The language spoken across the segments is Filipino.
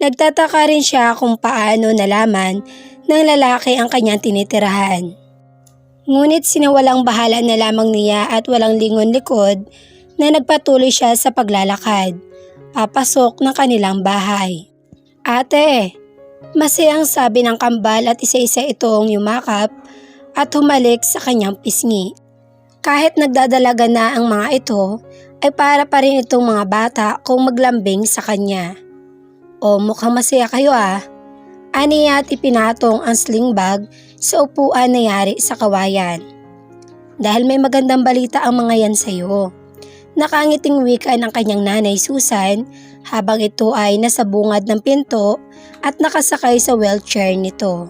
Nagtataka rin siya kung paano nalaman ng lalaki ang kanyang tinitirahan. Ngunit sinawalang bahala na lamang niya at walang lingon likod na nagpatuloy siya sa paglalakad, papasok ng kanilang bahay. "Ate!" Masayang sabi ng kambal at isa-isa itong yumakap at humalik sa kanyang pisngi. Kahit nagdadalaga na ang mga ito, ay para pa rin itong mga bata kung maglambing sa kanya. "O mukhang masaya kayo ah." Aniya at ipinatong ang sling bag sa upuan na yari sa kawayan. "Dahil may magandang balita ang mga yan sa'yo." Nakangiting wika ng kanyang nanay Susan habang ito ay nasa bungad ng pinto at nakasakay sa wheelchair nito.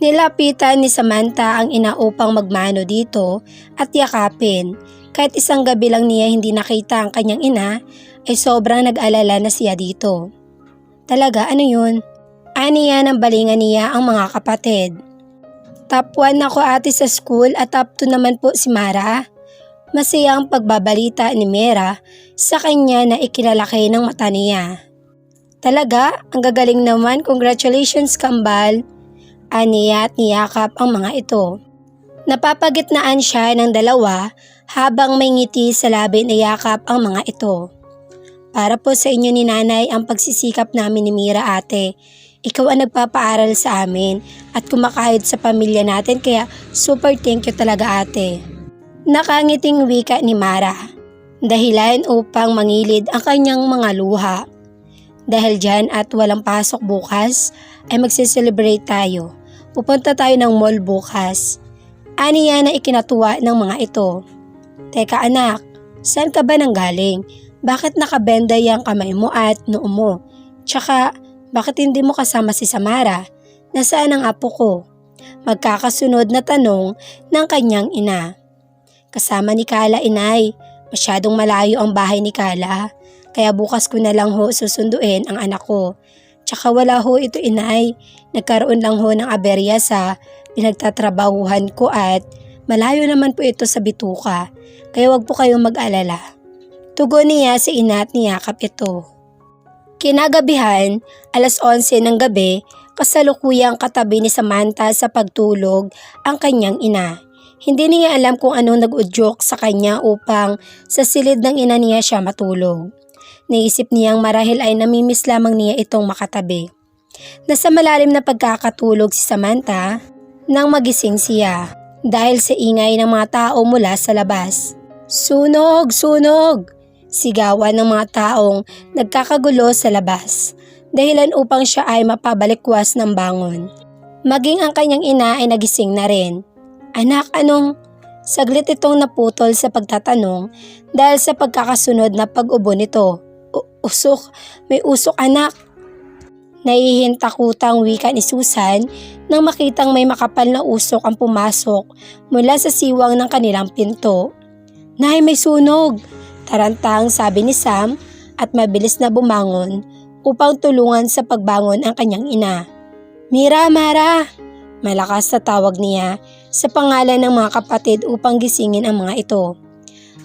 Nilapitan ni Samantha ang ina upang magmano dito at yakapin. Kahit isang gabi lang niya hindi nakita ang kanyang ina, ay sobrang nag-alala na siya dito. "Talaga, ano yun?" Aniya ng balingan niya ang mga kapatid. "Top 1 ako ate sa school at top 2 naman po si Mara." Masaya ang pagbabalita ni Mera sa kanya na ikilalaki ng mata niya. "Talaga? Ang gagaling naman, congratulations kambal." Aniya at niyakap ang mga ito. Napapagitnaan siya ng dalawa habang may ngiti sa labi na yakap ang mga ito. "Para po sa inyo ni nanay ang pagsisikap namin ni Mira ate. Ikaw ang nagpapaaral sa amin at kumakahit sa pamilya natin kaya super thank you talaga ate." Nakangiting wika ni Mara, dahilan upang mangilid ang kanyang mga luha. "Dahil dyan at walang pasok bukas, ay magsiselebrate tayo. Pupunta tayo ng mall bukas." Aniya na ikinatuwa ng mga ito. "Teka anak, saan ka ba nanggaling? Bakit nakabenda yung kamay mo at noo mo? Tsaka, bakit hindi mo kasama si Samara? Nasaan ang apo ko?" Magkakasunod na tanong ng kanyang ina. "Kasama ni Kala inay, masyadong malayo ang bahay ni Kala, kaya bukas ko na lang ho susunduin ang anak ko. Tsaka wala ho ito inay, nagkaroon lang ho ng aberya sa pinagtatrabahuhan ko at malayo naman po ito sa bituka, kaya wag po kayong mag-alala." Tugon niya sa ina at niyakap ito. Kinagabihan, 11:00 ng gabi, kasalukuyang katabi ni Samantha sa pagtulog ang kanyang ina. Hindi niya alam kung anong nag-udyok sa kanya upang sa silid ng ina niya siya matulog. Naisip niyang marahil ay namimiss lamang niya itong makatabi. Nasa malalim na pagkakatulog si Samantha nang magising siya dahil sa ingay ng mga tao mula sa labas. "Sunog! Sunog!" Sigawan ng mga taong nagkakagulo sa labas, dahilan upang siya ay mapabalikwas ng bangon. Maging ang kanyang ina ay nagising na rin. "Anak, anong?" Saglit itong naputol sa pagtatanong dahil sa pagkakasunod na pag-ubo nito. Usok! May usok anak!" Naihintakutang wika ni Susan nang makitang may makapal na usok ang pumasok mula sa siwang ng kanilang pinto. "Nay, may sunog!" Tarantang sabi ni Sam at mabilis na bumangon upang tulungan sa pagbangon ang kanyang ina. "Mira, Mara!" Malakas na tawag niya sa pangalan ng mga kapatid upang gisingin ang mga ito.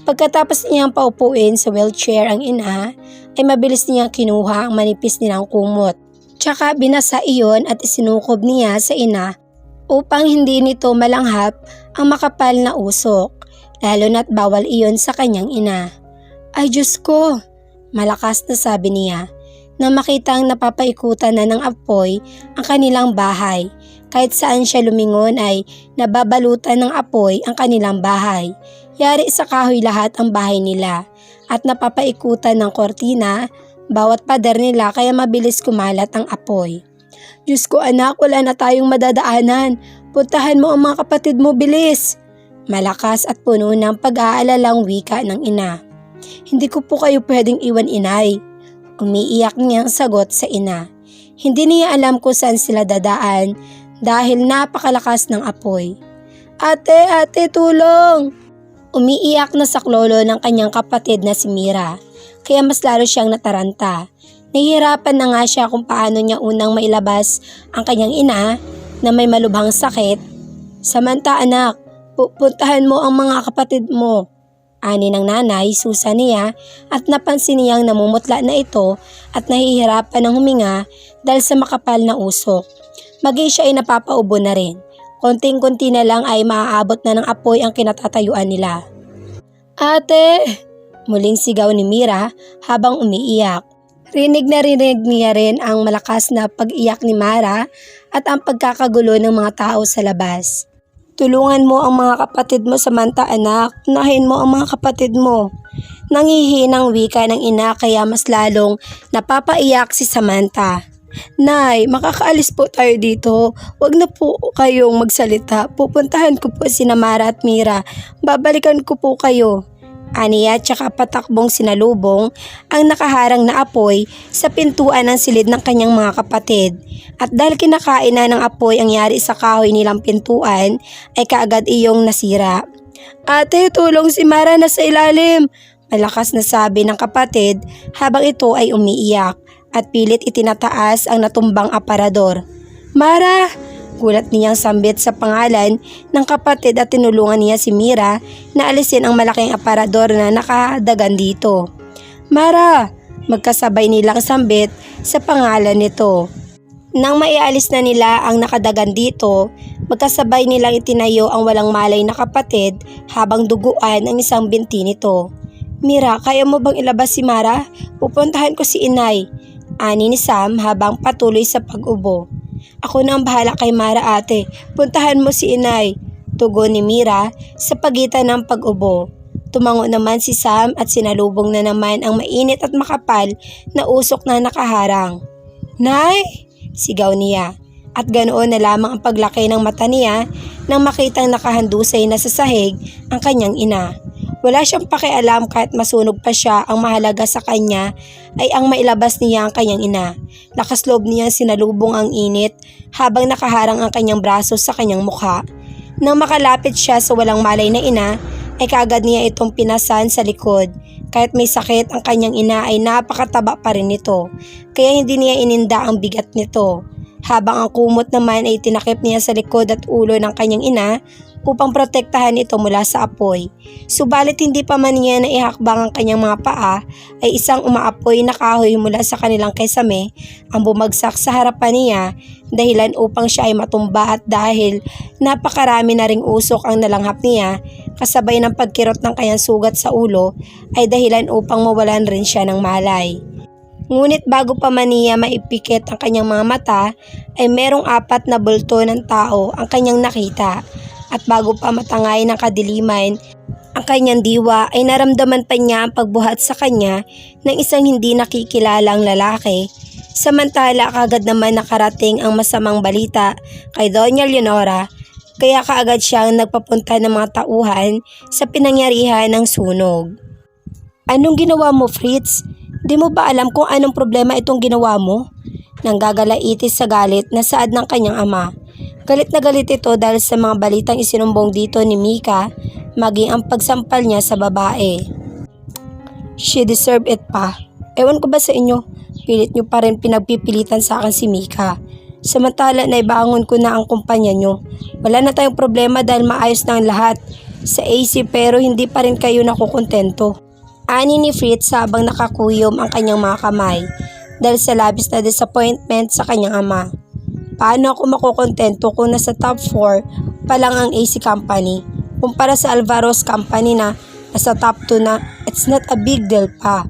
Pagkatapos niyang paupuin sa wheelchair ang ina, ay mabilis niyang kinuha ang manipis nilang kumot. Tsaka binasa iyon at isinukob niya sa ina upang hindi nito malanghap ang makapal na usok, lalo na't bawal iyon sa kanyang ina. "Ay Diyos ko!" Malakas na sabi niya na makitang napapaikutan na ng apoy ang kanilang bahay. Kahit saan siya lumingon ay nababalutan ng apoy ang kanilang bahay. Yari sa kahoy lahat ang bahay nila at napapaikutan ng kortina bawat pader nila kaya mabilis kumalat ang apoy. "Diyos ko anak, wala na tayong madadaanan. Puntahan mo ang mga kapatid mo, bilis!" Malakas at puno ng pag-aalalang wika ng ina. "Hindi ko po kayo pwedeng iwan inay." Umiiyak niyang sagot sa ina. Hindi niya alam kung saan sila dadaan dahil napakalakas ng apoy. "Ate, ate, tulong!" Umiiyak na saklolo ng kanyang kapatid na si Mira, kaya mas lalo siyang nataranta. Nahihirapan na nga siya kung paano niya unang mailabas ang kanyang ina na may malubhang sakit. "Samantha anak, puntahan mo ang mga kapatid mo." Ani ng nanay, Susan niya at napansin niyang namumutla na ito at nahihirapan ng huminga dahil sa makapal na usok. Maging siya ay napapaubo na rin. Konting-konti na lang ay maaabot na ng apoy ang kinatatayuan nila. Ate! Muling sigaw ni Mira habang umiiyak. Rinig na rinig niya rin ang malakas na pag-iyak ni Mara at ang pagkakagulo ng mga tao sa labas. Tulungan mo ang mga kapatid mo, Samantha anak. Unahin mo ang mga kapatid mo. Nangihinang wika ng ina kaya mas lalong napapaiyak si Samantha. Nay, makakaalis po tayo dito. Huwag na po kayong magsalita. Pupuntahan ko po sina Mara at Mira. Babalikan ko po kayo. Aniya tsaka patakbong sinalubong ang nakaharang na apoy sa pintuan ng silid ng kanyang mga kapatid. At dahil kinakain na ng apoy ang yari sa kahoy nilang pintuan ay kaagad iyong nasira. Ate, tulong si Mara na sa ilalim! Malakas na sabi ng kapatid habang ito ay umiiyak at pilit itinataas ang natumbang aparador. Mara! Gulat niyang sambit sa pangalan ng kapatid at tinulungan niya si Mira na alisin ang malaking aparador na nakadagan dito. Mara! Magkasabay nilang sambit sa pangalan nito. Nang maialis na nila ang nakadagan dito, magkasabay nilang itinayo ang walang malay na kapatid habang duguan ang isang binti nito. Mira, kaya mo bang ilabas si Mara? Pupuntahan ko si inay. Ani ni Sam habang patuloy sa pag-ubo. Ako na ang bahala kay Mara ate, puntahan mo si inay. Tugon ni Mira sa pagitan ng pag-ubo. Tumango naman si Sam at sinalubong na naman ang mainit at makapal na usok na nakaharang. Nay! Sigaw niya. At ganoon na lamang ang paglaki ng mata niya nang makitang nakahandusay na sa sahig ang kanyang ina. Wala siyang pakialam kahit masunog pa siya, ang mahalaga sa kanya ay ang mailabas niya ang kanyang ina. Lakas loob niya sinalubong ang init habang nakaharang ang kanyang braso sa kanyang mukha. Nang makalapit siya sa walang malay na ina ay kaagad niya itong pinasan sa likod. Kahit may sakit ang kanyang ina ay napakataba pa rin nito, kaya hindi niya ininda ang bigat nito. Habang ang kumot naman ay tinakip niya sa likod at ulo ng kanyang ina upang protektahan ito mula sa apoy. Subalit hindi pa man niya naihakbang ang kanyang mga paa ay isang umaapoy na kahoy mula sa kanilang kaisame ang bumagsak sa harapan niya, dahilan upang siya ay matumba. At dahil napakarami na ring usok ang nalanghap niya kasabay ng pagkirot ng kanyang sugat sa ulo ay dahilan upang mawalan rin siya ng malay. Ngunit bago pa man niya maipikit ang kanyang mga mata ay merong 4 na bulto ng tao ang kanyang nakita. At bago pa matangay ng kadiliman ang kanyang diwa ay naramdaman pa niya ang pagbuhat sa kanya ng isang hindi nakikilalang lalaki. Samantala kaagad naman nakarating ang masamang balita kay Doña Leonora, kaya kaagad siyang nagpapunta ng mga tauhan sa pinangyarihan ng sunog. Anong ginawa mo, Fritz? Di mo ba alam kung anong problema itong ginawa mo? Nanggagalaitis sa galit na saad ng kanyang ama. Galit na galit ito dahil sa mga balitang isinumbong dito ni Mika, maging ang pagsampal niya sa babae. She deserved it pa. Ewan ko ba sa inyo, pilit nyo pa rin pinagpipilitan sa akin si Mika. Samantala na ibangon ko na ang kumpanya nyo. Wala na tayong problema dahil maayos na ang lahat sa AC, pero hindi pa rin kayo nakukontento. Ani ni Fritz habang nakakuyom ang kanyang mga kamay dahil sa labis na disappointment sa kanyang ama. Paano ako makukontento kung nasa top 4 pa lang ang AC company kumpara sa Alvaro's company na nasa top 2 na? It's not a big deal pa.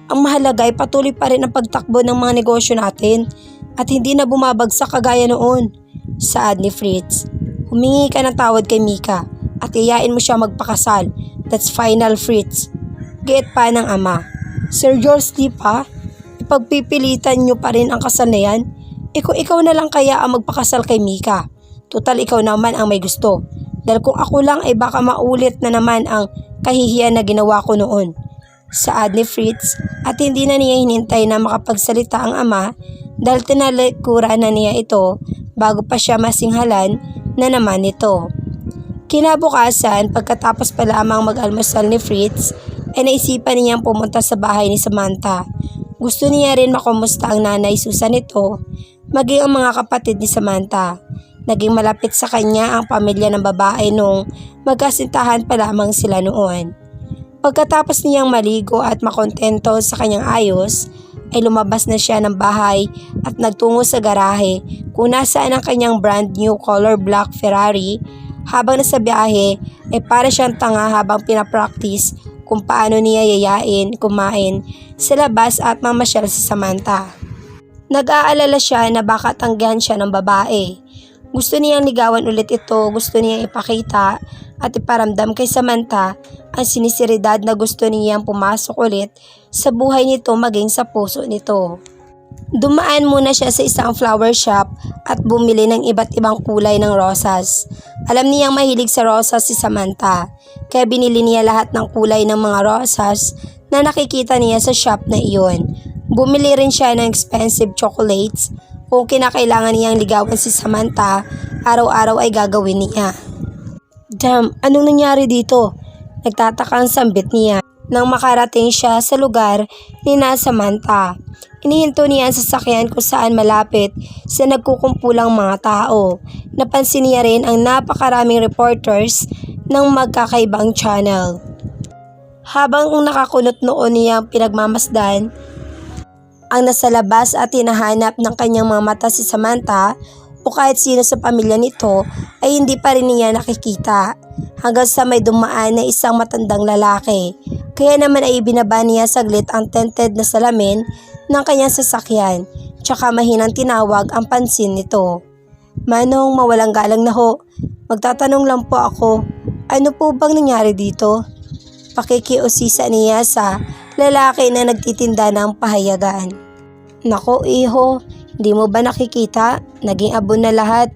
Ang mahalaga ay patuloy pa rin ang pagtakbo ng mga negosyo natin at hindi na bumabagsak kagaya noon. Saad ni Fritz. Humingi ka ng tawad kay Mika at iyain mo siya magpakasal. That's final, Fritz. Gayet pa ng ama. Seriously pa? Ipagpipilitan nyo pa rin ang kasal na yan? Kung ikaw na lang kaya ang magpakasal kay Mika. Total ikaw naman ang may gusto. Dahil kung ako lang ay baka maulit na naman ang kahihiyan na ginawa ko noon. Saad ni Fritz at hindi na niya hinintay na makapagsalita ang ama dahil tinalikuran na niya ito bago pa siya masinghalan na naman ito. Kinabukasan, pagkatapos pa lamang mag-almusal ni Fritz ay naisipan niyang pumunta sa bahay ni Samantha. Gusto niya rin makumusta ang nanay Susan nito, maging ang mga kapatid ni Samantha. Naging malapit sa kanya ang pamilya ng babae nung magkasintahan pa lamang sila noon. Pagkatapos niyang maligo at makontento sa kanyang ayos, ay lumabas na siya ng bahay at nagtungo sa garahe kung nasaan ang kanyang brand new color black Ferrari. Habang nasa biyahe ay para siyang tanga habang pinapractice kung paano niya yayain, kumain sa labas at mamasyal sa Samantha. Nag-aalala siya na baka tanggihan siya ng babae. Gusto niyang ligawan ulit ito, gusto niyang ipakita at iparamdam kay Samantha ang sinisiridad na gusto niyang pumasok ulit sa buhay nito maging sa puso nito. Dumaan muna siya sa isang flower shop at bumili ng iba't ibang kulay ng rosas. Alam niyang mahilig sa rosas si Samantha, kaya binili niya lahat ng kulay ng mga rosas na nakikita niya sa shop na iyon. Bumili rin siya ng expensive chocolates. Kung kinakailangan niyang ligawan si Samantha, araw-araw ay gagawin niya. Damn, anong nangyari dito? Nagtataka ang sambit niya nang makarating siya sa lugar ni Samantha. Inihinto niya ang sasakyan kung saan malapit sa nagkukumpulang mga tao. Napansin niya rin ang napakaraming reporters ng magkakaibang channel. Habang nakakunot noon niyang pinagmamasdan ang nasa labas at hinahanap ng kanyang mga mata si Samantha o kahit sino sa pamilya nito ay hindi pa rin niya nakikita hanggang sa may dumaan na isang matandang lalaki. Kaya naman ay ibinaba niya saglit ang tinted na salamin ng kanyang sasakyan tsaka mahinang tinawag ang pansin nito. Manong, mawalang galang na ho. Magtatanong lang po ako, ano po bang nangyari dito? Pakikiusisa niya sa lalaki na nagtitinda ng pahayagan. Nako iho, hindi mo ba nakikita? Naging abon na lahat.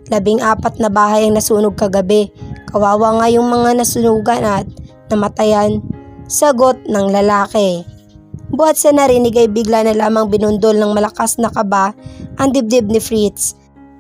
14 na bahay ang nasunog kagabi. Kawawa nga yung mga nasunugan at namatayan. Sagot ng lalaki. Buhat sa narinig ay bigla na lamang binundol ng malakas na kaba ang dibdib ni Fritz.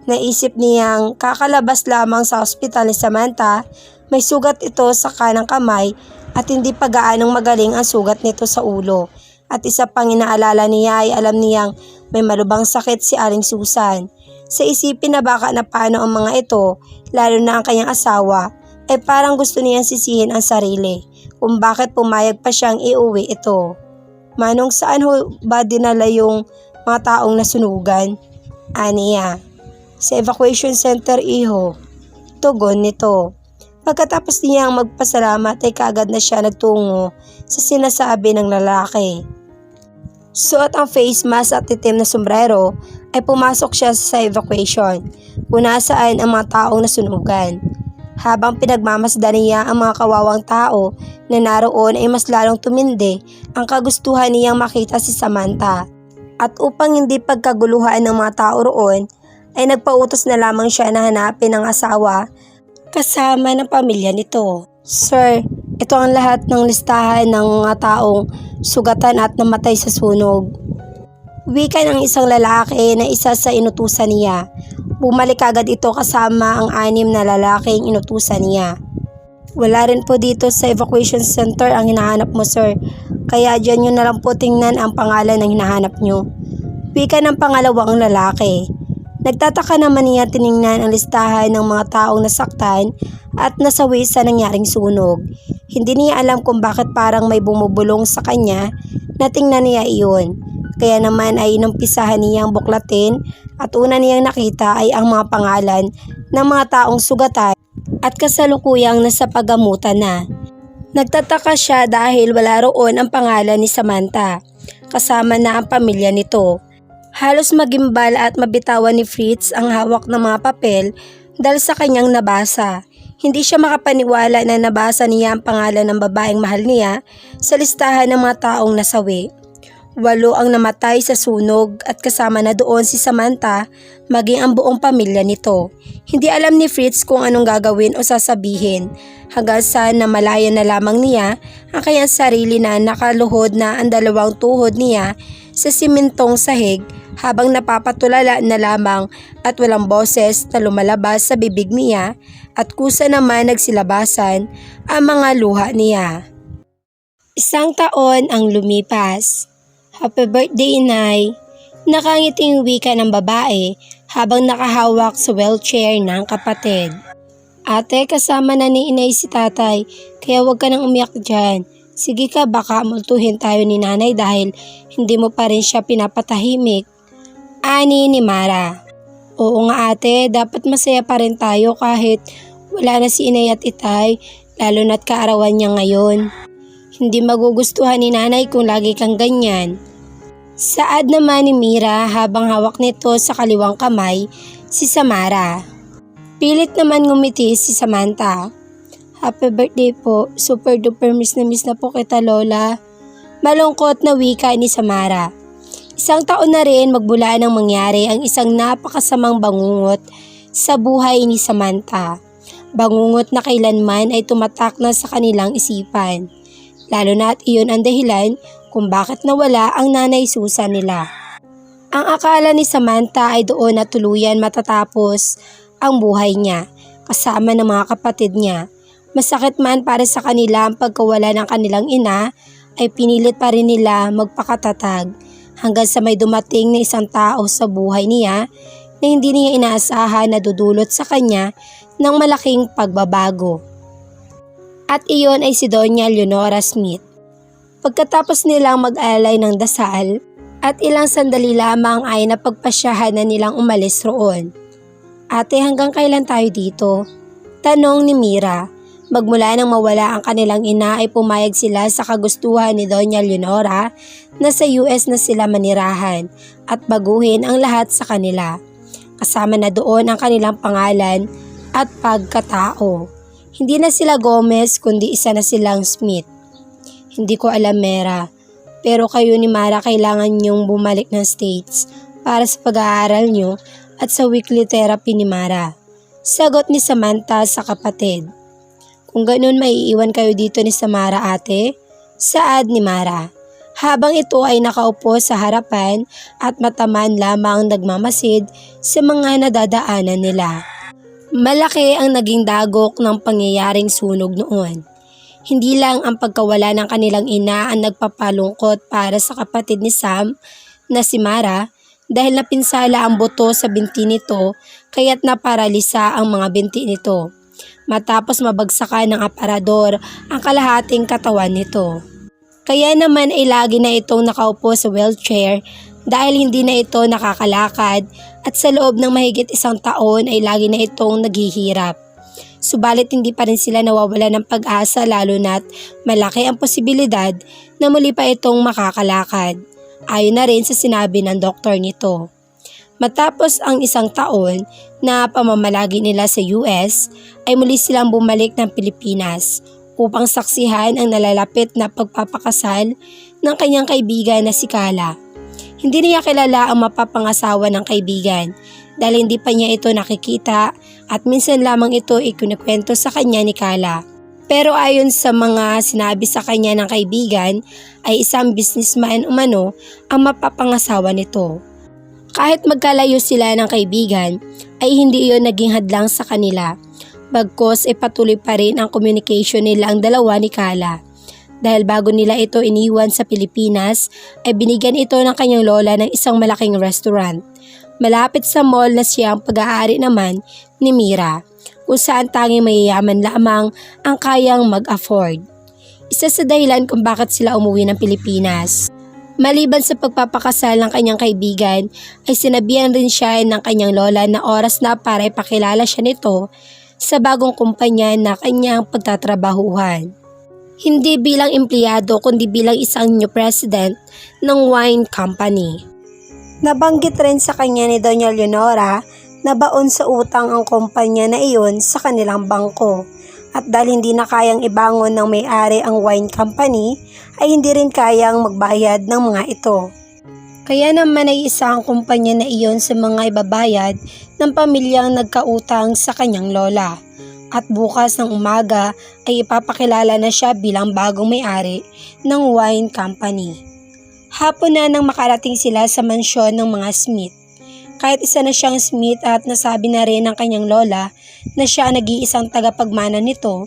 Naisip niyang kakalabas lamang sa ospital ni Samantha, may sugat ito sa kanang kamay at hindi pa gaanong magaling ang sugat nito sa ulo. At isa pang inaalala niya ay alam niyang may malubhang sakit si Aling Susan. Sa isipin na baka na paano ang mga ito, lalo na ang kanyang asawa, ay parang gusto niyang sisihin ang sarili kung bakit pumayag pa siyang iuwi ito. Manong, saan ho ba dinala yung mga taong nasunugan? Aniya, sa evacuation center iho. Tugon nito. Pagkatapos niyang magpasalamat ay kaagad na siya nagtungo sa sinasabi ng lalaki. Suot ang face mask at itim na sombrero ay pumasok siya sa evacuation kung nasaan ang mga taong nasunugan. Habang pinagmamasdan niya ang mga kawawang tao na naroon ay mas lalong tumindi ang kagustuhan niyang makita si Samantha. At upang hindi pagkaguluhan ng mga tao roon ay nagpautos na lamang siya na hanapin ang asawa kasama ng pamilya nito. Sir, ito ang lahat ng listahan ng mga taong sugatan at namatay sa sunog. Wika ng isang lalaki na isa sa inutusan niya. Bumalik agad ito kasama ang 6 na lalaking inutusan niya. Wala rin po dito sa evacuation center ang hinahanap mo, sir. Kaya dyan nyo na lang po tingnan ang pangalan ng hinahanap nyo. Wika ng pangalawang lalaki. Nagtataka naman niya tiningnan ang listahan ng mga taong nasaktan at nasawi sa nangyaring sunog. Hindi niya alam kung bakit parang may bumubulong sa kanya na tingnan niya iyon. Kaya naman ay inumpisahan niyang buklatin at una niyang nakita ay ang mga pangalan ng mga taong sugatan at kasalukuyang nasa pagamutan na. Nagtataka siya dahil wala roon ang pangalan ni Samantha, kasama na ang pamilya nito. Halos magimbal at mabitawan ni Fritz ang hawak ng mga papel dahil sa kanyang nabasa. Hindi siya makapaniwala na nabasa niya ang pangalan ng babaeng mahal niya sa listahan ng mga taong nasawi. 8 ang namatay sa sunog at kasama na doon si Samantha maging ang buong pamilya nito. Hindi alam ni Fritz kung anong gagawin o sasabihin hanggang sa namalayan na lamang niya ang kanyang sarili na nakaluhod na ang 2 tuhod niya sa simentong sahig habang napapatulala na lamang at walang boses na lumalabas sa bibig niya at kusa naman nagsilabasan ang mga luha niya. 1 taon ang lumipas. Happy birthday, Inay! Nakangiting wika ng babae habang nakahawak sa wheelchair ng kapatid. Ate, kasama na ni Inay si tatay, kaya huwag ka nang umiyak dyan. Sige ka, baka multuhin tayo ni nanay dahil hindi mo pa rin siya pinapatahimik. Ani ni Mara. Oo nga ate, dapat masaya pa rin tayo kahit wala na si inay at itay, lalo na't kaarawan niya ngayon. Hindi magugustuhan ni nanay kung lagi kang ganyan. Saad naman ni Mira habang hawak nito sa kaliwang kamay si Samara. Pilit naman ngumiti si Samantha. Happy birthday po, super duper miss na po kita lola. Malungkot na wika ni Samara. Isang taon na rin magmula nang mangyari ang isang napakasamang bangungot sa buhay ni Samantha. Bangungot na kailanman ay tumatak na sa kanilang isipan. Lalo na at iyon ang dahilan kung bakit nawala ang nanay Susan nila. Ang akala ni Samantha ay doon na tuluyan matatapos ang buhay niya kasama ng mga kapatid niya. Masakit man para sa kanila ang pagkawala ng kanilang ina ay pinilit pa rin nila magpakatatag hanggang sa may dumating na isang tao sa buhay niya na hindi niya inaasahan na dudulot sa kanya ng malaking pagbabago. At iyon ay si Doña Leonora Smith. Pagkatapos nilang mag-alay ng dasal at ilang sandali lamang ay napagpasyahan na nilang umalis roon. Ate, hanggang kailan tayo dito? Tanong ni Mira. Magmula nang mawala ang kanilang ina ay pumayag sila sa kagustuhan ni Doña Leonora na sa US na sila manirahan at baguhin ang lahat sa kanila. Kasama na doon ang kanilang pangalan at pagkatao. Hindi na sila Gomez kundi isa na silang Smith. Hindi ko alam Mera, pero kayo ni Mara kailangan niyong bumalik ng States para sa pag-aaral niyo at sa weekly therapy ni Mara. Sagot ni Samantha sa kapatid. Kung ganun maiiwan kayo dito ni Samara ate, saad ni Mara. Habang ito ay nakaupo sa harapan at mataman lamang nagmamasid sa mga nadadaanan nila. Malaki ang naging dagok ng pangyayaring sunog noon. Hindi lang ang pagkawala ng kanilang ina ang nagpapalungkot para sa kapatid ni Sam na si Mara dahil napinsala ang buto sa binti nito kaya't naparalisa ang mga binti nito. Matapos mabagsakan ng aparador ang kalahating katawan nito. Kaya naman ay lagi na itong nakaupo sa wheelchair dahil hindi na ito nakakalakad at sa loob ng mahigit isang taon ay lagi na itong naghihirap. Subalit hindi pa rin sila nawawala ng pag-asa lalo na't malaki ang posibilidad na muli pa itong makakalakad. Ayon na rin sa sinabi ng doktor nito. Matapos ang isang taon na pamamalagi nila sa US, ay muli silang bumalik ng Pilipinas upang saksihan ang nalalapit na pagpapakasal ng kanyang kaibigan na si Kala. Hindi niya kilala ang mapapangasawa ng kaibigan dahil hindi pa niya ito nakikita at minsan lamang ito ikinikwento sa kanya ni Kala. Pero ayon sa mga sinabi sa kanya ng kaibigan, ay isang businessman umano ang mapapangasawa nito. Kahit magkalayo sila ng kaibigan, ay hindi iyon naging hadlang sa kanila. Bagkus ay patuloy pa rin ang communication nila ang dalawa ni Kala. Dahil bago nila ito iniwan sa Pilipinas, ay binigyan ito ng kanyang lola ng isang malaking restaurant. Malapit sa mall na siyang pag-aari naman ni Mira, kung saan tanging mayayaman lamang ang kayang mag-afford. Isa sa dahilan kung bakit sila umuwi ng Pilipinas. Maliban sa pagpapakasal ng kanyang kaibigan, ay sinabihan rin siya ng kanyang lola na oras na para ipakilala siya nito sa bagong kumpanya na kanyang pagtatrabahuhan. Hindi bilang empleyado kundi bilang isang new president ng wine company. Nabanggit rin sa kanya ni Doña Leonora na baon sa utang ang kumpanya na iyon sa kanilang bangko. At dahil hindi na kayang ibangon ng may-ari ang wine company, ay hindi rin kayang magbayad ng mga ito. Kaya naman ay isa ang kumpanya na iyon sa mga ibabayad ng pamilyang nagkautang sa kanyang lola. At bukas ng umaga ay ipapakilala na siya bilang bagong may-ari ng wine company. Hapon na nang makarating sila sa mansyon ng mga Smith. Kahit isa na siyang Smith at nasabi na rin ng kanyang lola na siya ang nag-iisang tagapagmana nito,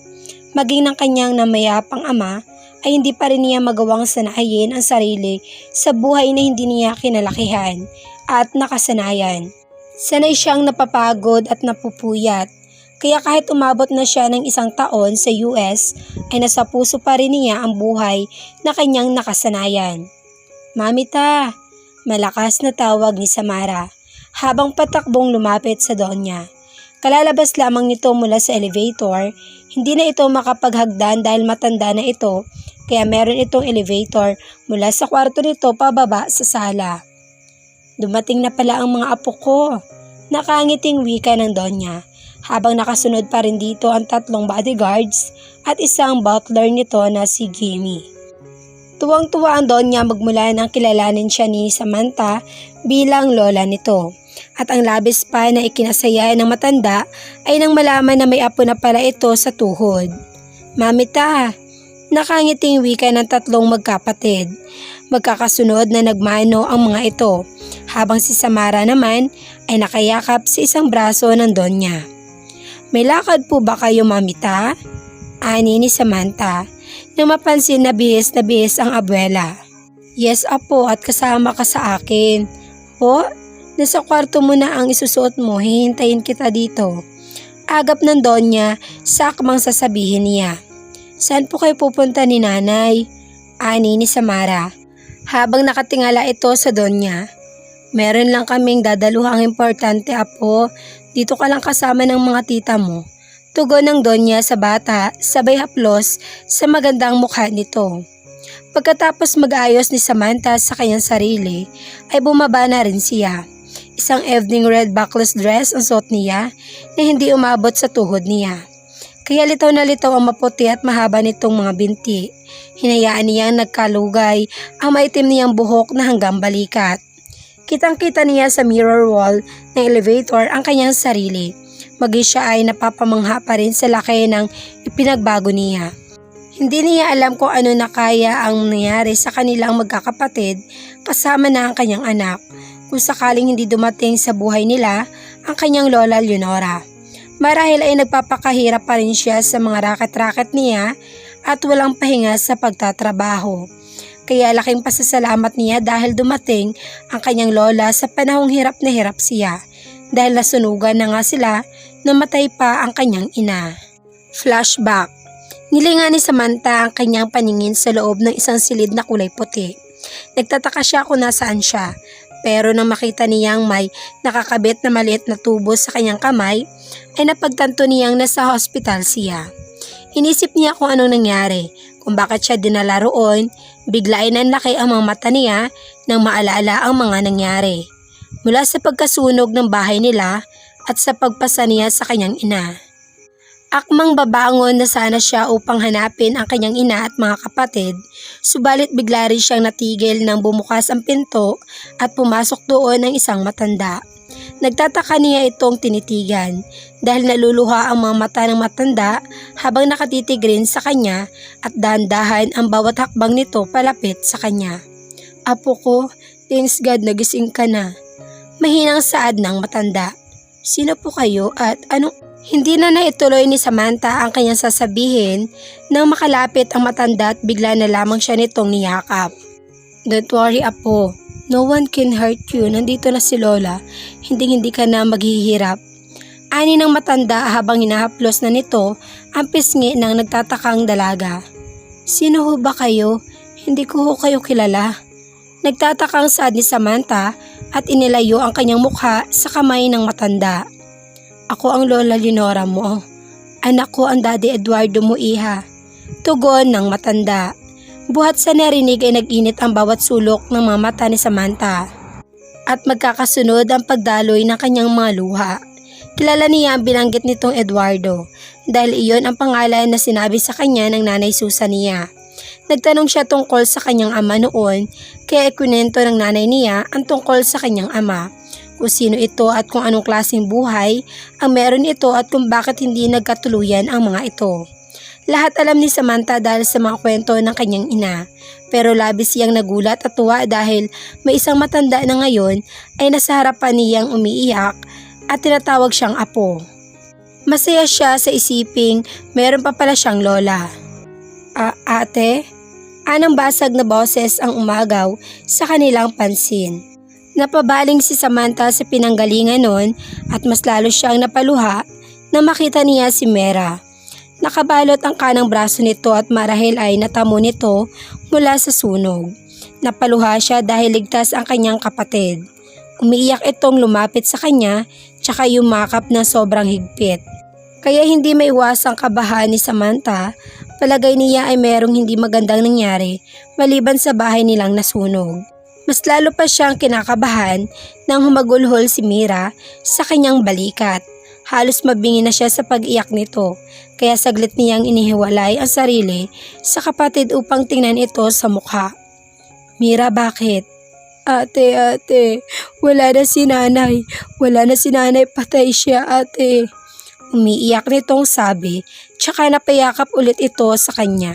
maging ng kanyang namayapang ama, ay hindi pa rin niya magawang sanayin ang sarili sa buhay na hindi niya kinalakihan at nakasanayan. Sanay siyang napapagod at napupuyat Kaya kahit umabot na siya ng 1 taon sa US, ay nasa puso pa rin niya ang buhay na kanyang nakasanayan. "Mamita," malakas na tawag ni Samara habang patakbong lumapit sa Donya. Kalalabas lamang nito mula sa elevator, hindi na ito makapaghagdan dahil matanda na ito, kaya meron itong elevator mula sa kwarto nito pababa sa sala. "Dumating na pala ang mga apo ko," nakangiting wika ng Donya, habang nakasunod pa rin dito ang 3 bodyguards at isang butler nito na si Jimmy. Tuwang-tuwa ang Donya magmula nang kilalanin siya ni Samantha bilang lola nito. At ang labis pa na ikinasaya ng matanda ay nang malaman na may apo na pala ito sa tuhod. "Mamita," nakangiting wika ng 3 magkapatid. Magkakasunod na nagmano ang mga ito, habang si Samara naman ay nakayakap sa isang braso ng Donya. "May lakad po ba kayo, Mamita?" ani ni Samantha, nang mapansin na bihis ang abuela. "Yes, apo, at kasama ka sa akin." "Po? Nasa kwarto mo na ang isusuot mo, hihintayin kita dito." Agap ng Donya sa akmang sasabihin niya. "Saan po kayo pupunta ni nanay?" ani ni Samara, habang nakatingala ito sa Donya. "Meron lang kaming dadaluhang importante, apo. Dito ka lang kasama ng mga tita mo." Tugon ng Donya sa bata, sabay haplos sa magandang mukha nito. Pagkatapos mag-ayos ni Samantha sa kanyang sarili, ay bumaba na rin siya. Isang evening red backless dress ang suot niya na hindi umabot sa tuhod niya. Kaya litaw na litaw ang maputi at mahaba nitong mga binti. Hinayaan niyang nagkalugay ang maitim niyang buhok na hanggang balikat. Kitang-kita niya sa mirror wall ng elevator ang kanyang sarili. Maging siya ay napapamangha pa rin sa laki ng ipinagbago niya. Hindi niya alam kung ano na kaya ang nangyari sa kanilang magkakapatid kasama na ang kanyang anak, kung sakaling hindi dumating sa buhay nila ang kanyang lola Leonora. Marahil ay nagpapakahirap pa rin siya sa mga raket-raket niya at walang pahinga sa pagtatrabaho. Kaya laking pasasalamat niya dahil dumating ang kanyang lola sa panahong hirap na hirap siya, dahil nasunugan na nga sila, namatay pa ang kanyang ina. Flashback. Nilinga ni Samantha ang kanyang paningin sa loob ng isang silid na kulay puti. Nagtataka siya kung nasaan siya, pero nang makita niyang may nakakabit na maliit na tubo sa kanyang kamay, ay napagtanto niyang nasa hospital siya. Inisip niya kung anong nangyari, kung bakit siya dinala roon. Bigla ay nanlaki ang mga mata niya nang maalala ang mga nangyari, mula sa pagkasunog ng bahay nila at sa pagpasa niya sa kanyang ina. Akmang babangon na sana siya upang hanapin ang kanyang ina at mga kapatid, subalit bigla rin siyang natigil nang bumukas ang pinto at pumasok doon ang isang matanda. Nagtataka niya itong tinitigan dahil naluluha ang mga mata ng matanda habang nakatitig rin sa kanya at dahan-dahan ang bawat hakbang nito palapit sa kanya. "Apo ko, thanks God nagising ka na." Mahinang saad ng matanda. "Sino po kayo at anong..." Hindi na naituloy ni Samantha ang kanyang sasabihin nang makalapit ang matanda at bigla na lamang siya nitong niyakap. "Don't worry, apo. No one can hurt you. Nandito na si Lola. Hindi ka na maghihirap." Ani ng matanda habang hinahaplos na nito ang pisngi ng nagtatakang dalaga. "Sino ho ba kayo? Hindi ko ho kayo kilala." Nagtatakang saad ni Samantha at inilayo ang kanyang mukha sa kamay ng matanda. "Ako ang lola Leonora mo. Anak ko ang Daddy Eduardo mo, iha." Tugon ng matanda. Buhat sa narinig ay nag-init ang bawat sulok ng mga mata ni Samantha. At magkakasunod ang pagdaloy ng kanyang mga luha. Kilala niya ang binanggit nitong Eduardo dahil iyon ang pangalan na sinabi sa kanya ng nanay Susan niya. Nagtanong siya tungkol sa kanyang ama noon, kaya ikwento ng nanay niya ang tungkol sa kanyang ama, kung sino ito at kung anong klaseng buhay ang meron ito at kung bakit hindi nagkatuluyan ang mga ito. Lahat alam ni Samantha dahil sa mga kwento ng kanyang ina, pero labis siyang nagulat at tuwa dahil may isang matanda na ngayon ay nasa harapan niyang umiiyak at tinatawag siyang apo. Masaya siya sa isiping meron pa pala siyang lola. Ate?" Anang basag na boses ang umagaw sa kanilang pansin. Napabaling si Samantha sa pinanggalingan noon at mas lalo siyang napaluha na makita niya si Mera. Nakabalot ang kanang braso nito at marahil ay natamo nito mula sa sunog. Napaluha siya dahil ligtas ang kanyang kapatid. Umiiyak itong lumapit sa kanya tsaka yumakap ng sobrang higpit. Kaya hindi maiwasang kabahan ni Samantha, palagay niya ay merong hindi magandang nangyari maliban sa bahay nilang nasunog. Mas lalo pa siyang kinakabahan nang humagulhol si Mira sa kanyang balikat. Halos mabingi na siya sa pag-iyak nito, kaya saglit niyang inihiwalay ang sarili sa kapatid upang tingnan ito sa mukha. Mira, bakit? Ate, wala na si nanay. Wala na si nanay, patay siya, ate. Umiiyak nitong sabi, tsaka napayakap ulit ito sa kanya.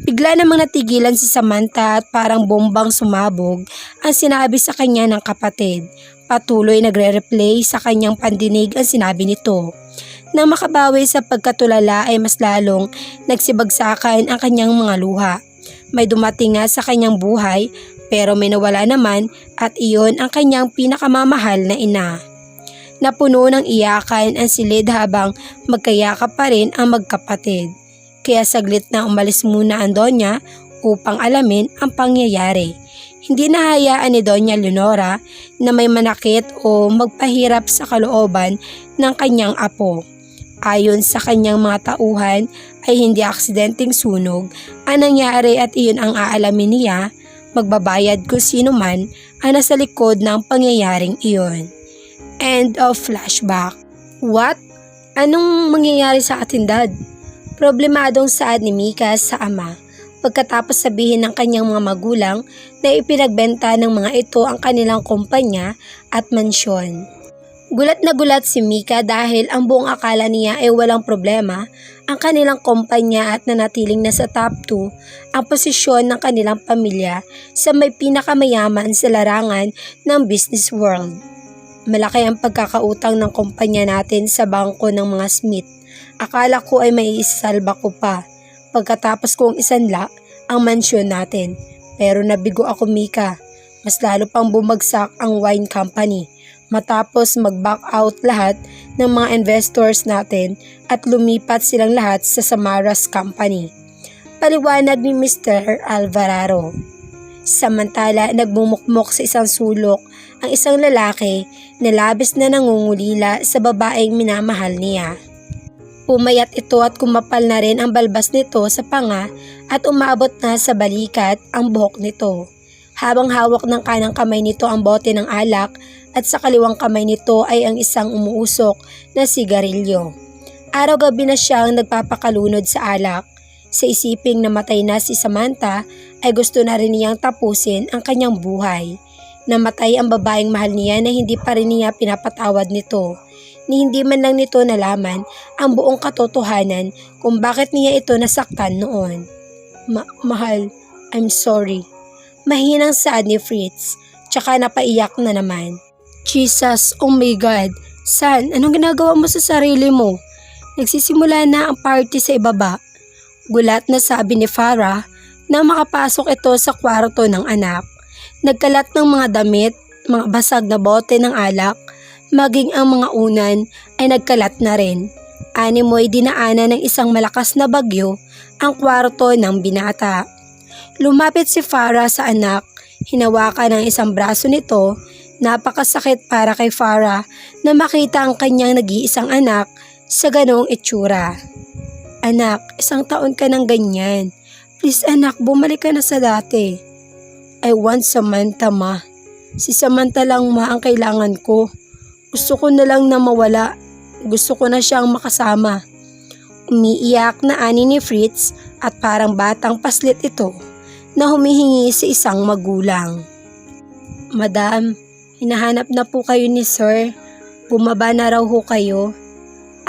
Bigla namang natigilan si Samantha at parang bombang sumabog ang sinabi sa kanya ng kapatid. Patuloy nagre-replay sa kanyang pandinig ang sinabi nito. Nang makabawi sa pagkatulala ay mas lalong nagsibagsakan ang kanyang mga luha. May dumating nga sa kanyang buhay pero may nawala naman at iyon ang kanyang pinakamamahal na ina. Napuno ng iyakan ang silid habang magkayakap pa rin ang magkapatid. Kaya saglit na umalis muna ang Donya upang alamin ang pangyayari. Hindi nahayaan ni Donya Leonora na may manakit o magpahirap sa kalooban ng kanyang apo. Ayon sa kanyang mga tauhan ay hindi aksidenteng sunog ang nangyari at iyon ang aalamin niya, magbabayad kung sino man ang nasa likod ng pangyayaring iyon. End of flashback. What? Anong mangyayari sa atin, Dad? Problemadong saad ni Mika sa ama pagkatapos sabihin ng kanyang mga magulang na ipinagbenta ng mga ito ang kanilang kumpanya at mansyon. Gulat na gulat si Mika dahil ang buong akala niya ay walang problema ang kanilang kumpanya at nanatiling nasa top 2 ang posisyon ng kanilang pamilya sa may pinakamayaman sa larangan ng business world. Malaki ang pagkakautang ng kumpanya natin sa bangko ng mga Smith. Akala ko ay may isasalba ko pa pagkatapos kong isanla ang mansyon natin. Pero nabigo ako, Mika. Mas lalo pang bumagsak ang wine company matapos mag-back out lahat ng mga investors natin at lumipat silang lahat sa Samaras Company. Paliwanag ni Mr. Alvarado. Samantala, nagmumukmok sa isang sulok ang isang lalaki na labis na nangungulila sa babaeng minamahal niya. Pumayat ito at kumapal na rin ang balbas nito sa panga at umabot na sa balikat ang buhok nito. Habang hawak ng kanang kamay nito ang bote ng alak at sa kaliwang kamay nito ay ang isang umuusok na sigarilyo. Araw-gabi na siyang nagpapakalunod sa alak. Sa isiping namatay na si Samantha ay gusto na rin niyang tapusin ang kanyang buhay. Namatay ang babaeng mahal niya na hindi pa rin niya pinapatawad nito. Ni hindi man lang nito nalaman ang buong katotohanan kung bakit niya ito nasaktan noon. Mahal, I'm sorry. Mahinang saad ni Fritz, tsaka napaiyak na naman. Jesus, oh my God. San, anong ginagawa mo sa sarili mo? Nagsisimula na ang party sa ibaba. Gulat na sabi ni Farah na makapasok ito sa kwarto ng anak. Nagkalat ng mga damit, mga basag na bote ng alak, maging ang mga unan ay nagkalat na rin. Animoy dinaanan ng isang malakas na bagyo ang kwarto ng binata. Lumapit si Farah sa anak, hinawakan ang isang braso nito. Napakasakit para kay Farah na makita ang kanyang nag-iisang anak sa ganong itsura. Anak, 1 taon ka ng ganyan. Please anak, bumalik ka na sa dati. I want Samantha, ma. Si Samantha lang, ma, ang kailangan ko. Gusto ko na lang na mawala. Gusto ko na siyang makasama. Umiiyak na ani ni Fritz at parang batang paslit ito na humihingi sa isang magulang. Madam, hinahanap na po kayo ni Sir. Bumaba na raw ho kayo.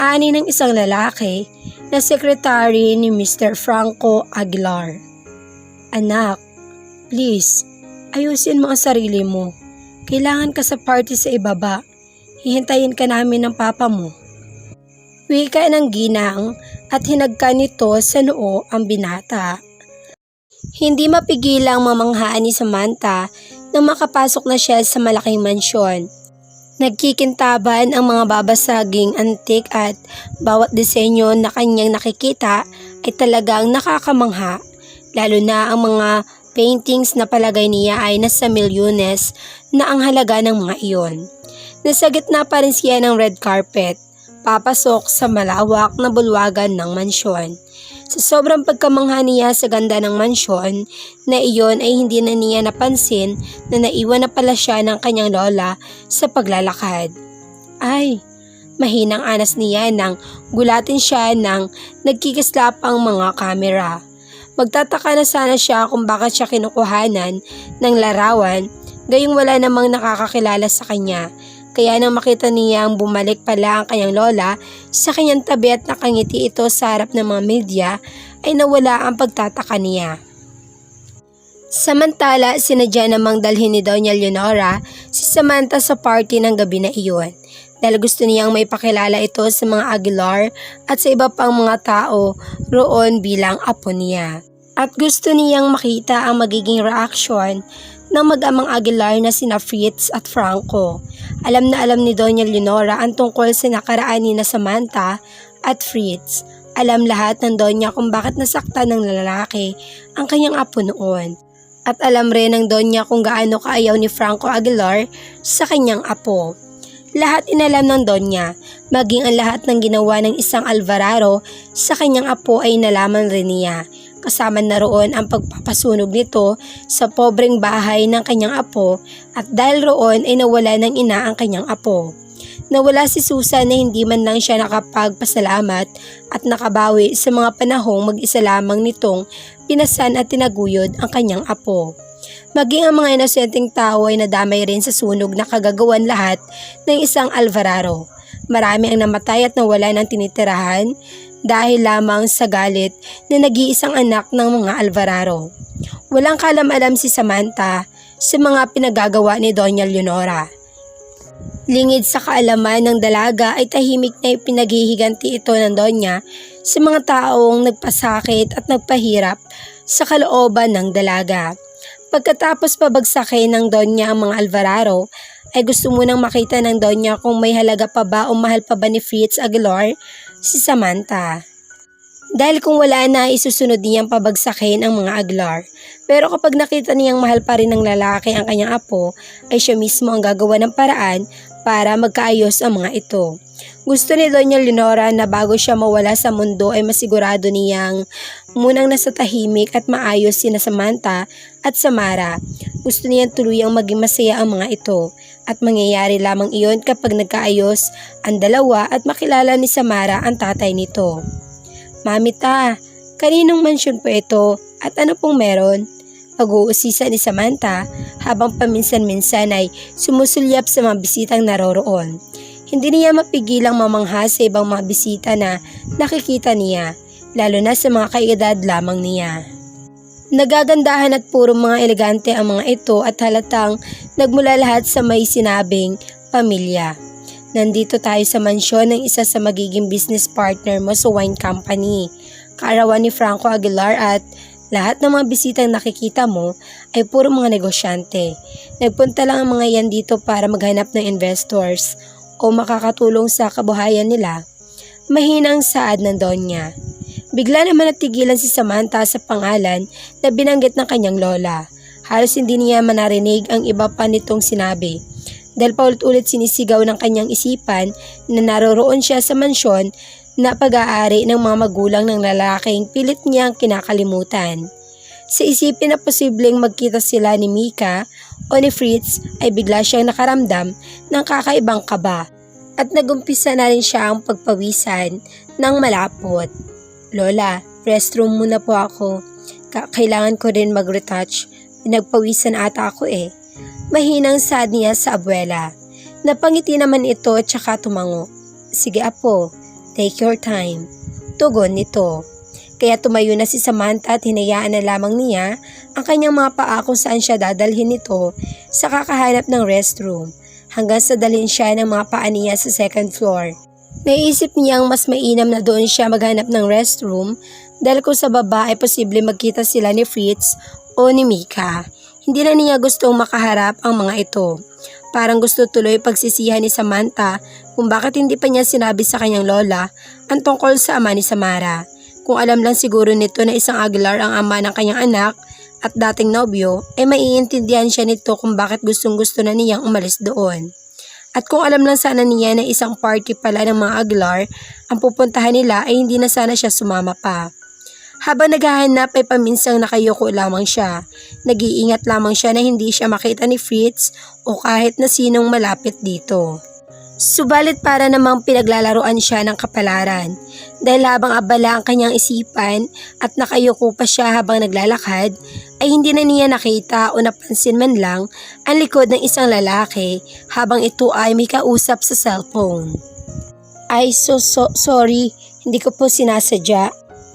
Ani ng isang lalaki na sekretary ni Mr. Franco Aguilar. Anak, please, ayusin mo ang sarili mo. Kailangan ka sa party sa ibaba. Hihintayin ka namin ng papa mo. Wika ng ginang at hinagka nito sa noo ang binata. Hindi mapigilang mamanghaan ni Samantha nang makapasok na siya sa malaking mansyon. Nagkikintaban ang mga babasaging antik at bawat disenyo na kanyang nakikita ay talagang nakakamangha. Lalo na ang mga paintings na palagay niya ay nasa milyones na ang halaga ng mga iyon. Nasa gitna pa rin siya ng red carpet, papasok sa malawak na bulwagan ng mansyon. Sa sobrang pagkamangha niya sa ganda ng mansyon na iyon ay hindi na niya napansin na naiwan na pala siya ng kanyang lola sa paglalakad. Ay, mahinang anas niya nang gulatin siya ng nagkikislap ang mga kamera. Magtataka na sana siya kung bakit siya kinukuhanan ng larawan, gayong wala namang nakakakilala sa kanya. Kaya nang makita niyang bumalik pala ang kanyang lola sa kanyang tabi at nakangiti ito sa harap ng mga media, ay nawala ang pagtataka niya. Samantala, sinadya namang dalhin ni Doña Leonora si Samantha sa party ng gabi na iyon dahil gusto niyang may pakilala ito sa mga Aguilar at sa iba pang mga tao roon bilang apo niya. At gusto niyang makita ang magiging reaksyon ng mag-amang Aguilar na sina Fritz at Franco. Alam na alam ni Doña Leonora ang tungkol sa nakaraan ni na Samantha at Fritz. Alam lahat ng Doña kung bakit nasaktan ng lalaki ang kanyang apo noon. At alam rin ng Doña kung gaano kaayaw ni Franco Aguilar sa kanyang apo. Lahat inalam ng Doña, maging ang lahat ng ginawa ng isang Alvarado sa kanyang apo ay nalaman rin niya. Kasama na roon ang pagpapasunog nito sa pobreng bahay ng kanyang apo at dahil roon ay nawala ng ina ang kanyang apo. Nawala si Susan na hindi man lang siya nakapagpasalamat at nakabawi sa mga panahong mag-isa lamang nitong pinasan at tinaguyod ang kanyang apo. Maging ang mga inosenteng tao ay nadamay rin sa sunog na kagagawan lahat ng isang Alvarado. Marami ang namatay at nawala ng tinitirahan dahil lamang sa galit na nag-iisang anak ng mga Alvarado. Walang kalam-alam si Samantha sa mga pinagagawa ni Doña Leonora. Lingid sa kaalaman ng dalaga ay tahimik na ipinaghihiganti ito ng Doña sa mga taong nagpasakit at nagpahirap sa kalooban ng dalaga. Pagkatapos pabagsakin ng Doña ang mga Alvarado, ay gusto munang makita ng Doña kung may halaga pa ba o mahal pa ba ni Fritz Aguilar si Samantha. Dahil kung wala na, isusunod niyang pabagsakin ang mga Aguilar. Pero kapag nakita niyang mahal pa rin ng lalaki ang kanyang apo, ay siya mismo ang gagawa ng paraan para magkaayos ang mga ito. Gusto ni Doña Leonora na bago siya mawala sa mundo ay masigurado niyang munang nasa tahimik at maayos sina Samantha at Samara. Gusto niyang tuluyang maging masaya ang mga ito at mangyayari lamang iyon kapag nagkaayos ang dalawa at makilala ni Samara ang tatay nito. Mamita, kaninong mansyon po ito at ano pong meron? Pag-uusisa ni Samantha habang paminsan-minsan ay sumusulyap sa mga bisitang naroroon. Hindi niya mapigilang mamangha sa ibang mga bisita na nakikita niya, lalo na sa mga kaedad lamang niya. Nagagandahan at puro mga elegante ang mga ito at halatang nagmula lahat sa may sinabing pamilya. Nandito tayo sa mansyon ng isa sa magiging business partner mo sa wine company. Kaarawan ni Franco Aguilar at lahat ng mga bisitang nakikita mo ay puro mga negosyante. Nagpunta lang ang mga yan dito para maghanap ng investors o makakatulong sa kabuhayan nila. Mahinang saad ng Doña. Bigla naman natigilan si Samantha sa pangalan na binanggit ng kanyang lola. Halos hindi niya manarinig ang iba pa nitong sinabi. Dahil paulit-ulit sinisigaw ng kanyang isipan na naroroon siya sa mansyon na pag-aari ng mga magulang ng lalaking pilit niyang kinakalimutan. Sa isipin na posibleng magkita sila ni Mika o ni Fritz ay bigla siyang nakaramdam ng kakaibang kaba at nagumpisa na rin siya ang pagpawisan ng malapot. Lola, restroom muna po ako. Kailangan ko rin mag-retouch. Pinagpawisan ata ako eh. Mahinang saad niya sa abuela. Napangiti naman ito at saka tumango. Sige apo, take your time. Tugon nito. Kaya tumayo na si Samantha at hinayaan na lamang niya ang kanyang mga paa kung saan siya dadalhin nito sa kakahanap ng restroom hanggang sa dalhin siya ng mga paa niya sa second floor. Naisip niyang mas mainam na doon siya maghanap ng restroom dahil kung sa baba ay posible magkita sila ni Fritz o ni Mika. Hindi na niya gustong makaharap ang mga ito. Parang gusto tuloy pagsisihan ni Samantha kung bakit hindi pa niya sinabi sa kanyang lola ang tungkol sa ama ni Samara. Kung alam lang siguro nito na isang Aguilar ang ama ng kanyang anak at dating nobyo, ay maiintindihan siya nito kung bakit gustong gusto na niyang umalis doon. At kung alam lang sana niya na isang party pala ng mga Aguilar ang pupuntahan nila ay hindi na sana siya sumama pa. Habang naghahanap ay paminsang nakayuko lamang siya. Nag-iingat lamang siya na hindi siya makita ni Fritz o kahit na sinong malapit dito. Subalit para namang pinaglalaroan siya ng kapalaran. Dahil habang abala ang kanyang isipan at nakayuko pa siya habang naglalakad, ay hindi na niya nakita o napansin man lang ang likod ng isang lalaki habang ito ay may kausap sa cellphone. Ay sorry, hindi ko po sinasadya.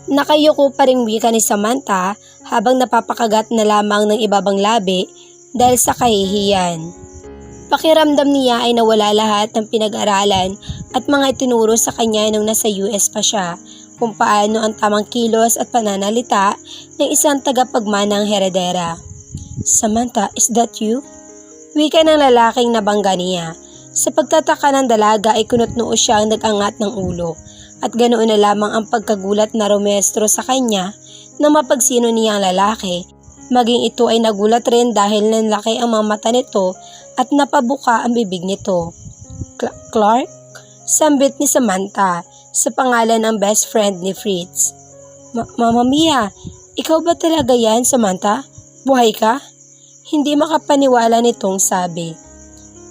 Nakayuko pa ring wika ni Samantha habang napapakagat na lamang ng ibabang labi dahil sa kahihiyan. Pakiramdam niya ay nawala lahat ng pinag-aralan at mga itinuro sa kanya nung nasa US pa siya kung paano ang tamang kilos at pananalita ng isang tagapagmanang heredera. Samantha, is that you? Wika ng lalaking nabangga niya. Sa pagtataka ng dalaga ay kunot-noo siyang nag-angat ng ulo. At ganoon na lamang ang pagkagulat na rumestro sa kanya na mapagsino niya ang lalaki. Maging ito ay nagulat rin dahil nanlaki ang mga mata nito at napabuka ang bibig nito. Clark? Sambit ni Samantha sa pangalan ng best friend ni Fritz. Mama Mia, ikaw ba talaga yan, Samantha? Buhay ka? Hindi makapaniwala nitong sabi.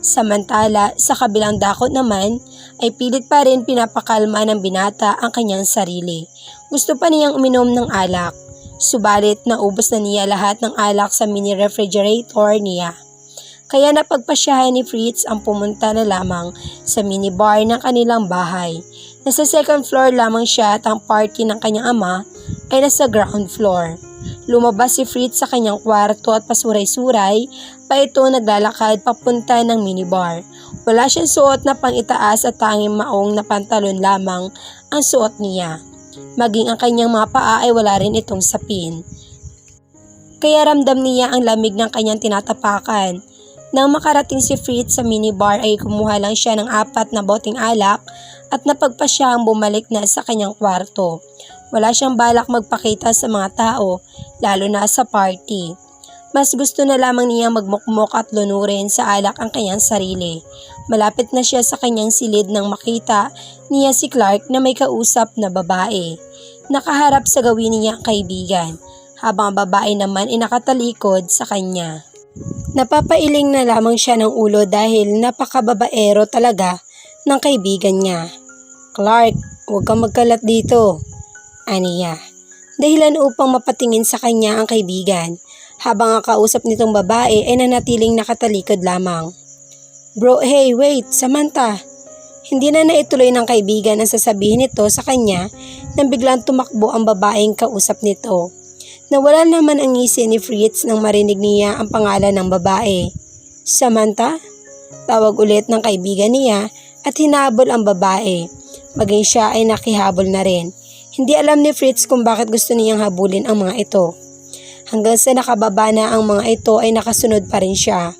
Samantala, sa kabilang dakot naman, ay pilit pa rin pinapakalma ng binata ang kanyang sarili. Gusto pa niyang uminom ng alak, subalit naubos na niya lahat ng alak sa mini refrigerator niya. Kaya napagpasyahan ni Fritz ang pumunta na lamang sa minibar ng kanilang bahay. Nasa second floor lamang siya at ang party ng kanyang ama ay nasa ground floor. Lumabas si Fritz sa kanyang kwarto at pasuray-suray pa ito naglalakad papunta ng minibar. Wala siyang suot na pang-itaas at tanging maong na pantalon lamang ang suot niya. Maging ang kanyang mga paa ay wala rin itong sapin. Kaya ramdam niya ang lamig ng kanyang tinatapakan. Nang makarating si Fritz sa minibar ay kumuha lang siya ng 4 na boteng alak at napagpasyang bumalik na sa kanyang kwarto. Wala siyang balak magpakita sa mga tao, lalo na sa party. Mas gusto na lamang niya magmukmok at lunurin sa alak ang kanyang sarili. Malapit na siya sa kanyang silid nang makita niya si Clark na may kausap na babae. Nakaharap sa gawin niya ang kaibigan, habang ang babae naman ay nakatalikod sa kanya. Napapailing na lamang siya ng ulo dahil napakababaero talaga ng kaibigan niya. Clark, huwag kang magkalat dito, aniya. Dahilan upang mapatingin sa kanya ang kaibigan, habang ang kausap nitong babae ay nanatiling nakatalikod lamang. Bro, hey, wait, Samantha. Hindi na naituloy ng kaibigan ang sasabihin nito sa kanya nang biglang tumakbo ang babaeng kausap nito. Nawala naman ang ngisi ni Fritz nang marinig niya ang pangalan ng babae. Samantha? Tawag ulit ng kaibigan niya at hinabol ang babae. Maging siya ay nakihabol na rin. Hindi alam ni Fritz kung bakit gusto niyang habulin ang mga ito. Hanggang sa nakababa na ang mga ito ay nakasunod pa rin siya.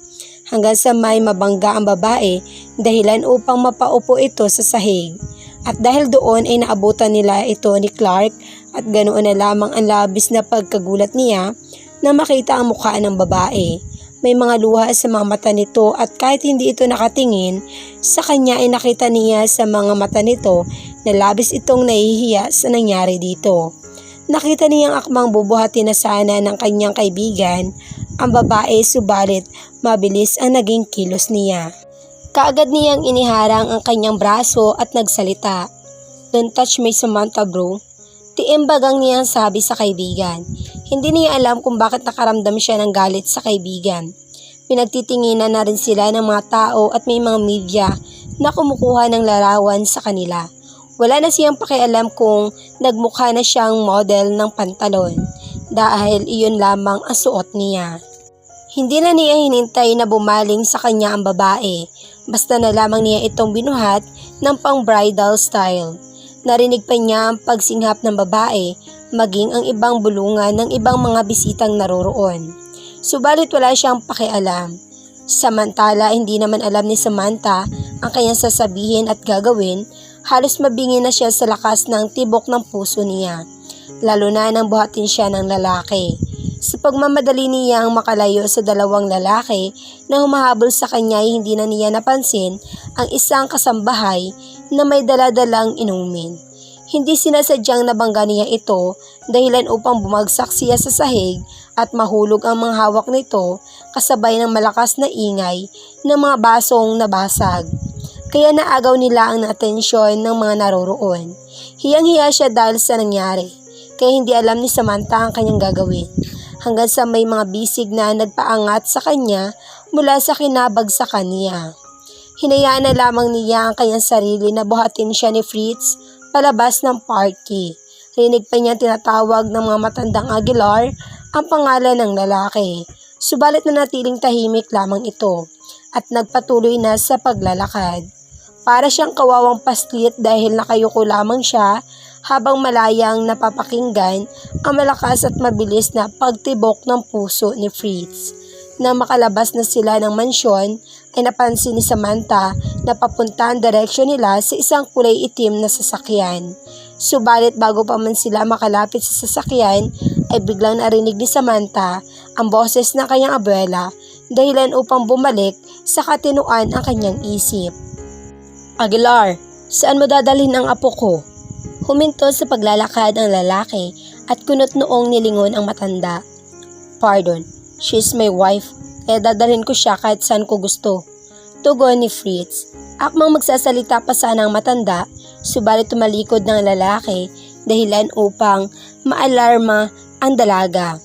Hanggang sa may mabangga ang babae dahilan upang mapaupo ito sa sahig. At dahil doon ay naabutan nila ito ni Clark at ganoon na lamang ang labis na pagkagulat niya na makita ang mukha ng babae. May mga luha sa mga mata nito at kahit hindi ito nakatingin, sa kanya ay nakita niya sa mga mata nito na labis itong nahihiya sa nangyari dito. Nakita niyang akmang bubuhatin na sana ng kanyang kaibigan ang babae subalit mabilis ang naging kilos niya. Kaagad niyang iniharang ang kanyang braso at nagsalita. Don't touch me, Samantha, bro. Tiimbagang niyang sabi sa kaibigan. Hindi niya alam kung bakit nakaramdam siya ng galit sa kaibigan. Pinagtitinginan na rin sila ng mga tao at may mga media na kumukuha ng larawan sa kanila. Wala na siyang pakialam kung nagmukha na siyang model ng pantalon dahil iyon lamang ang suot niya. Hindi na niya hinintay na bumaling sa kanya ang babae, basta na lamang niya itong binuhat ng pang-bridal style. Narinig pa niya ang pagsinghap ng babae, maging ang ibang bulungan ng ibang mga bisitang naroroon. Subalit wala siyang pakialam. Samantala hindi naman alam ni Samantha ang kanyang sasabihin at gagawin, halos mabingi na siya sa lakas ng tibok ng puso niya, lalo na nang buhatin siya ng lalaki. Sa pagmamadali niyang makalayo sa dalawang lalaki na humahabol sa kanya ay hindi na niya napansin ang isang kasambahay na may daladalang inumin. Hindi sinasadyang nabangga niya ito dahilan upang bumagsak siya sa sahig at mahulog ang mga hawak nito kasabay ng malakas na ingay ng mga basong nabasag. Kaya naagaw nila ang atensyon ng mga naroroon. Hiyang-hiya siya dahil sa nangyari, kaya hindi alam ni Samantha ang kanyang gagawin. Hanggang sa may mga bisig na nagpaangat sa kanya mula sa kinabagsakan niya. Hinayaan na lamang niya ang kanyang sarili na buhatin siya ni Fritz palabas ng party. Rinig pa niya tinatawag ng mga matandang Aguilar ang pangalan ng lalaki. Subalit nanatiling tahimik lamang ito at nagpatuloy na sa paglalakad. Para siyang kawawang paslit dahil nakayuko lamang siya habang malayang napapakinggan ang malakas at mabilis na pagtibok ng puso ni Fritz. Nang makalabas na sila ng mansyon, ay napansin ni Samantha na papunta ang direksyon nila sa isang kulay itim na sasakyan. Subalit bago pa man sila makalapit sa sasakyan, ay biglang narinig ni Samantha ang boses ng kanyang abuela dahilan upang bumalik sa katinuan ang kanyang isip. "Aguilar, saan mo dadalhin ang apo ko?" Huminto sa paglalakad ang lalaki at kunot noong nilingon ang matanda. "Pardon, she's my wife, kaya dadalhin ko siya kahit saan ko gusto," tugon ni Fritz. Akmang magsasalita pa sana ang matanda, subalit tumalikod ng lalaki dahilan upang maalarma ang dalaga.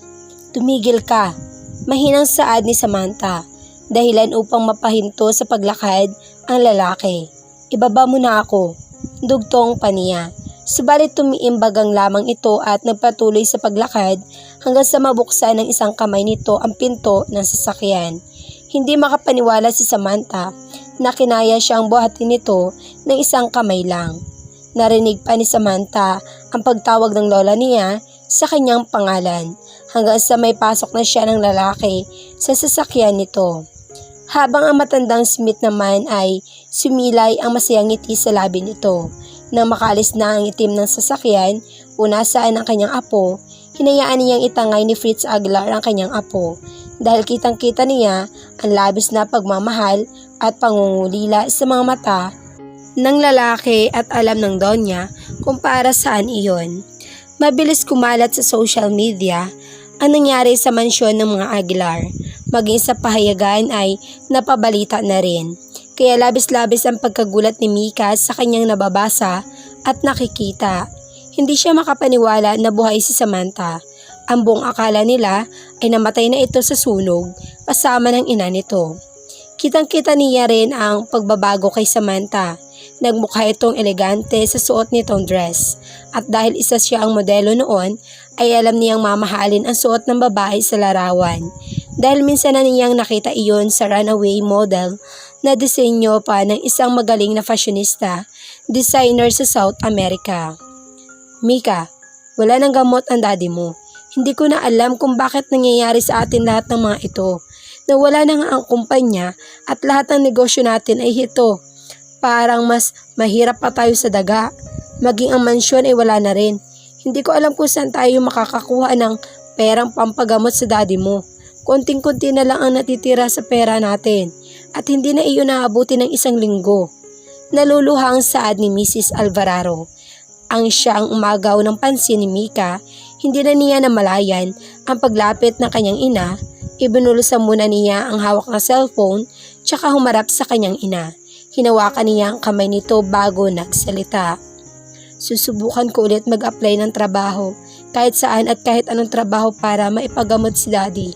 "Tumigil ka," mahinang saad ni Samantha, dahilan upang mapahinto sa paglakad ang lalaki. "Ibaba mo na ako," dugtong pa niya. Subalit tumiimbagang lamang ito at nagpatuloy sa paglakad hanggang sa mabuksan ng isang kamay nito ang pinto ng sasakyan. Hindi makapaniwala si Samantha na kinaya siyang buhatin nito ng isang kamay lang. Narinig pa ni Samantha ang pagtawag ng lola niya sa kanyang pangalan hanggang sa may pasok na siya ng lalaki sa sasakyan nito. Habang ang matandang Smith naman ay sumilay ang masayang ngiti sa labi nito. Nang makaalis na ang itim ng sasakyan, unasaan ang kanyang apo, hinayaan niyang itangay ni Fritz Aguilar ang kanyang apo dahil kitang-kita niya ang labis na pagmamahal at pangungulila sa mga mata ng lalaki at alam ng Donya kung para saan iyon. Mabilis kumalat sa social media ang nangyari sa mansyon ng mga Aguilar. Maging sa pahayagan ay napabalita na rin. Kaya labis-labis ang pagkagulat ni Mika sa kanyang nababasa at nakikita. Hindi siya makapaniwala na buhay si Samantha. Ang buong akala nila ay namatay na ito sa sunog kasama ng ina nito. Kitang-kita niya rin ang pagbabago kay Samantha. Nagmukha itong elegante sa suot nitong dress. At dahil isa siya ang modelo noon, ay alam niyang mamahalin ang suot ng babae sa larawan. Dahil minsan na niyang nakita iyon sa runaway model na disenyo pa ng isang magaling na fashionista, designer sa South America. "Mika, wala nang gamot ang daddy mo. Hindi ko na alam kung bakit nangyayari sa atin lahat ng mga ito. Nawala na nga ang kumpanya at lahat ng negosyo natin ay hito. Parang mas mahirap pa tayo sa daga. Maging ang mansyon ay wala na rin. Hindi ko alam kung saan tayo makakakuha ng perang pampagamot sa daddy mo. Konting-konti na lang ang natitira sa pera natin at hindi na iyon naabuti ng isang linggo." Naluluhang saad ni Mrs. Alvarado. Ang siyang umagaw ng pansin ni Mika, hindi na niya namalayan ang paglapit ng kanyang ina. Ibinulusan muna niya ang hawak na cellphone tsaka humarap sa kanyang ina. Hinawakan niya ang kamay nito bago nagsalita. "Susubukan ko ulit mag-apply ng trabaho kahit saan at kahit anong trabaho para maipagamot si daddy,"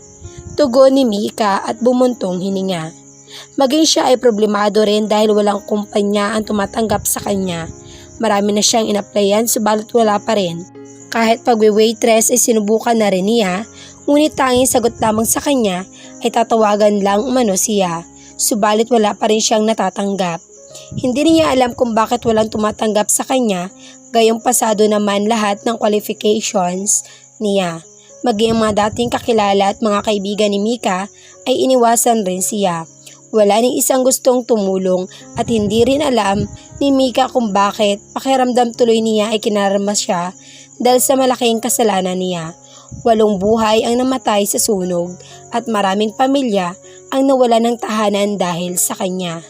tugon ni Mika at bumuntong hininga. Maging siya ay problemado rin dahil walang kumpanya ang tumatanggap sa kanya. Marami na siyang inaplayan subalit wala pa rin. Kahit pagwe-waitress ay sinubukan na rin niya, ngunit tanging sagot lamang sa kanya ay tatawagan lang umano siya. Subalit wala pa rin siyang natatanggap. Hindi niya alam kung bakit walang tumatanggap sa kanya, gayong pasado naman lahat ng qualifications niya. Maging ang mga dating kakilala at mga kaibigan ni Mika ay iniwasan rin siya. Wala ni isang gustong tumulong at hindi rin alam ni Mika kung bakit pakiramdam tuloy niya ay kinarma siya dahil sa malaking kasalanan niya. 8 buhay ang namatay sa sunog at maraming pamilya ang nawala ng tahanan dahil sa kanya.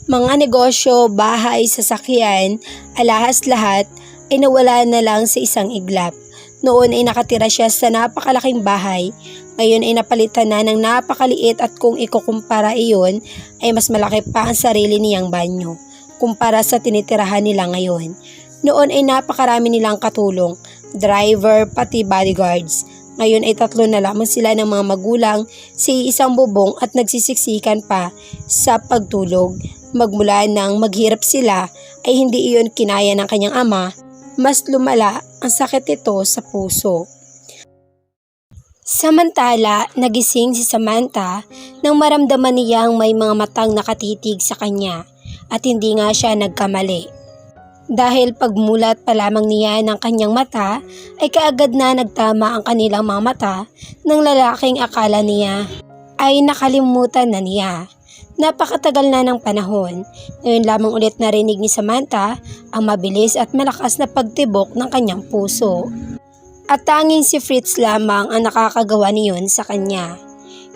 Mga negosyo, bahay, sasakyan, alahas lahat ay nawala na lang sa isang iglap. Noon ay nakatira siya sa napakalaking bahay, ngayon ay napalitan na ng napakaliit at kung ikukumpara iyon ay mas malaki pa ang sarili niyang banyo kumpara sa tinitirahan nila ngayon. Noon ay napakarami nilang katulong, driver pati bodyguards. Ngayon ay 3 na lamang sila ng mga magulang sa isang bubong at nagsisiksikan pa sa pagtulog. Magmula nang maghirap sila ay hindi iyon kinaya ng kanyang ama. Mas lumala ang sakit nito sa puso. Samantala, nagising si Samantha nang maramdaman niyang may mga matang nakatitig sa kanya at hindi nga siya nagkamali. Dahil pagmulat pa lamang niya ng kanyang mata ay kaagad na nagtama ang kanilang mga mata ng lalaking akala niya ay nakalimutan na niya. Napakatagal na ng panahon, ngayon lamang ulit narinig ni Samantha ang mabilis at malakas na pagtibok ng kanyang puso. At tanging si Fritz lamang ang nakakagawa niyon sa kanya.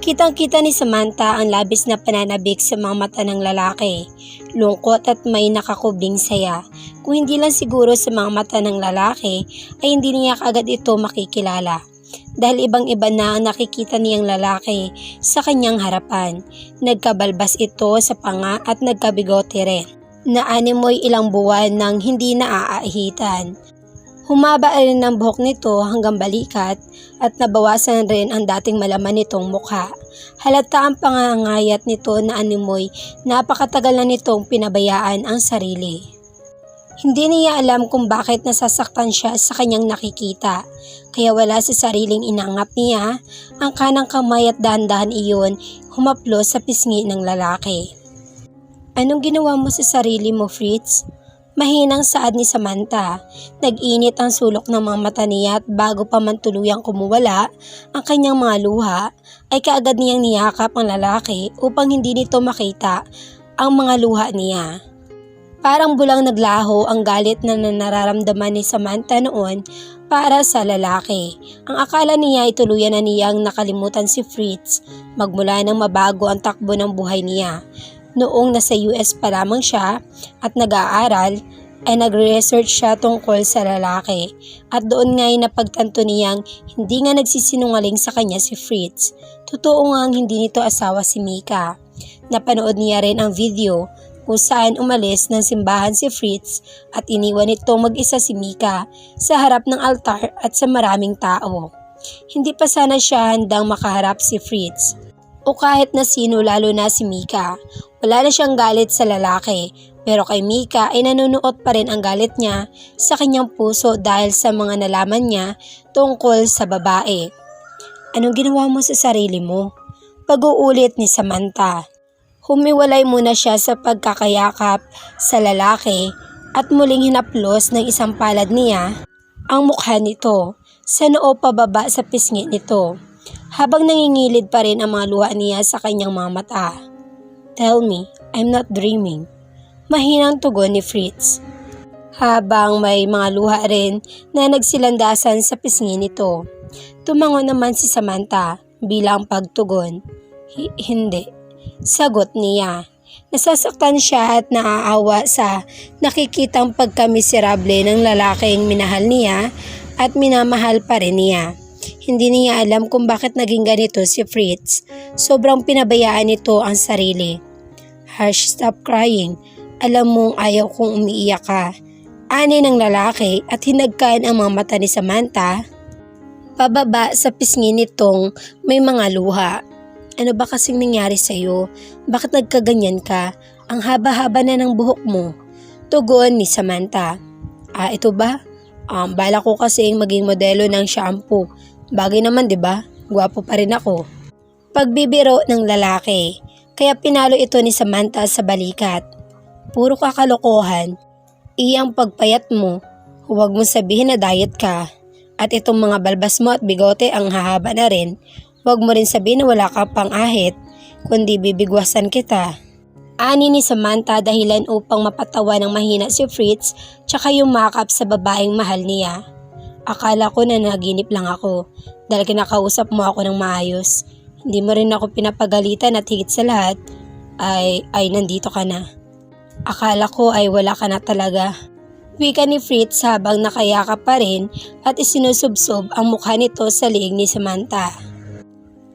Kitang-kita ni Samantha ang labis na pananabik sa mga mata ng lalaki, lungkot at may nakakubling saya. Kung hindi lang siguro sa mga mata ng lalaki ay hindi niya kaagad ito makikilala. Dahil ibang-iba na ang nakikita niyang lalaki sa kanyang harapan. Nagkabalbas ito sa panga at nagkabigote rin, na animoy ilang buwan nang hindi naaahitan. Humaba rin ang buhok nito hanggang balikat at nabawasan rin ang dating malaman nitong mukha. Halata ang pangangayat nito na animoy napakatagal na nitong pinabayaan ang sarili. Hindi niya alam kung bakit nasasaktan siya sa kanyang nakikita, kaya wala sa sariling inangap niya ang kanang kamay at dahan-dahan iyon humaplos sa pisngi ng lalaki. Anong ginawa mo sa sarili mo, Fritz? Mahinang saad ni Samantha. Nag-init ang sulok ng mga mata niya at bago pa man tuluyang kumuwala ang kanyang mga luha, ay kaagad niyang niyakap ang lalaki upang hindi nito makita ang mga luha niya. Parang bulang naglaho ang galit na nararamdaman ni Samantha noon para sa lalaki. Ang akala niya ay tuluyan na niyang nakalimutan si Fritz magmula nang mabago ang takbo ng buhay niya. Noong nasa US pa lamang siya at nag-aaral, ay nagre-research siya tungkol sa lalaki at doon nga'y napagtanto niyang hindi nga nagsisinungaling sa kanya si Fritz. Totoo ngang hindi nito asawa si Mika. Napanood niya rin ang video kung saan umalis ng simbahan si Fritz at iniwan nitong mag-isa si Mika sa harap ng altar at sa maraming tao. Hindi pa sana siya handang makaharap si Fritz o kahit na sino, lalo na si Mika. Wala na siyang galit sa lalaki, pero kay Mika ay nanunuot pa rin ang galit niya sa kanyang puso dahil sa mga nalaman niya tungkol sa babae. Anong ginawa mo sa sarili mo? Pag-uulit ni Samantha. Humiwalay muna siya sa pagkakayakap sa lalaki at muling hinaplos ng isang palad niya ang mukha nito sa noo pababa sa pisngi nito, habang nangingilid pa rin ang mga luha niya sa kanyang mga mata. Tell me, I'm not dreaming. Mahinang tugon ni Fritz, habang may mga luha rin na nagsilandasan sa pisngi nito. Tumango naman si Samantha bilang pagtugon. Hindi. Sagot niya. Nasasaktan siya at naaawa sa nakikitang pagkamiserable ng lalaking minahal niya at minamahal pa rin niya. Hindi niya alam kung bakit naging ganito si Fritz. Sobrang pinabayaan nito ang sarili. Hush, stop crying. Alam mong ayaw kong umiiyak ka. Ani ng lalaki at hinagkan ang mga mata ni Samantha pababa sa pisngi nitong may mga luha. Ano ba kasing nangyari sa'yo? Bakit nagkaganyan ka? Ang haba-haba na ng buhok mo. Tugon ni Samantha. Ito ba? Bala ko kasing maging modelo ng shampoo. Bagay naman, 'di ba? Gwapo pa rin ako. Pagbibiro ng lalaki. Kaya pinalo ito ni Samantha sa balikat. Puro kakalokohan. Iyang pagpayat mo. Huwag mong sabihin na diet ka. At itong mga balbas mo at bigote ang hahaba na rin. Huwag mo rin sabihin na wala ka pang ahit. kundi bibigwasan kita. Ani ni Samantha dahilan upang mapatawa ng mahina si Fritz tsaka yumakap sa babaeng mahal niya. Akala ko na naginip lang ako dahil kinakausap mo ako ng maayos. Hindi mo rin ako pinapagalitan at higit sa lahat ay nandito ka na. Akala ko ay wala ka na talaga. Wika ni Fritz habang nakayakap pa rin at isinusubsob ang mukha nito sa liig ni Samantha.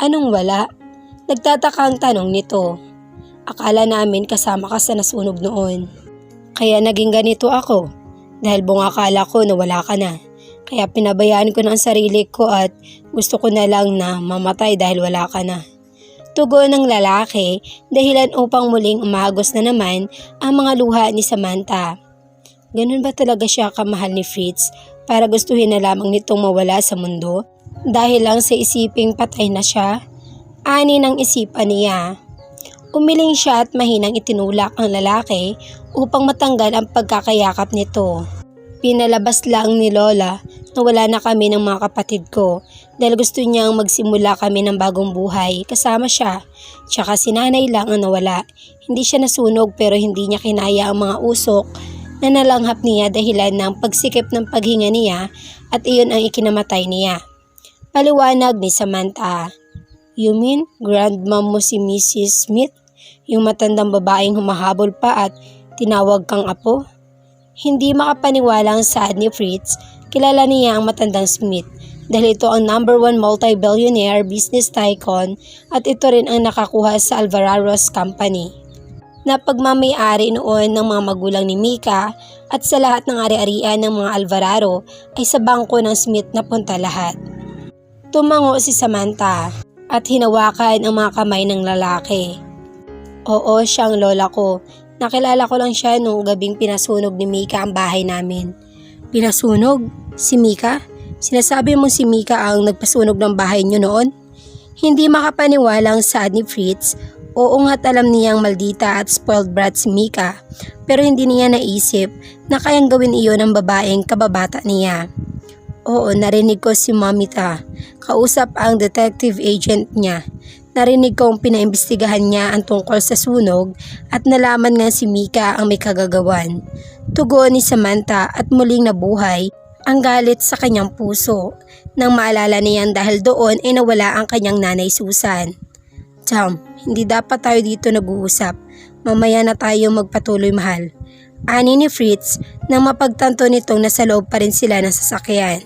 Anong wala? Nagtataka ang tanong nito. Akala namin kasama ka sa nasunog noon. Kaya naging ganito ako dahil buong akala ko na wala ka na. Kaya pinabayaan ko ng sarili ko at gusto ko na lang na mamatay dahil wala ka na. Tugon ng lalaki dahilan upang muling umagos na naman ang mga luha ni Samantha. Ganun ba talaga siya kamahal ni Fritz para gustuhin na lamang nitong mawala sa mundo? Dahil lang sa isiping patay na siya? Ani ng isipan niya. Umiling siya at mahinang itinulak ang lalaki upang matanggal ang pagkakayakap nito. Pinalabas lang ni Lola na wala na kami ng mga kapatid ko dahil gusto niyang magsimula kami ng bagong buhay kasama siya. Tsaka si nanay lang ang nawala. Hindi siya nasunog pero hindi niya kinaya ang mga usok na nalanghap niya dahilan ng pagsikip ng paghinga niya at iyon ang ikinamatay niya. Paliwanag ni Samantha. You mean grandma mo si Mrs. Smith? Yung matandang babaeng humahabol pa at tinawag kang apo? Hindi makapaniwala ang saad ni Fritz. Kilala niya ang matandang Smith dahil ito ang #1 multi-billionaire business tycoon at ito rin ang nakakuha sa Alvararo's company na pagmamayari noon ng mga magulang ni Mika at sa lahat ng ari-arian ng mga Alvararo ay sa bangko ng Smith na punta lahat. Tumango si Samantha at hinawakan ang mga kamay ng lalaki. Oo, siya ang lola ko. Nakilala ko lang siya nung gabing pinasunog ni Mika ang bahay namin. Pinasunog? Si Mika? Sinasabi mo si Mika ang nagpasunog ng bahay niyo noon? Hindi makapaniwala ang saad ni Fritz. Oo nga't alam niyang maldita at spoiled brat si Mika, pero hindi niya naisip na kayang gawin iyon ng babaeng kababata niya. Oo, narinig ko si Mamita. Kausap ang detective agent niya. Narinig kong pinaimbestigahan niya ang tungkol sa sunog at nalaman nga si Mika ang may kagagawan. Tugon ni Samantha at muling nabuhay ang galit sa kanyang puso nang maalala niyan dahil doon ay nawala ang kanyang nanay Susan. Cham, hindi dapat tayo dito nag-uusap. Mamaya na tayo magpatuloy mahal. Ani ni Fritz nang mapagtanto nitong nasa loob pa rin sila ng sasakyan.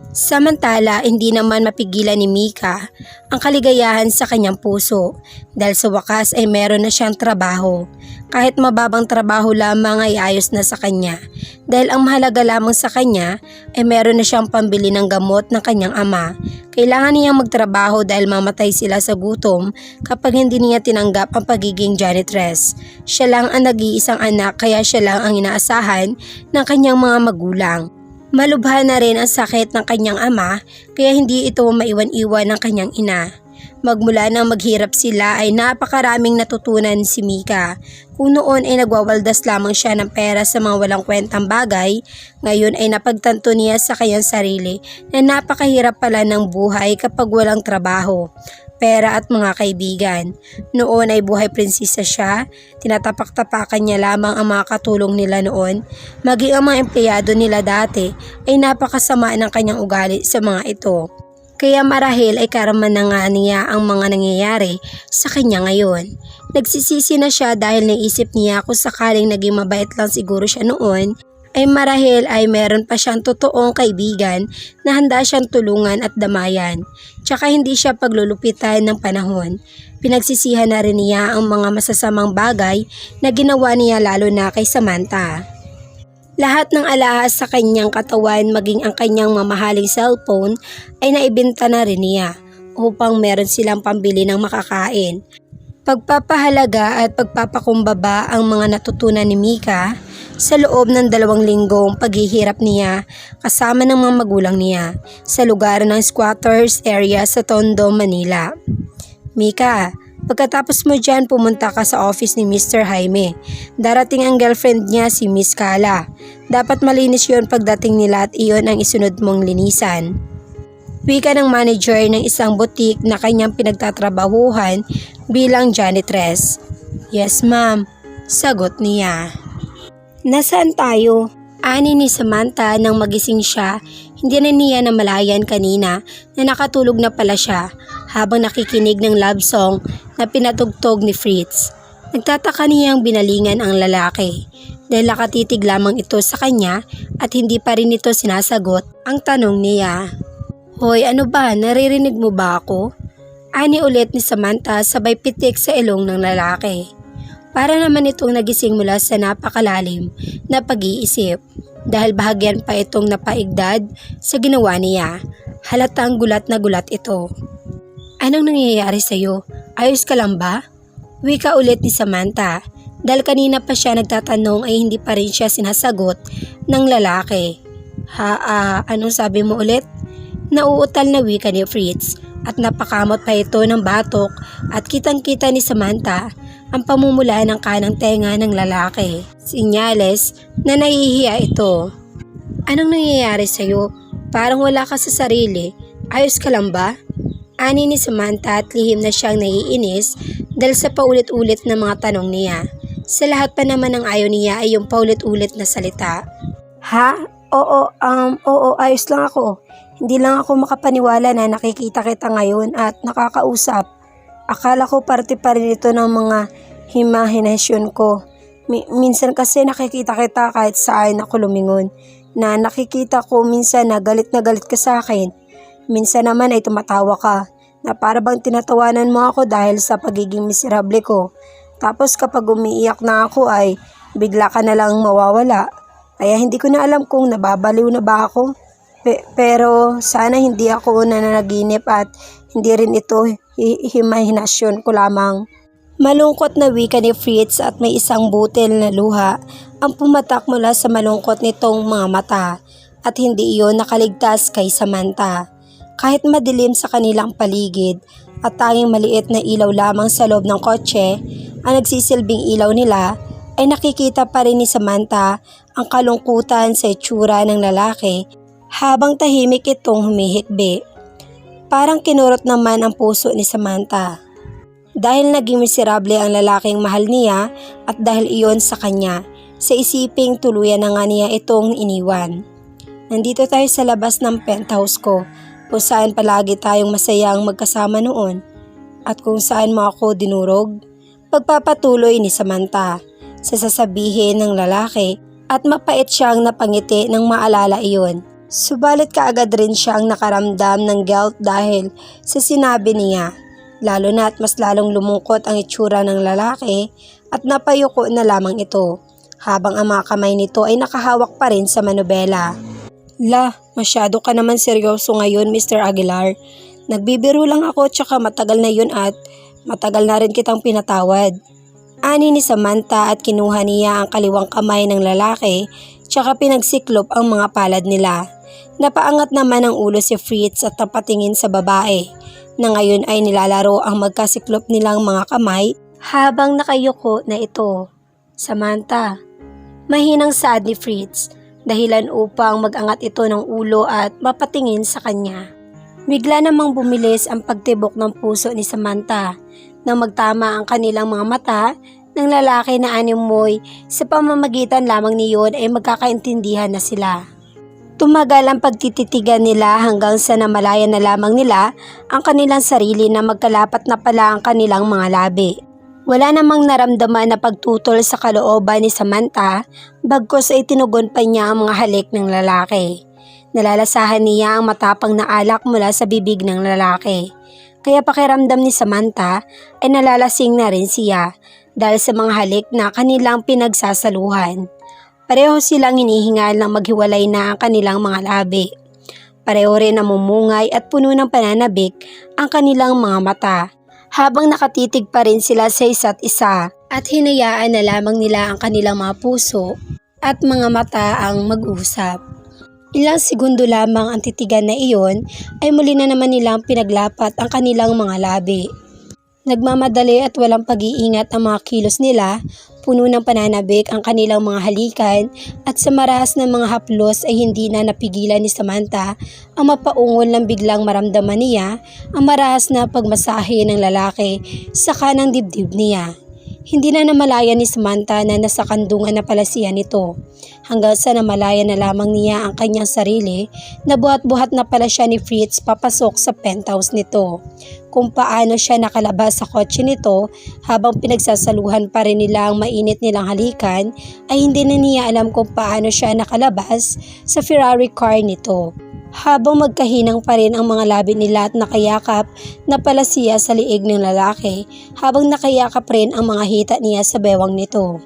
Samantala, hindi naman mapigilan ni Mika ang kaligayahan sa kanyang puso dahil sa wakas ay meron na siyang trabaho. Kahit mababang trabaho lamang ay ayos na sa kanya dahil ang mahalaga lamang sa kanya ay meron na siyang pambili ng gamot ng kanyang ama. Kailangan niyang magtrabaho dahil mamatay sila sa gutom kapag hindi niya tinanggap ang pagiging janitress. Siya lang ang nag-iisang anak kaya siya lang ang inaasahan ng kanyang mga magulang. Malubha na rin ang sakit ng kanyang ama kaya hindi ito maiwan-iwan ng kanyang ina. Magmula nang maghirap sila ay napakaraming natutunan si Mika. Kung noon ay nagwawaldas lamang siya ng pera sa mga walang kwentang bagay, ngayon ay napagtanto niya sa kanyang sarili na napakahirap pala ng buhay kapag walang trabaho, pera at mga kaibigan. Noon ay buhay prinsesa siya, tinatapak-tapakan niya lamang ang mga katulong nila noon. Maging ang mga empleyado nila dati ay napakasama ng kanyang ugali sa mga ito. Kaya marahil ay karaman na nga niya ang mga nangyayari sa kanya ngayon. Nagsisisi na siya dahil naisip niya kung sakaling naging mabait lang siguro siya noon, ay marahil ay meron pa siyang totoong kaibigan na handa siyang tulungan at damayan. Tsaka hindi siya paglulupitan ng panahon. Pinagsisihan na rin niya ang mga masasamang bagay na ginawa niya lalo na kay Samantha. Lahat ng alahas sa kanyang katawan maging ang kanyang mamahaling cellphone ay naibenta na rin niya upang meron silang pambili ng makakain. Pagpapahalaga at pagpapakumbaba ang mga natutunan ni Mika sa loob ng 2 linggong paghihirap niya kasama ng mga magulang niya sa lugar ng squatters area sa Tondo, Manila. Mika, pagkatapos mo dyan pumunta ka sa office ni Mr. Jaime. Darating ang girlfriend niya si Miss Kala. Dapat malinis yon pagdating nila at iyon ang isunod mong linisan. Wika ng manager ng isang butik na kanyang pinagtatrabahuhan bilang janitress. Yes ma'am, sagot niya. Nasaan tayo? Ani ni Samantha nang magising siya, hindi na niya namalayan kanina na nakatulog na pala siya habang nakikinig ng love song na pinatugtog ni Fritz. Nagtataka niyang binalingan ang lalaki dahil nakatitig lamang ito sa kanya at hindi pa rin ito sinasagot ang tanong niya. Hoy, ano ba? Naririnig mo ba ako? Ani ulit ni Samantha sabay pitik sa ilong ng lalaki. Para naman itong nagising mula sa napakalalim na pag-iisip dahil bahagyan pa itong napaigdad sa ginawa niya. Halatang gulat na gulat ito. Anong nangyayari sa'yo? Ayos ka lang ba? Wika ulit ni Samantha dahil kanina pa siya nagtatanong ay hindi pa rin siya sinasagot ng lalaki. Anong sabi mo ulit? Nauutal na wika ni Fritz at napakamot pa ito ng batok at kitang-kita ni Samantha ang pamumula ng kanang tenga ng lalaki. Sinyales na nahihiya ito. Anong nangyayari sa'yo? Parang wala ka sa sarili. Ayos ka lang ba? Ani ni Samantha at lihim na siyang naiinis dahil sa paulit-ulit na mga tanong niya. Sa lahat pa naman ng ayaw niya ay yung paulit-ulit na salita. Ha? Oo, ayos lang ako. Hindi lang ako makapaniwala na nakikita kita ngayon at nakakausap. Akala ko parte pa rin ito ng mga imahinasyon ko. Minsan kasi nakikita kita kahit saan ako lumingon. Na nakikita ko minsan na galit ka sa akin. Minsan naman ay tumatawa ka. Na para bang tinatawanan mo ako dahil sa pagiging miserable ko. Tapos kapag umiiyak na ako ay bigla ka na lang mawawala. Kaya hindi ko na alam kung nababaliw na ba ako. Pero sana hindi ako nananaginip at hindi rin ito imahinasyon ko lamang. Malungkot na wika ni Fritz at may isang butil na luha ang pumatak mula sa malungkot nitong mga mata at hindi iyon nakaligtas kay Samantha. Kahit madilim sa kanilang paligid at tanging maliit na ilaw lamang sa loob ng kotse ang nagsisilbing ilaw nila ay nakikita pa rin ni Samantha ang kalungkutan sa itsura ng lalaki habang tahimik itong humihikbi. Parang kinurot naman ang puso ni Samantha. Dahil naging miserable ang lalaking mahal niya at dahil iyon sa kanya, sa isiping tuluyan na nga niya itong iniwan. Nandito tayo sa labas ng penthouse ko kung saan palagi tayong masayang magkasama noon at kung saan mo ako dinurog. Pagpapatuloy ni Samantha sa sasabihin ng lalaki at mapait siyang napangiti nang maalala iyon. Subalit kaagad rin siyang nakaramdam ng guilt dahil sa sinabi niya, lalo na at mas lalong lumungkot ang itsura ng lalaki at napayuko na lamang ito habang ang mga kamay nito ay nakahawak pa rin sa manubela. Masyado ka naman seryoso ngayon Mr. Aguilar. Nagbibiro lang ako tsaka matagal na yun at matagal na rin kitang pinatawad. Ani ni Samantha at kinuha niya ang kaliwang kamay ng lalaki tsaka pinagsiklop ang mga palad nila. Napaangat naman ang ulo si Fritz at napatingin sa babae na ngayon ay nilalaro ang magkasiklop nilang mga kamay habang nakayuko na ito. Samantha, mahinang saad ni Fritz dahilan upang mag-angat ito ng ulo at mapatingin sa kanya. Bigla namang bumilis ang pagtibok ng puso ni Samantha nang magtama ang kanilang mga mata ng lalaki na animoy sa pamamagitan lamang niyon ay magkakaintindihan na sila. Tumagal ang pagtititigan nila hanggang sa namalayan na lamang nila ang kanilang sarili na magkalapat na pala ang kanilang mga labi. Wala namang naramdaman na pagtutol sa kalooban ni Samantha bagkus ay tinugon pa niya ang mga halik ng lalaki. Nalalasahan niya ang matapang na alak mula sa bibig ng lalaki. Kaya pakiramdam ni Samantha ay nalalasing na rin siya dahil sa mga halik na kanilang pinagsasaluhan. Pareho silang hinihingal ng maghiwalay na ang kanilang mga labi. Pareho rin namumungay at puno ng pananabik ang kanilang mga mata habang nakatitig pa rin sila sa isa't isa at hinayaan na lamang nila ang kanilang mga puso at mga mata ang mag-usap. Ilang segundo lamang ang titigan na iyon ay muli na naman nilang pinaglapat ang kanilang mga labi. Nagmamadali at walang pag-iingat ang mga kilos nila, puno ng pananabik ang kanilang mga halikan at sa marahas ng mga haplos ay hindi na napigilan ni Samantha ang mapaungol ng biglang maramdaman niya ang marahas na pagmasahe ng lalaki sa kanang dibdib niya. Hindi na namalaya ni Samantha na nasa kandungan na pala siya nito, hanggang sa namalaya na lamang niya ang kanyang sarili na buhat-buhat na pala siya ni Fritz papasok sa penthouse nito. Kung paano siya nakalabas sa kotse nito habang pinagsasaluhan pa rin nila ang mainit nilang halikan ay hindi na niya alam kung paano siya nakalabas sa Ferrari car nito. Habang magkahinang pa rin ang mga labi nila at nakayakap na pala siya sa liig ng lalaki habang nakayakap rin ang mga hita niya sa bewang nito.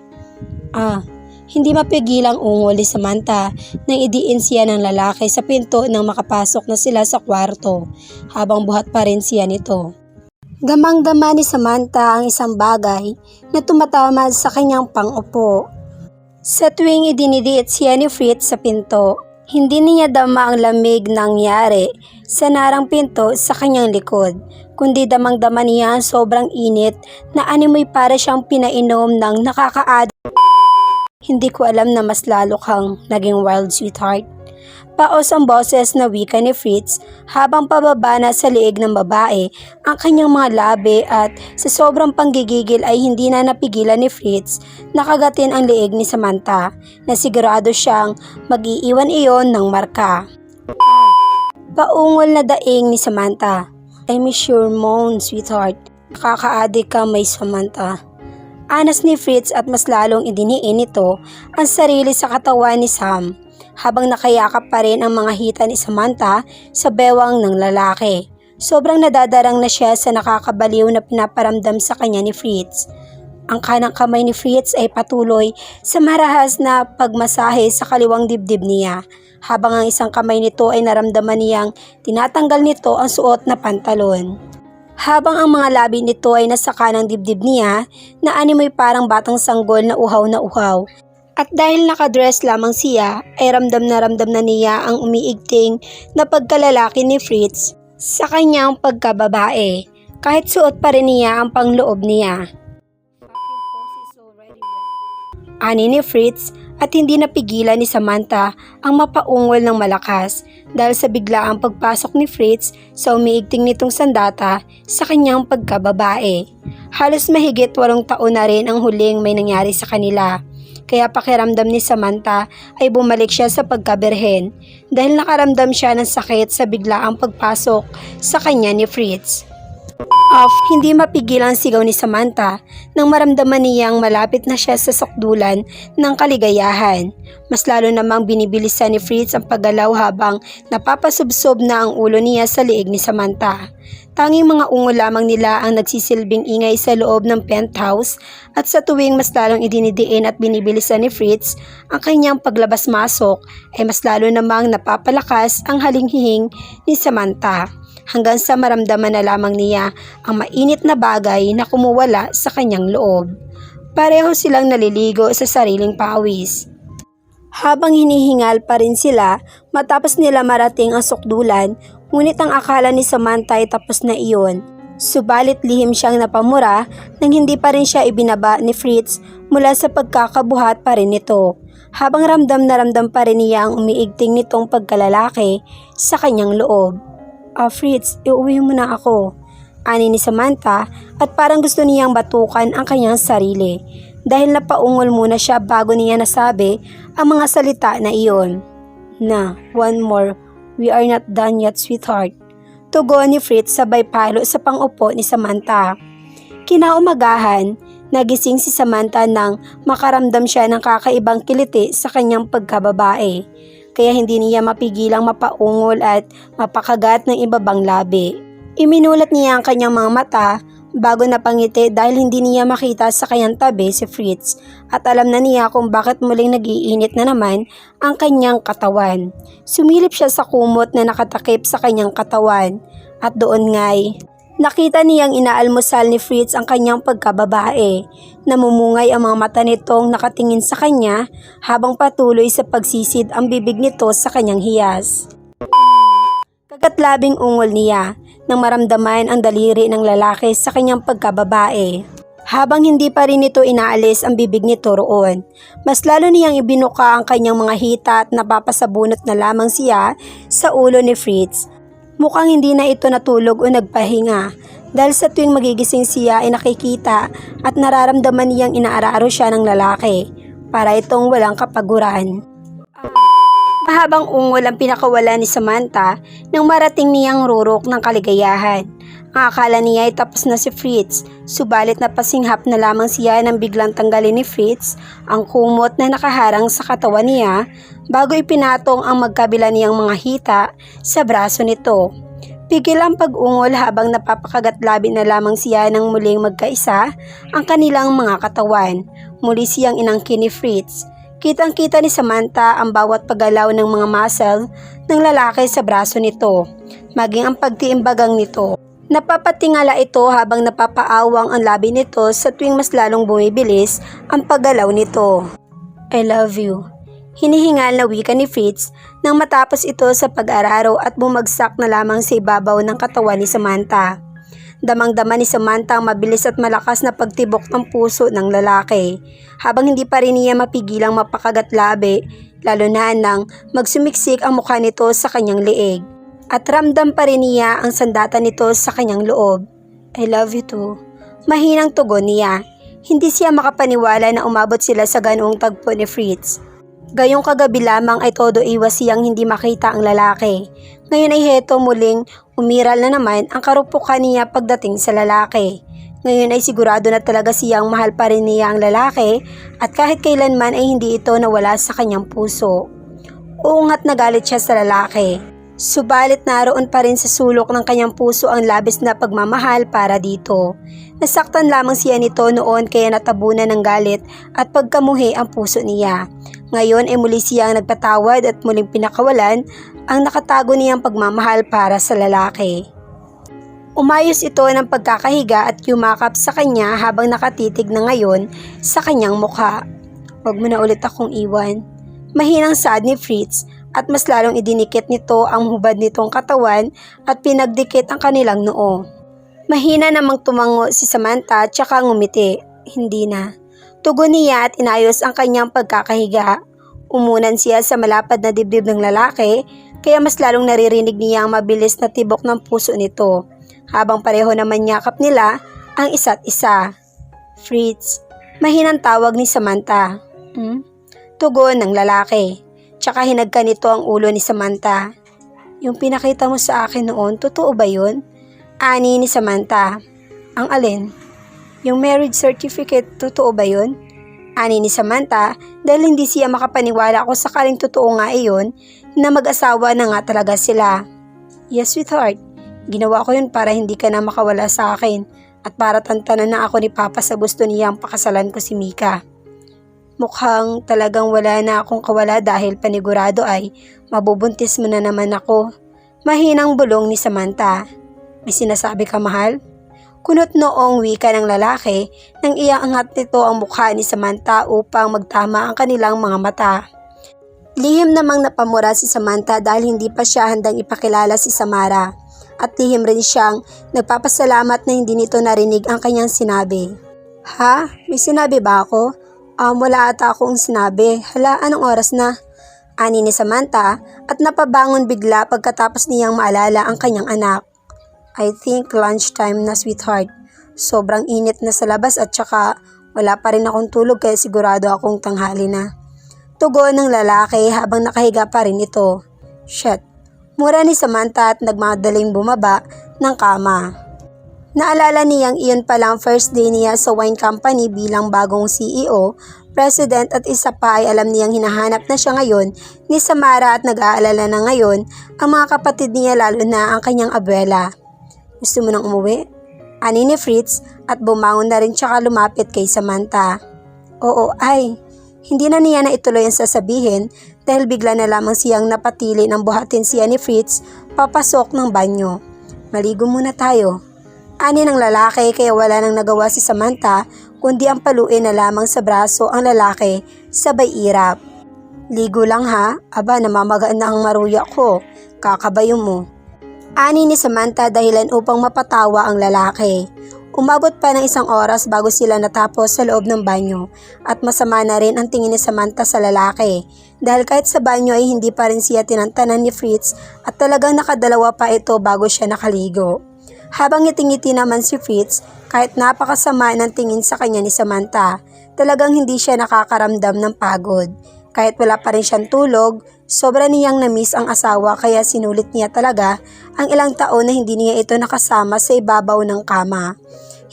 Hindi mapigilang ungol ni Samantha nang idiin siya ng lalaki sa pinto nang makapasok na sila sa kwarto habang buhat pa rin siya nito. Gamang-dama ni Samantha ang isang bagay na tumatama sa kanyang pang-upo. Sa tuwing idinidiit siya ni Fritz sa pinto, hindi niya dama ang lamig nangyari sa narang pinto sa kanyang likod, kundi damang-dama niya ang sobrang init na animoy para siyang pinainom ng nakakaad. Hindi ko alam na mas lalo kang naging wild, sweetheart. Paos ang boses na wika ni Fritz habang pababa na sa liig ng babae ang kanyang mga labi at sa sobrang panggigigil ay hindi na napigilan ni Fritz na kagatin ang liig ni Samantha na sigurado siyang mag-iiwan iyon ng marka. Paungol na daing ni Samantha. I miss your moan, sweetheart. Nakakaadik ka, may Samantha. Anas ni Fritz at mas lalong idiniin nito ang sarili sa katawan ni Sam habang nakayakap pa rin ang mga hita ni Samantha sa bewang ng lalaki. Sobrang nadadarang na siya sa nakakabaliw na pinaparamdam sa kanya ni Fritz. Ang kanang kamay ni Fritz ay patuloy sa marahas na pagmasahe sa kaliwang dibdib niya, habang ang isang kamay nito ay naramdaman niyang tinatanggal nito ang suot na pantalon. Habang ang mga labi nito ay nasa kanang dibdib niya na animoy parang batang sanggol na uhaw na uhaw. At dahil nakadress lamang siya ay ramdam na niya ang umiigting na pagkalalaki ni Fritz sa kanyang pagkababae kahit suot pa rin niya ang pangloob niya. Ani ni Fritz at hindi napigilan ni Samantha ang mapaungol ng malakas dahil sa biglaang pagpasok ni Fritz sa umiigting nitong sandata sa kanyang pagkababae. Halos mahigit 8 taon na rin ang huling may nangyari sa kanila. Kaya pakiramdam ni Samantha ay bumalik siya sa pagkabirhen dahil nakaramdam siya ng sakit sa biglaang pagpasok sa kanya ni Fritz. Hindi mapigilan ang sigaw ni Samantha nang maramdaman niyang malapit na siya sa sukdulan ng kaligayahan. Mas lalo namang binibilisan ni Fritz ang paggalaw habang napapasubsob na ang ulo niya sa liig ni Samantha. Tanging mga ungo lamang nila ang nagsisilbing ingay sa loob ng penthouse at sa tuwing mas lalong idinidiin at binibilisan ni Fritz ang kanyang paglabas-masok ay mas lalo namang napapalakas ang halinghihing ni Samantha. Hanggang sa maramdaman na lamang niya ang mainit na bagay na kumuwala sa kanyang loob. Pareho silang naliligo sa sariling pawis. Habang hinihingal pa rin sila matapos nila marating ang sukdulan, ngunit ang akala ni Samantha ay tapos na iyon. Subalit lihim siyang napamura nang hindi pa rin siya ibinaba ni Fritz mula sa pagkakabuhat pa rin nito. Habang ramdam na ramdam pa rin niya ang umiigting nitong pagkalalaki sa kanyang loob. Fritz, iuwi mo na ako, ani ni Samantha at parang gusto niyang batukan ang kanyang sarili dahil napaungol muna siya bago niya nasabi ang mga salita na iyon. One more, we are not done yet, sweetheart. Tugon ni Fritz sabay palo sa pang-upo ni Samantha. Kinaumagahan, nagising si Samantha nang makaramdam siya ng kakaibang kiliti sa kanyang pagkababae. Kaya hindi niya mapigilang mapaungol at mapakagat ng ibabang labi. Iminulat niya ang kanyang mga mata bago napangiti dahil hindi niya makita sa kanyang tabi si Fritz at alam na niya kung bakit muling nag-iinit na naman ang kanyang katawan. Sumilip siya sa kumot na nakatakip sa kanyang katawan at doon nga'y nakita niyang inaalmusal ni Fritz ang kanyang pagkababae. Namumungay ang mga mata nitong nakatingin sa kanya habang patuloy sa pagsisid ang bibig nito sa kanyang hiyas. Kagatlabing ungol niya nang maramdaman ang daliri ng lalaki sa kanyang pagkababae. Habang hindi pa rin nito inaalis ang bibig nito roon, mas lalo niyang ibinuka ang kanyang mga hita at napapasabunot na lamang siya sa ulo ni Fritz. Mukhang hindi na ito natulog o nagpahinga dahil sa tuwing magigising siya ay nakikita at nararamdaman niyang inaararo siya ng lalaki para itong walang kapaguran. Mahabang ungol ang pinakawala ni Samantha nang marating niyang rurok ng kaligayahan. Ang akala niya ay tapos na si Fritz, subalit napasinghap na lamang siya nang biglang tanggalin ni Fritz ang kumot na nakaharang sa katawan niya bago ipinatong ang magkabila niyang mga hita sa braso nito. Pigil ang pag-ungol habang napapakagat-labi na lamang siya nang muling magkaisa ang kanilang mga katawan. Muli siyang inangkin ni Fritz. Kitang-kita ni Samantha ang bawat paggalaw ng mga muscle ng lalaki sa braso nito, maging ang pagtiimbagang nito. Napapatingala ito habang napapaawang ang labi nito sa tuwing mas lalong bumibilis ang paggalaw nito. I love you. Hinihingal na wika ni Fritz nang matapos ito sa pag-araro at bumagsak na lamang sa ibabaw ng katawan ni Samantha. Damang-dama ni Samantha ang mabilis at malakas na pagtibok ng puso ng lalaki, habang hindi pa rin niya mapigilang mapakagat-labi, lalo na nang magsumiksik ang mukha nito sa kanyang leeg. At ramdam pa rin niya ang sandata nito sa kanyang loob. I love you too. Mahinang tugon niya. Hindi siya makapaniwala na umabot sila sa ganoong tagpo ni Fritz. Gayong kagabi lamang ay todo iwas siyang hindi makita ang lalaki. Ngayon ay heto muling umiral na naman ang karupukan niya pagdating sa lalaki. Ngayon ay sigurado na talaga siyang mahal pa rin niya ang lalaki at kahit kailanman ay hindi ito nawala sa kanyang puso. Uungat na galit siya sa lalaki. Subalit naroon pa rin sa sulok ng kanyang puso ang labis na pagmamahal para dito. Nasaktan lamang siya nito noon kaya natabunan ng galit at pagkamuhi ang puso niya. Ngayon ay muli siyang nagpatawad at muling pinakawalan ang nakatago niyang pagmamahal para sa lalaki. Umayos ito ng pagkakahiga at yumakap sa kanya habang nakatitig na ngayon sa kanyang mukha. Huwag mo na ulit akong iwan. Mahinang saad ni Fritz at mas lalong idinikit nito ang hubad nitong katawan at pinagdikit ang kanilang noo. Mahina namang tumango si Samantha at saka ngumiti. Hindi na. Tugon niya at inayos ang kanyang pagkakahiga. Umunan siya sa malapad na dibdib ng lalaki kaya mas lalong naririnig niya ang mabilis na tibok ng puso nito habang pareho naman yakap nila ang isa't isa. Fritz, mahinang tawag ni Samantha. Tugon ng lalaki. Tsaka hinagka nito ang ulo ni Samantha. Yung pinakita mo sa akin noon, totoo ba yun? Ani ni Samantha. Ang alin? Yung marriage certificate, totoo ba yun? Ani ni Samantha dahil hindi siya makapaniwala kung sakaling totoo nga iyon na mag-asawa na nga talaga sila. Yes, sweetheart. Ginawa ko yun para hindi ka na makawala sa akin at para tantanan na ako ni Papa sa gusto niyang pakasalan ko si Mika. Mukhang talagang wala na akong kawala dahil panigurado ay mabubuntis mo na naman ako. Mahinang bulong ni Samantha. May sinasabi ka, mahal? Kunot noong wika ng lalaki nang iaangat nito ang mukha ni Samantha upang magtama ang kanilang mga mata. Lihim namang napamura si Samantha dahil hindi pa siya handang ipakilala si Samara at lihim rin siyang nagpapasalamat na hindi nito narinig ang kanyang sinabi. Ha? May sinabi ba ako? Wala ata akong sinabi. Hala, anong oras na? Ani ni Samantha at napabangon bigla pagkatapos niyang maalala ang kanyang anak. I think lunchtime na, sweetheart. Sobrang init na sa labas at saka wala pa rin akong tulog kaya sigurado akong tanghali na. Tugon ng lalaki habang nakahiga pa rin ito. Shit. Mura ni Samantha at nagmadaling bumaba ng kama. Naalala niyang iyon palang first day niya sa wine company bilang bagong CEO, president at isa pa ay alam niyang hinahanap na siya ngayon ni Samara at nag-aalala na ngayon ang mga kapatid niya lalo na ang kanyang abuela. Gusto mo nang umuwi? Ani ni Fritz at bumangon na rin tsaka lumapit kay Samantha. Oo ay, hindi na niya na ituloy ang sasabihin dahil bigla na lamang siyang napatili ng buhatin siya ni Fritz papasok ng banyo. Maligo muna tayo. Ani ng lalaki kaya wala nang nagawa si Samantha kundi ang paluin na lamang sa braso ang lalaki sabay irap. Ligo lang ha, aba namamagaan na ang maruya ko, kakabayo mo. Ani ni Samantha dahilan upang mapatawa ang lalaki. Umabot pa ng 1 oras bago sila natapos sa loob ng banyo at masama na rin ang tingin ni Samantha sa lalaki dahil kahit sa banyo ay hindi pa rin siya tinantanan ni Fritz at talagang nakadalawa pa ito bago siya nakaligo. Habang ngiti-ngiti naman si Fritz kahit napakasama ng tingin sa kanya ni Samantha, talagang hindi siya nakakaramdam ng pagod. Kahit wala pa rin siyang tulog, sobra niyang na-miss ang asawa kaya sinulit niya talaga ang ilang taon na hindi niya ito nakasama sa ibabaw ng kama.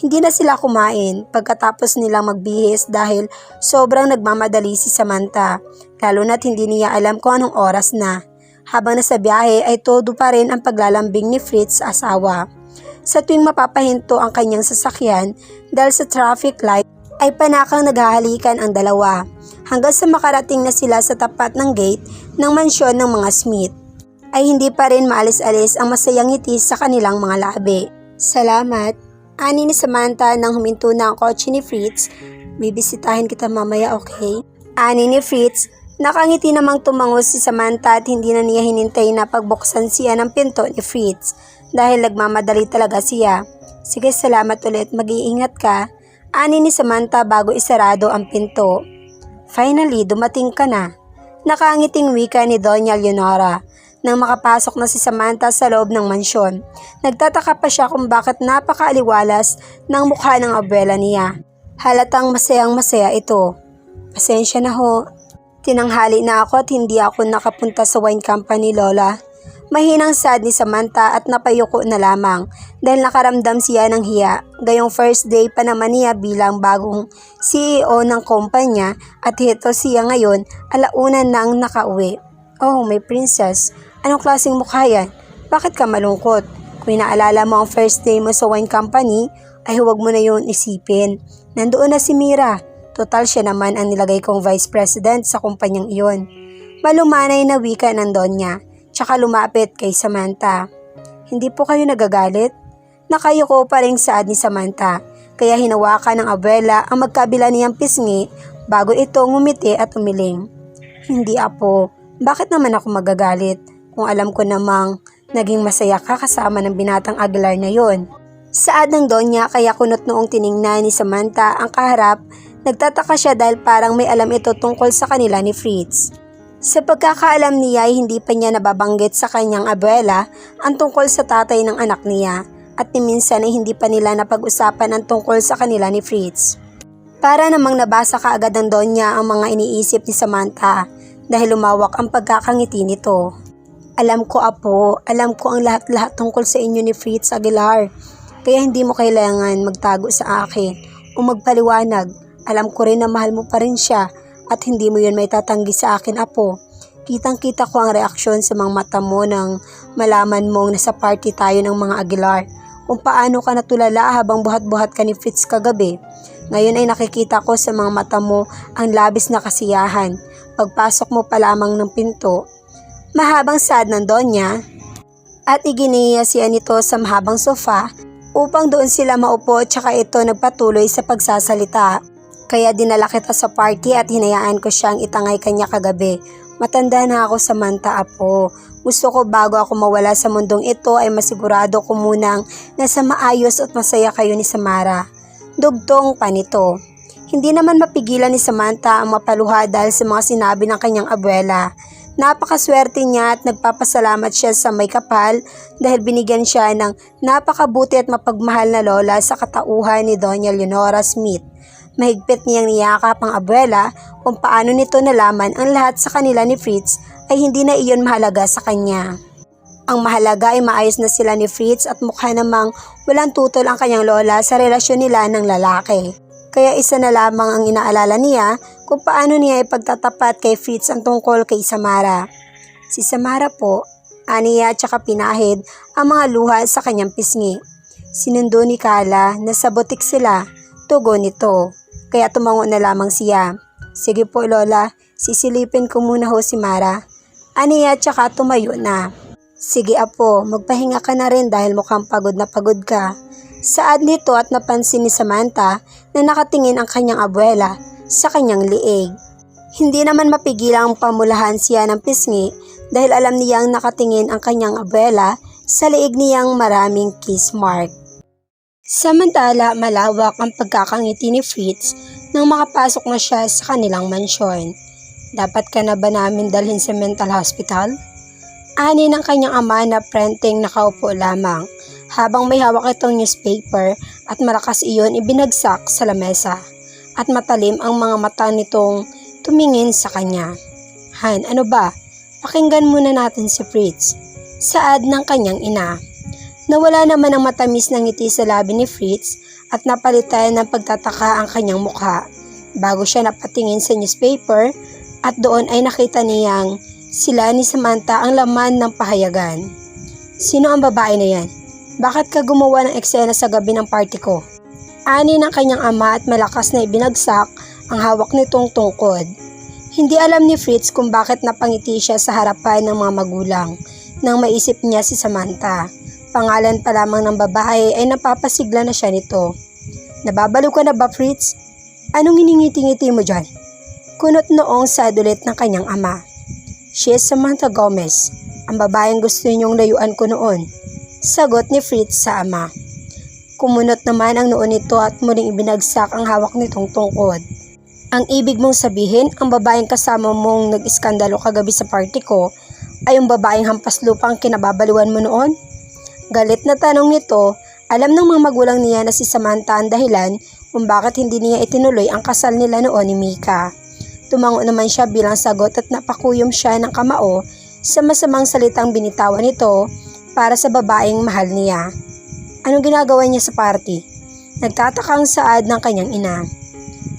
Hindi na sila kumain pagkatapos nilang magbihis dahil sobrang nagmamadali si Samantha, lalo na't hindi niya alam kung anong oras na. Habang nasa biyahe ay todo pa rin ang paglalambing ni Fritz sa asawa. Sa tuwing mapapahinto ang kanyang sasakyan dahil sa traffic light ay panakang naghahalikan ang dalawa hanggang sa makarating na sila sa tapat ng gate ng mansyon ng mga Smith ay hindi pa rin maalis-alis ang masayang ngiti sa kanilang mga labi. Salamat, ani ni Samantha nang huminto na ang kotse ni Fritz. Bibisitahin kita mamaya, okay? Ani ni Fritz, nakangiti namang tumangos si Samantha at hindi na niya hinintay na pagbuksan siya ng pinto ni Fritz dahil nagmamadali talaga siya. Sige, salamat ulit, mag-iingat ka. Ani ni Samantha bago isarado ang pinto. Finally, dumating ka na. Nakangiting wika ni Doña Leonora nang makapasok na si Samantha sa loob ng mansyon. Nagtataka pa siya kung bakit napakaaliwalas ng mukha ng abuela niya. Halatang masayang-masaya ito. Pasensya na ho. Tinanghali na ako at hindi ako nakapunta sa wine company, Lola. Mahinang sad ni Samantha at napayuko na lamang dahil nakaramdam siya ng hiya. Gayong first day pa naman niya bilang bagong CEO ng kumpanya at ito siya ngayon alauna nang nakauwi. Oh, my princess, anong klaseng mukha yan? Bakit ka malungkot? Kung inaalala mo ang first day mo sa wine company, ay huwag mo na yun isipin. Nandoon na si Mira. Total siya naman ang nilagay kong vice president sa kumpanyang iyon. Malumanay na wika ng Donya. Tsaka lumapit kay Samantha. Hindi po kayo nagagalit? Nakayuko pa rin saad ni Samantha, kaya hinawakan ng abuela ang magkabila niyang pisngi bago ito ngumiti at umiling. Hindi apo, bakit naman ako magagalit kung alam ko namang naging masaya ka kasama ng binatang Aguilar na yon? Saad ng Donya kaya kunot noong tiningnan ni Samantha ang kaharap, nagtataka siya dahil parang may alam ito tungkol sa kanila ni Fritz. Sa pagkakaalam niya ay hindi pa niya nababanggit sa kanyang abuela ang tungkol sa tatay ng anak niya at ni minsan ay hindi pa nila napag-usapan ang tungkol sa kanila ni Fritz. Para namang nabasa kaagad ng Donya ang mga iniisip ni Samantha dahil lumawak ang pagkakangiti nito. Alam ko apo, alam ko ang lahat-lahat tungkol sa inyo ni Fritz Aguilar, kaya hindi mo kailangan magtago sa akin o magpaliwanag. Alam ko rin na mahal mo pa rin siya at hindi mo yun may tatanggi sa akin, apo. Kitang-kita ko ang reaksyon sa mga mata mo nang malaman mong nasa party tayo ng mga Aguilar. Kung paano ka natulala habang buhat-buhat ka ni Fritz kagabi. Ngayon ay nakikita ko sa mga mata mo ang labis na kasiyahan. Pagpasok mo pa lamang ng pinto. Mahabang sad ng Donya at iginiya siya nito sa mahabang sofa upang doon sila maupo tsaka ito nagpatuloy sa pagsasalita. Kaya dinala kita sa party at hinayaan ko siyang itangay kanya kagabi. Matanda na ako, Samantha, apo. Gusto ko bago ako mawala sa mundong ito ay masigurado ko munang nasa maayos at masaya kayo ni Samara. Dugtong pa nito. Hindi naman mapigilan ni Samantha ang mapaluha dahil sa mga sinabi ng kanyang abuela. Napakaswerte niya at nagpapasalamat siya sa may kapal dahil binigyan siya ng napakabuti at mapagmahal na lola sa katauhan ni Doña Leonora Smith. Mahigpit niyang niyakap ang abuela kung paano nito nalaman ang lahat sa kanila ni Fritz ay hindi na iyon mahalaga sa kanya. Ang mahalaga ay maayos na sila ni Fritz at mukha namang walang tutol ang kanyang lola sa relasyon nila ng lalaki. Kaya isa na lamang ang inaalala niya kung paano niya ipagtatapat kay Fritz ang tungkol kay Samara. Si Samara po, aniya at saka pinahid ang mga luha sa kanyang pisngi. Sinundo ni Carla na sa butik sila, tugon nito. Kaya tumango na lamang siya. Sige po lola, sisilipin ko muna ho si Mara. Aniya at saka tumayo na. Sige apo, magpahinga ka na rin dahil mukhang pagod na pagod ka. Saad nito at napansin ni Samantha na nakatingin ang kanyang abuela sa kanyang liig. Hindi naman mapigilang pamulahan siya ng pisngi dahil alam niyang nakatingin ang kanyang abuela sa liig niyang maraming kiss mark. Samantala, malawak ang pagkakangiti ni Fritz nang makapasok na siya sa kanilang mansyon. Dapat ka na ba namin dalhin sa mental hospital? Ani ng kanyang ama na prenteng nakaupo lamang habang may hawak itong newspaper at malakas iyon ibinagsak sa lamesa at matalim ang mga mata nitong tumingin sa kanya. Han, ano ba? Pakinggan muna natin si Fritz. Saad ng kanyang ina. Nawala naman ang matamis na ngiti sa labi ni Fritz at napalitan ng pagtataka ang kanyang mukha bago siya napatingin sa newspaper at doon ay nakita niyang sila ni Samantha ang laman ng pahayagan. Sino ang babae na yan? Bakit ka gumawa ng eksena sa gabi ng party ko? Ani ng kanyang ama at malakas na ibinagsak ang hawak nitong tungkod. Hindi alam ni Fritz kung bakit napangiti siya sa harapan ng mga magulang nang maisip niya si Samantha. Pangalan pa lamang ng babae ay napapasigla na siya nito. Nababaliw ka na ba, Fritz? Anong iningiti-ngiti mo dyan? Kunot noong sad ulit ng kanyang ama. She is Samantha Gomez, ang babaeng gusto niyong layuan ko noon. Sagot ni Fritz sa ama. Kumunot naman ang noon nito at muling ibinagsak ang hawak nitong tungkod. Ang ibig mong sabihin, ang babaeng kasama mong nag-iskandalo kagabi sa party ko ay yung babaeng hampas lupang kinababaliwan mo noon? Galit na tanong nito, alam ng mga magulang niya na si Samantha ang dahilan kung bakit hindi niya itinuloy ang kasal nila noon ni Mika. Tumango naman siya bilang sagot at napakuyom siya ng kamao sa masamang salitang binitawan nito para sa babaeng mahal niya. Anong ginagawa niya sa party? Nagtatakang saad ng kanyang ina.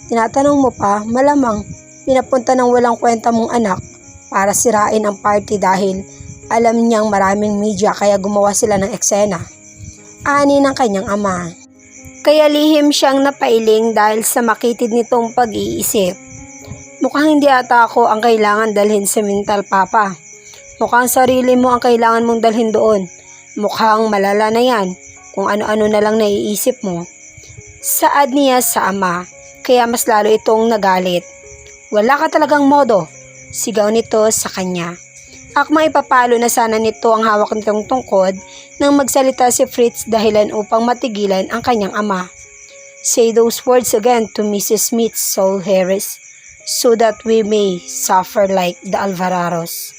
Tinatanong mo pa, malamang pinapunta ng walang kwenta mong anak para sirain ang party dahil alam niyang maraming media kaya gumawa sila ng eksena. Ani ng kanyang ama. Kaya lihim siyang napailing dahil sa makitid nitong pag-iisip. Mukhang hindi ata ako ang kailangan dalhin sa mental, Papa. Mukhang sarili mo ang kailangan mong dalhin doon. Mukhang malala na yan kung ano-ano na lang naiisip mo. Saad niya sa ama, kaya mas lalo itong nagalit. Wala ka talagang modo, sigaw nito sa kanya. Akma ipapalo na sana nito ang hawak nitong tungkod nang magsalita si Fritz dahilan upang matigilan ang kanyang ama. Say those words again to Mrs. Smith, Saul Harris, so that we may suffer like the Alvararos.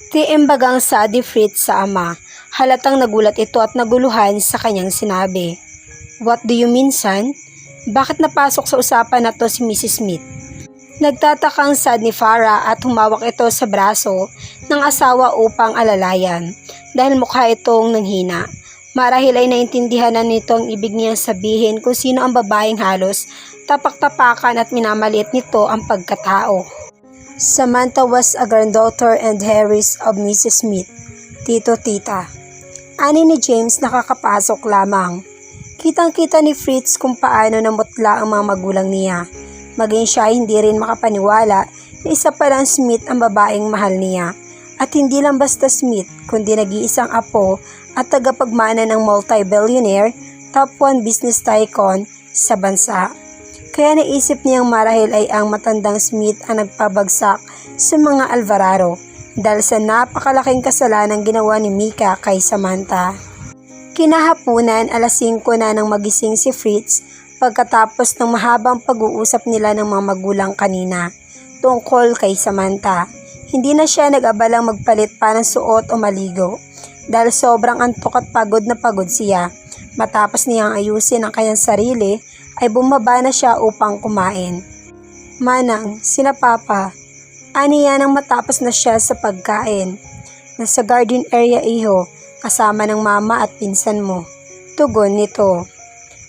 Tiimbagang saad ni Fritz sa ama, halatang nagulat ito at naguluhan sa kanyang sinabi. What do you mean, son? Bakit napasok sa usapan na to si Mrs. Smith? Nagtatakang sad ni Farah at humawak ito sa braso ng asawa upang alalayan dahil mukha itong nanghina. Marahil ay naintindihan na nito ang ibig niyang sabihin kung sino ang babaeng halos tapak-tapakan at minamaliit nito ang pagkatao. Samantha was a granddaughter and heiress of Mrs. Smith, tito-tita. Ani ni James nakakapasok lamang. Kitang-kita ni Fritz kung paano namutla ang mga magulang niya. Maging siya hindi rin makapaniwala na isa palang Smith ang babaeng mahal niya. At hindi lang basta Smith, kundi nag-iisang apo at tagapagmana ng multi-billionaire, top 1 business tycoon sa bansa. Kaya naisip niyang marahil ay ang matandang Smith ang nagpabagsak sa mga Alvarado dahil sa napakalaking kasalanan ginawa ni Mika kay Samantha. Kinahapunan, alas 5 na nang magising si Fritz pagkatapos ng mahabang pag-uusap nila ng mga magulang kanina tungkol kay Samantha. Hindi na siya nag-abalang magpalit pa ng suot o maligo dahil sobrang antok at pagod na pagod siya. Matapos niyang ayusin ang kanyang sarili ay bumaba na siya upang kumain. Manang, sina Papa, aniya nang matapos na siya sa pagkain. Nasa garden area iho, kasama ng mama at pinsan mo. Tugon nito.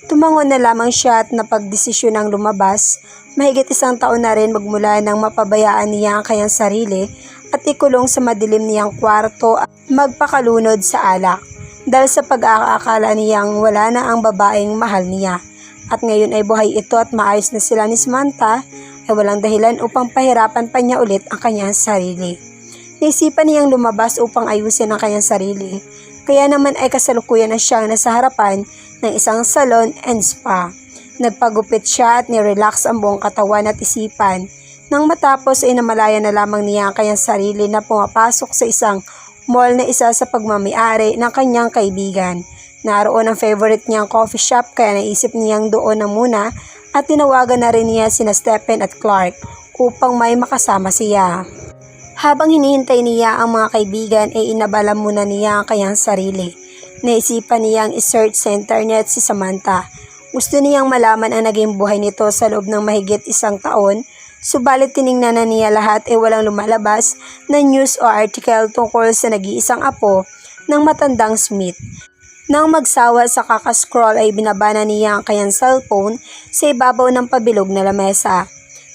Tumangon na lamang siya at napagdesisyon ng lumabas. Mahigit 1 taon na rin magmula nang mapabayaan niya ang kanyang sarili at ikulong sa madilim niyang kwarto at magpakalunod sa alak dahil sa pag-aakala niyang wala na ang babaeng mahal niya. At ngayon ay buhay ito at maayos na sila ni Samantha ay walang dahilan upang pahirapan pa niya ulit ang kanyang sarili. Naisipan niyang lumabas upang ayusin ang kanyang sarili. Kaya naman ay kasalukuyan na siyang nasa harapan ng isang salon and spa. Nagpagupit siya at nirelax ang buong katawan at isipan. Nang matapos ay namalaya na lamang niya ang kanyang sarili na pumapasok sa isang mall na isa sa pagmamayari ng kanyang kaibigan Naroon ang favorite niyang coffee shop kaya naisip niyang doon na muna at tinawagan na rin niya sina Stephen at Clark upang may makasama siya. Habang hinihintay niya ang mga kaibigan ay inabala muna niya ang kanyang sarili. Naisipan niyang i-search sa internet si Samantha. Gusto niyang malaman ang naging buhay nito sa loob ng mahigit 1 taon, subalit tiningnan na niya lahat ay walang lumalabas na news o article tungkol sa nag-iisang apo ng matandang Smith. Nang magsawa sa kakascroll ay binaba na niya ang kanyang cellphone sa ibabaw ng pabilog na lamesa.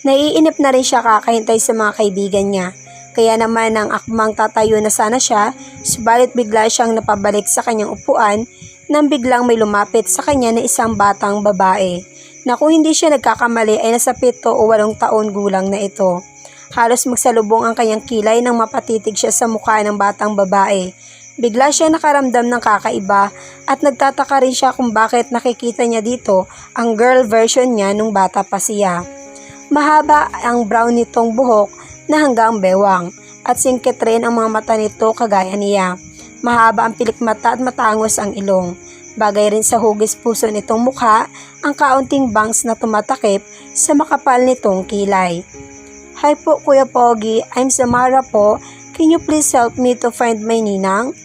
Naiinip na rin siya kakahintay sa mga kaibigan niya. Kaya naman ang akmang tatayo na sana siya, subalit bigla siyang napabalik sa kanyang upuan nang biglang may lumapit sa kanya na isang batang babae na kung hindi siya nagkakamali ay nasa 7 o 8 taon gulang na ito. Halos magsalubong ang kanyang kilay nang mapatitig siya sa mukha ng batang babae. Bigla siya nakaramdam ng kakaiba at nagtataka rin siya kung bakit nakikita niya dito ang girl version niya nung bata pa siya. Mahaba ang brown nitong buhok na hanggang bewang at singkit rin ang mga mata nito kagaya niya. Mahaba ang pilik mata at matangos ang ilong. Bagay rin sa hugis puso nitong mukha ang kaunting bangs na tumatakip sa makapal nitong kilay. Hi po Kuya Pogi, I'm Samara po. Can you please help me to find my ninang?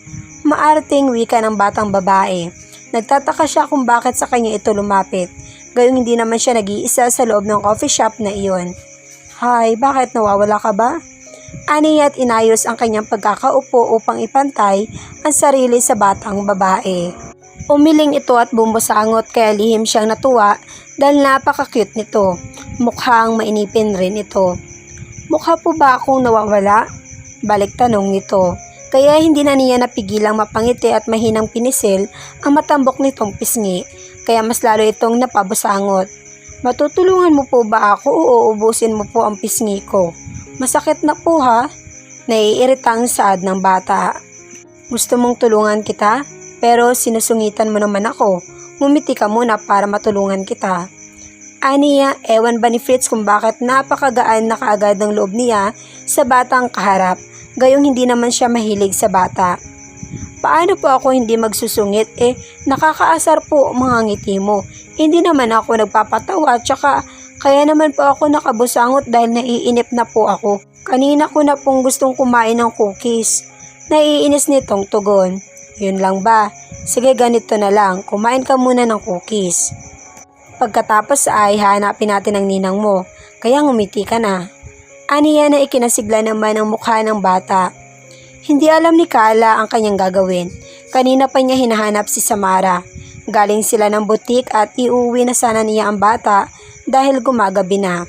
Maarting wika ng batang babae. Nagtataka siya kung bakit sa kanya ito lumapit. Gayong hindi naman siya nag-iisa sa loob ng coffee shop na iyon. Hi, bakit nawawala ka ba? Aniya't inayos ang kanyang pagkakaupo upang ipantay ang sarili sa batang babae. Umiling ito at bumusangot kaya lihim siyang natuwa dahil napaka-cute nito. Mukhang mainipin rin ito. Mukha po ba akong nawawala? Balik tanong nito. Kaya hindi na niya napigilang mapangiti at mahinang pinisil ang matambok nitong pisngi. Kaya mas lalo itong napabusangot. Matutulungan mo po ba ako o uubusin mo po ang pisngi ko? Masakit na po ha? Naiirita ang saad ng bata. Gusto mong tulungan kita? Pero sinusungitan mo naman ako. Ngumiti ka muna para matulungan kita. Aniya, ewan ba ni Fritz kung bakit napakagaan na kaagad ng loob niya sa batang kaharap, gayong hindi naman siya mahilig sa bata. Paano po ako hindi magsusungit? Nakakaasar po mga ngiti mo. Hindi naman ako nagpapatawa, tsaka kaya naman po ako nakabusangot dahil naiinip na po ako. Kanina ko na pong gustong kumain ng cookies. Naiinis nitong tugon. Yun lang ba? Sige ganito na lang, kumain ka muna ng cookies. Pagkatapos ay hanapin natin ang ninang mo, kaya ngumiti ka na. Aniya na ikinasigla naman ang mukha ng bata. Hindi alam ni Kala ang kanyang gagawin. Kanina pa niya hinahanap si Samara. Galing sila ng butik at iuwi na sana niya ang bata dahil gumagabi na.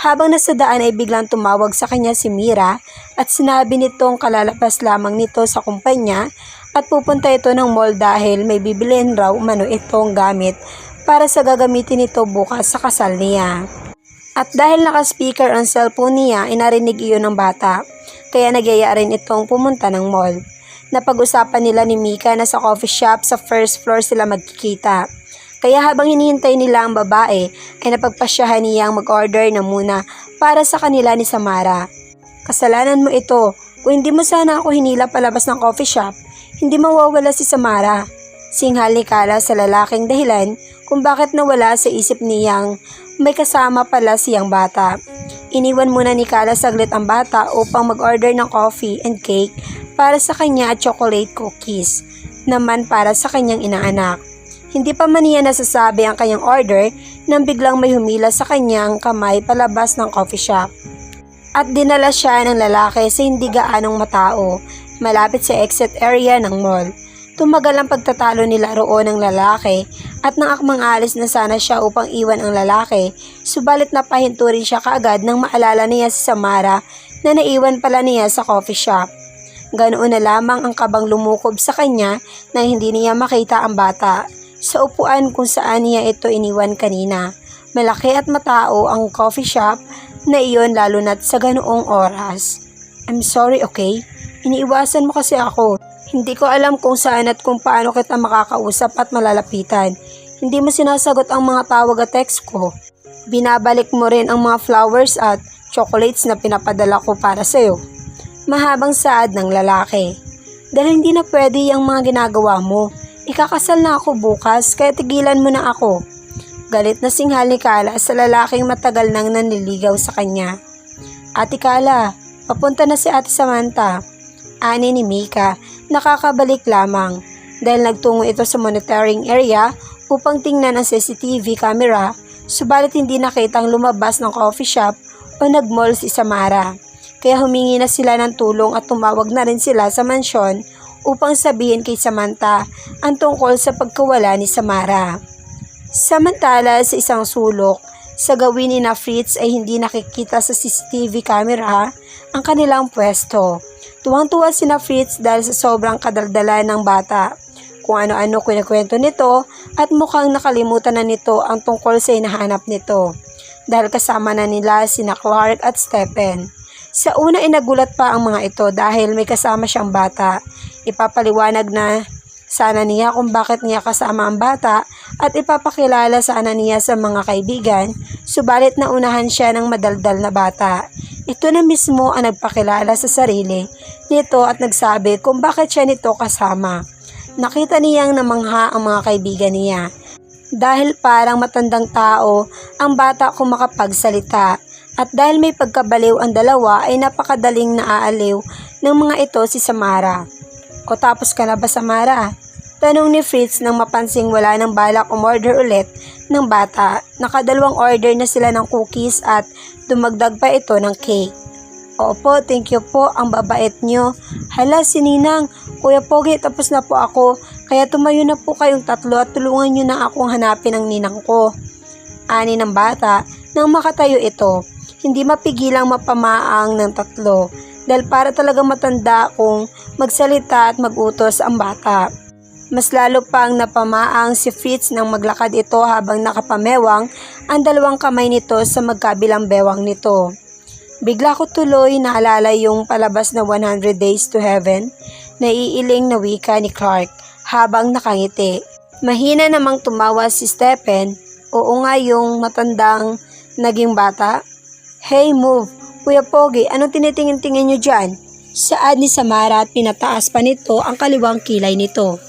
Habang nasa daan ay biglang tumawag sa kanya si Mira at sinabi nitong kalalabas lamang nito sa kumpanya at pupunta ito ng mall dahil may bibilhin raw umano itong gamit para sa gagamitin nito bukas sa kasal niya. At dahil naka-speaker ang cellphone niya ay narinig iyon ng bata, kaya nagyaya rin itong pumunta ng mall. Napag-usapan nila ni Mika na sa coffee shop sa first floor sila magkikita. Kaya habang hinihintay nila ang babae ay napagpasyahan niyang mag-order na muna para sa kanila ni Samara. Kasalanan mo ito, kung hindi mo sana ako hinila palabas ng coffee shop, hindi mawawala si Samara. Singhal ni Kala sa lalaking dahilan kung bakit nawala sa isip niyang may kasama pala siyang bata. Iniwan muna ni Kala saglit ang bata upang mag-order ng coffee and cake para sa kanya at chocolate cookies naman para sa kanyang inaanak. Hindi pa man niya nasasabi ang kanyang order nang biglang may humila sa kanyang kamay palabas ng coffee shop. At dinala siya ng lalaki sa hindi gaanong matao, malapit sa exit area ng mall. Tumagal ang pagtatalo nila roon ng lalaki at nang akmang alis na sana siya upang iwan ang lalaki, subalit napahinto rin siya kaagad nang maalala niya si Samara na naiwan pala niya sa coffee shop. Ganoon na lamang ang kabang lumukob sa kanya nang hindi niya makita ang bata sa upuan kung saan niya ito iniwan kanina. Malaki at matao ang coffee shop na iyon lalo na't sa ganoong oras. I'm sorry, okay? Iniiwasan mo kasi ako. Hindi ko alam kung saan at kung paano kita makakausap at malalapitan. Hindi mo sinasagot ang mga tawag at text ko. Binabalik mo rin ang mga flowers at chocolates na pinapadala ko para sa'yo. Mahabang saad ng lalaki. Dahil hindi na pwede ang mga ginagawa mo. Ikakasal na ako bukas kaya tigilan mo na ako. Galit na singhal ni Kala sa lalaking matagal nang nanliligaw sa kanya. Ate Kala, papunta na si Ate Samantha. Ani ni Mika, nakakabalik lamang dahil nagtungo ito sa monitoring area upang tingnan ang CCTV camera, subalit hindi nakitang lumabas ng coffee shop o nag-mall si Samara. Kaya humingi na sila ng tulong at tumawag na rin sila sa mansyon upang sabihin kay Samantha ang tungkol sa pagkawala ni Samara. Samantala sa isang sulok, sa gawin ni na Fritz ay hindi nakikita sa CCTV camera ang kanilang pwesto. Tuwang-tuwa si na Fritz dahil sa sobrang kadaldalan ng bata. Kung ano-ano kinikwento nito at mukhang nakalimutan na nito ang tungkol sa hinahanap nito. Dahil kasama na nila sina Clark at Stephen. Sa una ay nagulat pa ang mga ito dahil may kasama siyang bata. Ipapaliwanag na sana niya kung bakit niya kasama ang bata at ipapakilala sana niya sa mga kaibigan, subalit naunahan siya ng madaldal na bata. Ito na mismo ang nagpakilala sa sarili nito at nagsabi kung bakit siya nito kasama. Nakita niyang namangha ang mga kaibigan niya dahil parang matandang tao ang bata kung makapagsalita. At dahil may pagkabaliw ang dalawa ay napakadaling naaaliw ng mga ito si Samara. O tapos ka na ba, Samara? Tanong ni Fritz nang mapansing wala nang balak umorder ulit ng bata. Nakadalawang order na sila ng cookies at dumagdag pa ito ng cake. Opo, thank you po, ang babait nyo. Hala, si Ninang, Kuya Pogi, tapos na po ako. Kaya tumayo na po kayong tatlo at tulungan nyo na akong hanapin ang ninang ko. Ani ng bata nang makatayo ito. Hindi mapigilang mapamaang ng tatlo dahil para talagang matanda kung magsalita at magutos ang bata. Mas lalo pang napamaang si Fritz nang maglakad ito habang nakapamewang ang dalawang kamay nito sa magkabilang bewang nito. Bigla ko tuloy naalala yung palabas na 100 Days to Heaven na iiling na wika ni Clark habang nakangiti. Mahina namang tumawa si Stephen, oo nga yung matandang naging bata. Hey, move! Kuya Pogi, anong tinitingin-tingin nyo dyan? Saad ni Samara at pinataas pa nito ang kaliwang kilay nito.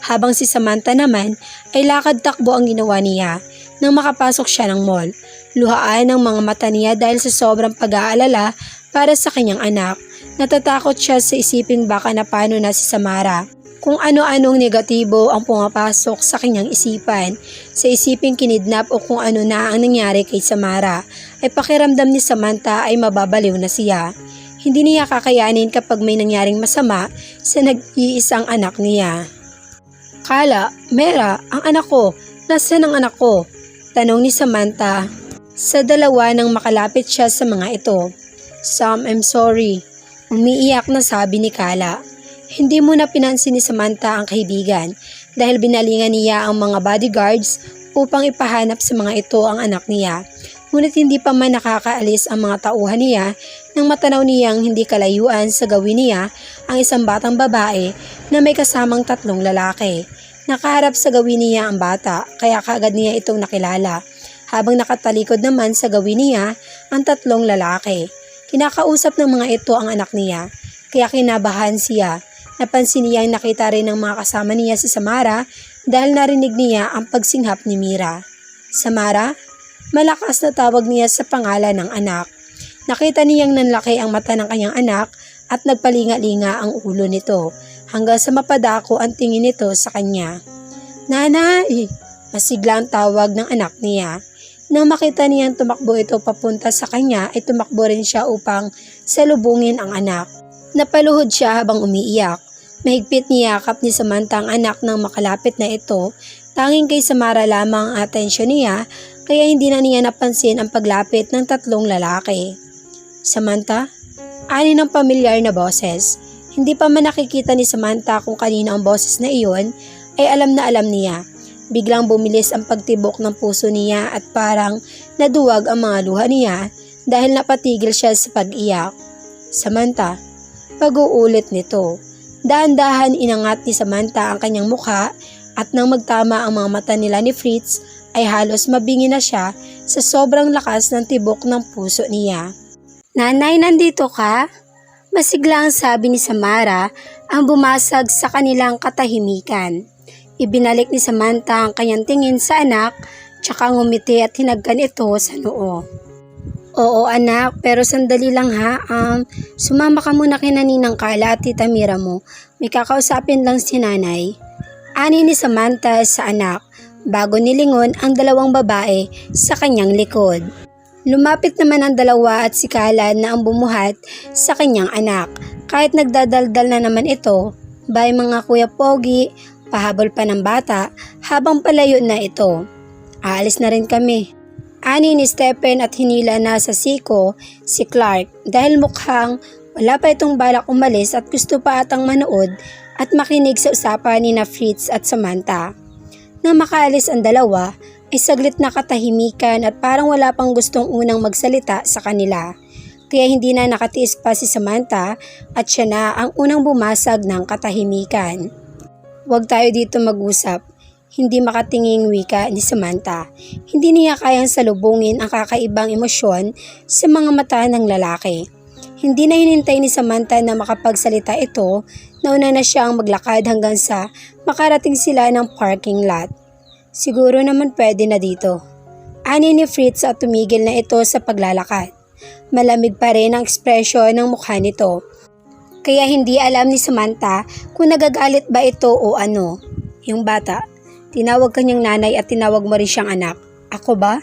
Habang si Samantha naman ay lakad-takbo ang ginawa niya nang makapasok siya ng mall. Luhaan ang mga mata niya dahil sa sobrang pag-aalala para sa kanyang anak. Natatakot siya sa isiping baka na paano na si Samara. Kung ano-anong negatibo ang pumapasok sa kanyang isipan, sa isiping kinidnap o kung ano na ang nangyari kay Samara, ay pakiramdam ni Samantha ay mababaliw na siya. Hindi niya kakayanin kapag may nangyaring masama sa nag-iisang anak niya. Kala, Mera, ang anak ko, nasaan ang anak ko? Tanong ni Samantha sa dalawa nang makalapit siya sa mga ito. Sam, I'm sorry. Umiiyak na sabi ni Kala. Hindi mo na pinansin ni Samantha ang kaibigan dahil binalingan niya ang mga bodyguards upang ipahanap sa mga ito ang anak niya. Ngunit hindi pa man nakakaalis ang mga tauhan niya nang matanaw niyang hindi kalayuan sa gawin niya ang isang batang babae na may kasamang tatlong lalaki. Nakaharap sa gawin niya ang bata kaya kaagad niya itong nakilala habang nakatalikod naman sa gawin niya ang tatlong lalaki. Kinakausap ng mga ito ang anak niya kaya kinabahan siya. Napansin niyang nakita rin ng mga kasama niya si Samara dahil narinig niya ang pagsinghap ni Mira. Samara? Malakas na tawag niya sa pangalan ng anak. Nakita niyang nanlaki ang mata ng kanyang anak at nagpalinga-linga ang ulo nito hanggang sa mapadako ang tingin nito sa kanya. Nanay! Masiglang tawag ng anak niya. Nang makita niyang tumakbo ito papunta sa kanya ay tumakbo rin siya upang salubungin ang anak. Napaluhod siya habang umiiyak. Mahigpit niyakap ni Samantha ang anak nang makalapit na ito. Tanging kay Samara lamang ang atensyon niya kaya hindi na niya napansin ang paglapit ng tatlong lalaki. Samantha? Ani ng pamilyar na boses. Hindi pa man nakikita ni Samantha kung kanino ang boses na iyon ay alam na alam niya. Biglang bumilis ang pagtibok ng puso niya at parang naduwag ang mga luha niya dahil napatigil siya sa pag-iyak. Samantha, pag-uulit nito. Dahan-dahan inangat ni Samantha ang kanyang mukha at nang magtama ang mga mata nila ni Fritz ay halos mabingi na siya sa sobrang lakas ng tibok ng puso niya. Nanay, nandito ka? Masiglang sabi ni Samara ang bumasag sa kanilang katahimikan. Ibinalik ni Samantha ang kanyang tingin sa anak, tsaka ngumiti at hinagkan ito sa noo. Oo anak, pero sandali lang ha. Sumama ka muna kina Ninang Carla at Tita Mira mo. May kakausapin lang si nanay. Ani ni Samantha sa anak, bago nilingon ang dalawang babae sa kanyang likod. Lumapit naman ang dalawa at sikalan na ang bumuhat sa kanyang anak. Kahit nagdadaldal na naman ito, bay mga kuya pogi, pahabol pa ng bata habang palayo na ito. Aalis na rin kami. Ani ni Stephen at hinila na sa siko si Clark dahil mukhang wala pa itong balak umalis at gusto pa atang manood at makinig sa usapan ni na Fritz at Samantha. Nang makaalis ang dalawa, ay saglit na katahimikan at parang wala pang gustong unang magsalita sa kanila. Kaya hindi na nakatiis pa si Samantha at siya na ang unang bumasag ng katahimikan. Huwag tayo dito mag-usap. Hindi makatinging wika ni Samantha. Hindi niya kayang salubungin ang kakaibang emosyon sa mga mata ng lalaki. Hindi na hinintay ni Samantha na makapagsalita ito, nauna na siyang maglakad hanggang sa makarating sila ng parking lot. Siguro naman pwede na dito. Ani ni Fritz at tumigil na ito sa paglalakad. Malamig pa rin ang ekspresyon ng mukha nito. Kaya hindi alam ni Samantha kung nagagalit ba ito o ano. Yung bata, tinawag kanyang nanay at tinawag mo rin siyang anak. Ako ba?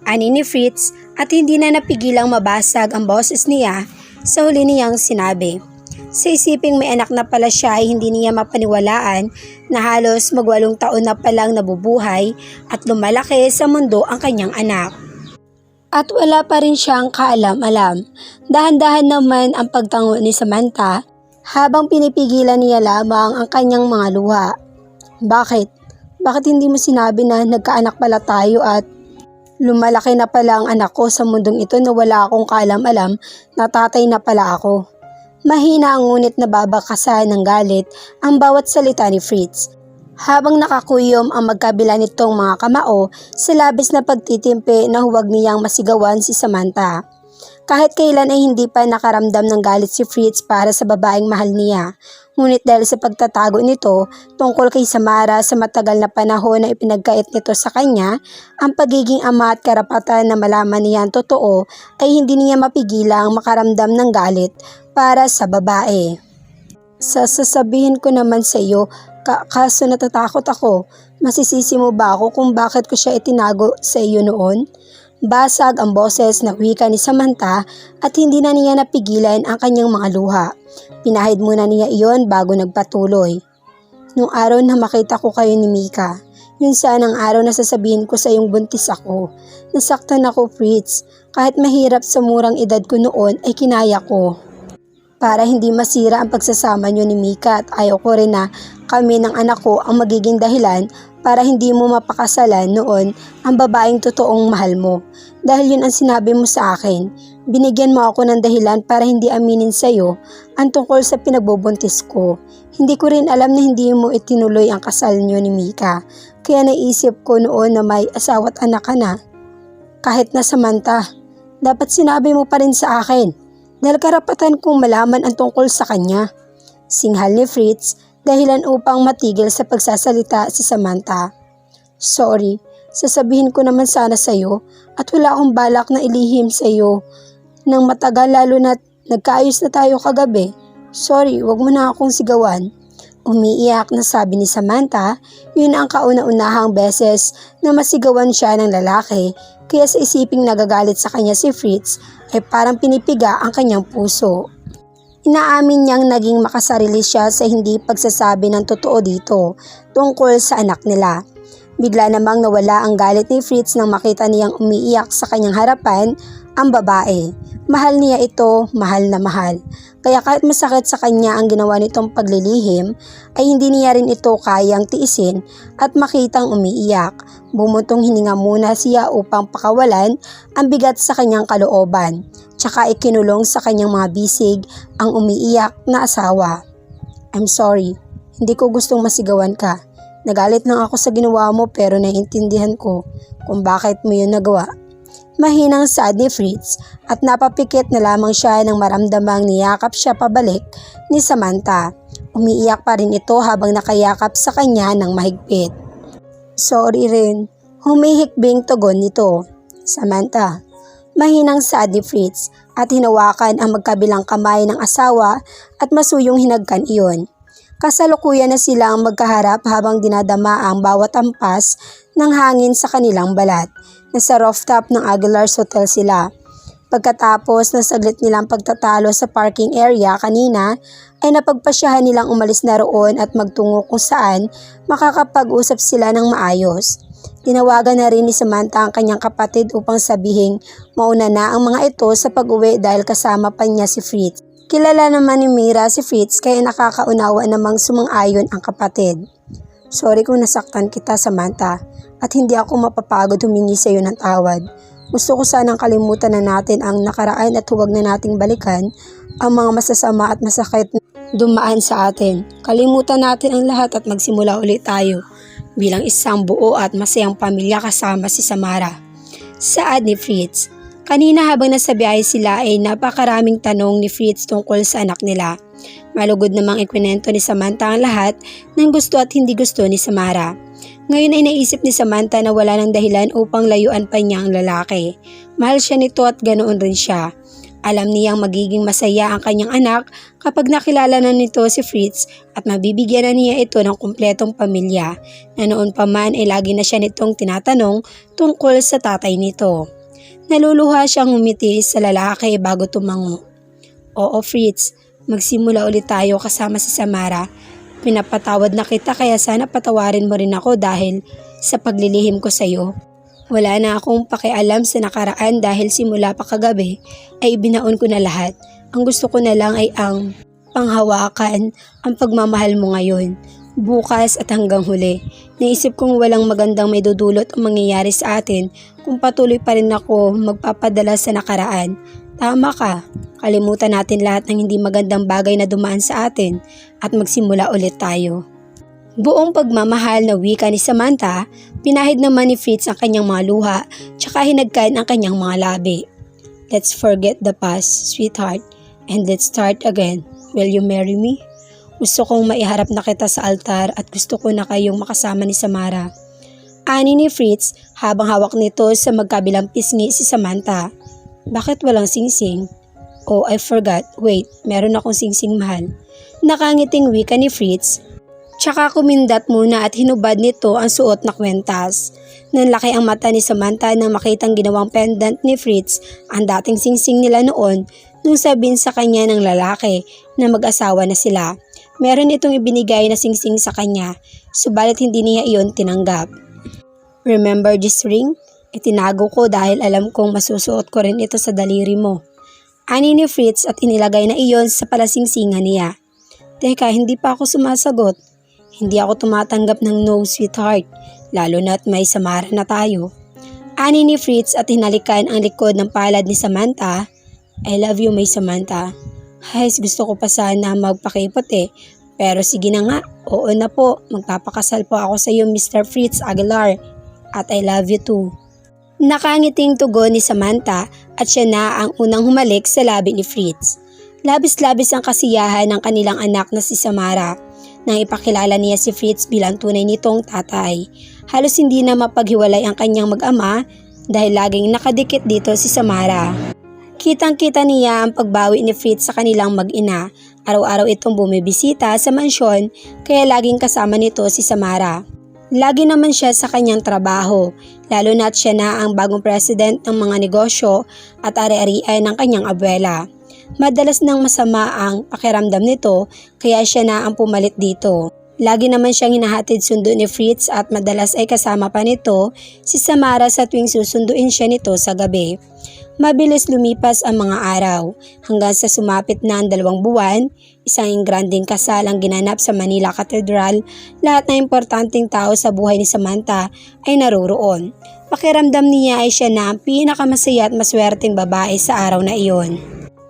Ani ni Fritz at hindi na napigilang mabasag ang boses niya sa huli niyang sinabi. Sa isiping may anak na pala siya ay hindi niya mapaniwalaan na halos mag-8 taon na palang nabubuhay at lumalaki sa mundo ang kanyang anak. At wala pa rin siyang kaalam-alam. Dahan-dahan naman ang pagtango ni Samantha habang pinipigilan niya lamang ang kanyang mga luha. Bakit? Bakit hindi mo sinabi na nagkaanak pala tayo at lumalaki na pala ang anak ko sa mundong ito na wala akong kaalam-alam na tatay na pala ako? Mahina ang ngunit nababakasan ng galit ang bawat salita ni Fritz. Habang nakakuyom ang magkabila nitong mga kamao sa labis na pagtitimpi na huwag niyang masigawan si Samantha. Kahit kailan ay hindi pa nakaramdam ng galit si Fritz para sa babaeng mahal niya. Ngunit dahil sa pagtatago nito tungkol kay Samara sa matagal na panahon na ipinagkait nito sa kanya, ang pagiging ama at karapatan na malaman niya ang totoo ay hindi niya mapigilang makaramdam ng galit para sa babae. Sasabihin ko naman sa iyo, kaso natatakot ako. Masisisi mo ba ako kung bakit ko siya itinago sa iyo noon? Basag ang boses na wika ni Samantha at hindi na niya napigilan ang kanyang mga luha. Pinahid muna niya iyon bago nagpatuloy. Nung araw na makita ko kayo ni Mika, yun sana ang araw na sasabihin ko sa iyong buntis ako. Nasaktan ako, Fritz. Kahit mahirap sa murang edad ko noon ay kinaya ko. Para hindi masira ang pagsasama niyo ni Mika at ayaw ko rin na kami ng anak ko ang magiging dahilan para hindi mo mapakasalan noon ang babaeng totoong mahal mo. Dahil yun ang sinabi mo sa akin, binigyan mo ako ng dahilan para hindi aminin sa iyo ang tungkol sa pinagbubuntis ko. Hindi ko rin alam na hindi mo itinuloy ang kasal niyo ni Mika, kaya naisip ko noon na may asawa at anak ka na. Kahit na Samantha, dapat sinabi mo pa rin sa akin. Dahil karapatan kong malaman ang tungkol sa kanya. Singhal ni Fritz dahilan upang matigil sa pagsasalita si Samantha. Sorry, sasabihin ko naman sana sa iyo at wala akong balak na ilihim sa iyo nang matagal lalo na nagkaayos na tayo kagabi. Sorry, wag mo na akong sigawan. Umiiyak na sabi ni Samantha, yun ang kauna-unahang beses na masigawan siya ng lalaki, kaya sa isiping nagagalit sa kanya si Fritz ay parang pinipiga ang kanyang puso. Inaamin niyang naging makasarili siya sa hindi pagsasabi ng totoo dito tungkol sa anak nila. Bigla namang nawala ang galit ni Fritz nang makita niyang umiiyak sa kanyang harapan ang babae. Mahal niya ito, mahal na mahal. Kaya kahit masakit sa kanya ang ginawa nitong paglilihim, ay hindi niya rin ito kayang tiisin at makitang umiiyak. Bumuntong hininga muna siya upang pakawalan ang bigat sa kanyang kalooban. Tsaka ikinulong sa kanyang mga bisig ang umiiyak na asawa. I'm sorry, hindi ko gustong masigawan ka. Nagalit lang ako sa ginawa mo pero naiintindihan ko kung bakit mo yun nagawa. Mahinang saad ni Fritz at napapikit na lamang siya nang maramdamang niyakap siya pabalik ni Samantha. Umiiyak pa rin ito habang nakayakap sa kanya ng mahigpit. Sorry rin, humihikbing tugon nito. Samantha, mahinang saad ni Fritz at hinawakan ang magkabilang kamay ng asawa at masuyong hinagkan iyon. Kasalukuyan na silang magkaharap habang dinadama ang bawat ampas ng hangin sa kanilang balat. Nasa rooftop ng Aguilar's Hotel sila. Pagkatapos ng saglit nilang pagtatalo sa parking area kanina, ay napagpasyahan nilang umalis na roon at magtungo kung saan makakapag-usap sila ng maayos. Tinawagan na rin ni Samantha ang kanyang kapatid upang sabihing mauna na ang mga ito sa pag-uwi dahil kasama pa niya si Fritz. Kilala naman ni Mira si Fritz kaya nakakaunawa namang sumang-ayon ang kapatid. Sorry kung nasaktan kita, Samantha, at hindi ako mapapagod humingi sa iyo ng tawad. Gusto ko sanang kalimutan na natin ang nakaraan at huwag na nating balikan ang mga masasama at masakit na dumaan sa atin. Kalimutan natin ang lahat at magsimula ulit tayo bilang isang buo at masayang pamilya kasama si Samara. Saad ni Fritz. Kanina habang nasa biyahe sila ay napakaraming tanong ni Fritz tungkol sa anak nila. Malugod namang ikwinento ni Samantha ang lahat ng gusto at hindi gusto ni Samara. Ngayon ay naisip ni Samantha na wala ng dahilan upang layuan pa niya ang lalaki. Mahal siya nito at ganoon rin siya. Alam niyang magiging masaya ang kanyang anak kapag nakilala na nito si Fritz at mabibigyan na niya ito ng kumpletong pamilya na noon pa man ay lagi na siya nitong tinatanong tungkol sa tatay nito. Naluluha siyang umiti sa lalaki bago tumango. Oo Fritz, magsimula ulit tayo kasama si Samara. Pinapatawad na kita kaya sana patawarin mo rin ako dahil sa paglilihim ko sa iyo. Wala na akong pakialam sa nakaraan dahil simula pa kagabi ay binaon ko na lahat. Ang gusto ko na lang ay ang panghawakan ang pagmamahal mo ngayon, bukas at hanggang huli. Naisip kong walang magandang may dudulot o mangyayari sa atin kung patuloy pa rin ako magpapadala sa nakaraan. Tama ka, kalimutan natin lahat ng hindi magandang bagay na dumaan sa atin at magsimula ulit tayo. Buong pagmamahal na wika ni Samantha, pinahid naman ni Fritz ang kanyang mga luha tsaka hinagkan ang kanyang mga labi. Let's forget the past, sweetheart, and let's start again. Will you marry me? Gusto kong maiharap na kita sa altar at gusto ko na kayong makasama ni Samara. Ani ni Fritz habang hawak nito sa magkabilang pisngi si Samantha. Bakit walang singsing? Oh, I forgot. Wait, meron akong singsing mahal. Nakangiting wika ni Fritz. Tsaka kumindat muna at hinubad nito ang suot na kwentas. Nanlaki ang mata ni Samantha nang makitang ginawang pendant ni Fritz ang dating singsing nila noon nung sabihin sa kanya ng lalaki na mag-asawa na sila. Meron itong ibinigay na singsing sa kanya, subalit hindi niya iyon tinanggap. Remember this ring? Itinago ko dahil alam kong masusuot ko rin ito sa daliri mo. Ani ni Fritz at inilagay na iyon sa palasingsingan niya. Teka, hindi pa ako sumasagot. Hindi ako tumatanggap ng no, sweetheart, lalo na't may Samara na tayo. Ani ni Fritz at hinalikan ang likod ng palad ni Samantha. I love you, may Samantha. Ay, gusto ko pa sana magpakipot pero sige na nga, oo na po, magpapakasal po ako sa iyo Mr. Fritz Aguilar at I love you too. Nakangiting tugon ni Samantha at siya na ang unang humalik sa labi ni Fritz. Labis-labis ang kasiyahan ng kanilang anak na si Samara nang ipakilala niya si Fritz bilang tunay nitong tatay. Halos hindi na mapaghiwalay ang kanyang mag-ama dahil laging nakadikit dito si Samara. Kitang-kita niya ang pagbawi ni Fritz sa kanilang mag-ina. Araw-araw itong bumibisita sa mansyon kaya laging kasama nito si Samara. Lagi naman siya sa kanyang trabaho, lalo na't siya na ang bagong president ng mga negosyo at ari-arian ng kanyang abuela. Madalas nang masama ang pakiramdam nito kaya siya na ang pumalit dito. Lagi naman siyang hinahatid sundo ni Fritz at madalas ay kasama pa nito si Samara sa tuwing susunduin siya nito sa gabi. Mabilis lumipas ang mga araw hanggang sa sumapit na ang 2 buwan, isang granding kasal ang ginanap sa Manila Cathedral. Lahat na importanteng tao sa buhay ni Samantha ay naroroon. Pakiramdam niya ay siya na ang pinakamasaya at maswerteng babae sa araw na iyon.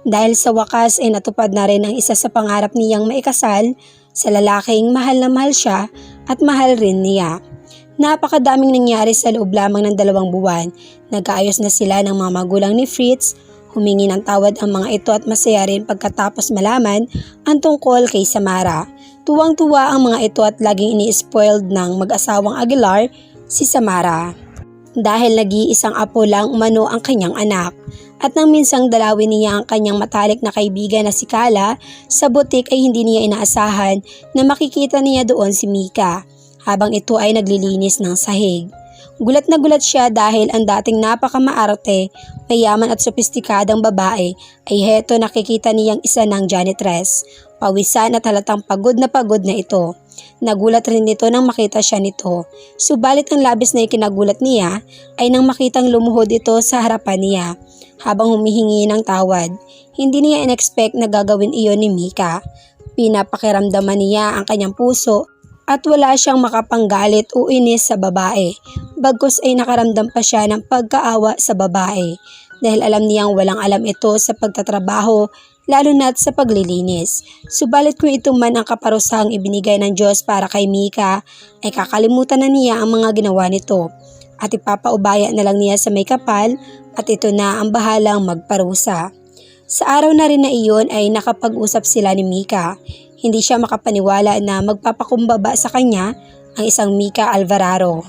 Dahil sa wakas ay natupad na rin ang isa sa pangarap niyang maikasal sa lalaking mahal na mahal siya at mahal rin niya. Napakadaming nangyari sa loob lamang ng 2 buwan. Nagkaayos na sila ng mga magulang ni Fritz, humingi ng tawad ang mga ito at masaya rin pagkatapos malaman ang tungkol kay Samara. Tuwang-tuwa ang mga ito at laging ini-spoiled ng mag-asawang Aguilar, si Samara. Dahil nag-iisang apo lang umano ang kanyang anak. At nang minsang dalawin niya ang kanyang matalik na kaibigan na si Kala sa butik ay hindi niya inaasahan na makikita niya doon si Mika habang ito ay naglilinis ng sahig. Gulat na gulat siya dahil ang dating napakamaarte, mayaman at sopistikadang babae ay heto nakikita niyang isa ng janitress. Pawisan at halatang pagod na ito. Nagulat rin nito nang makita siya nito. Subalit ang labis na ikinagulat niya ay nang makitang lumuhod ito sa harapan niya habang humihingi ng tawad. Hindi niya in-expect na gagawin iyon ni Mika. Pinapakiramdaman niya ang kanyang puso at wala siyang makapanggalit o inis sa babae. Bagkus ay nakaramdam pa siya ng pagkaawa sa babae dahil alam niyang walang alam ito sa pagtatrabaho lalo na't sa paglilinis. Subalit kung ito man ang kaparusahang ibinigay ng Diyos para kay Mika, ay kakalimutan na niya ang mga ginawa nito at ipapaubaya na lang niya sa may kapal at ito na ang bahalang magparusa. Sa araw na rin na iyon ay nakapag-usap sila ni Mika. Hindi siya makapaniwala na magpapakumbaba sa kanya ang isang Mika Alvarado.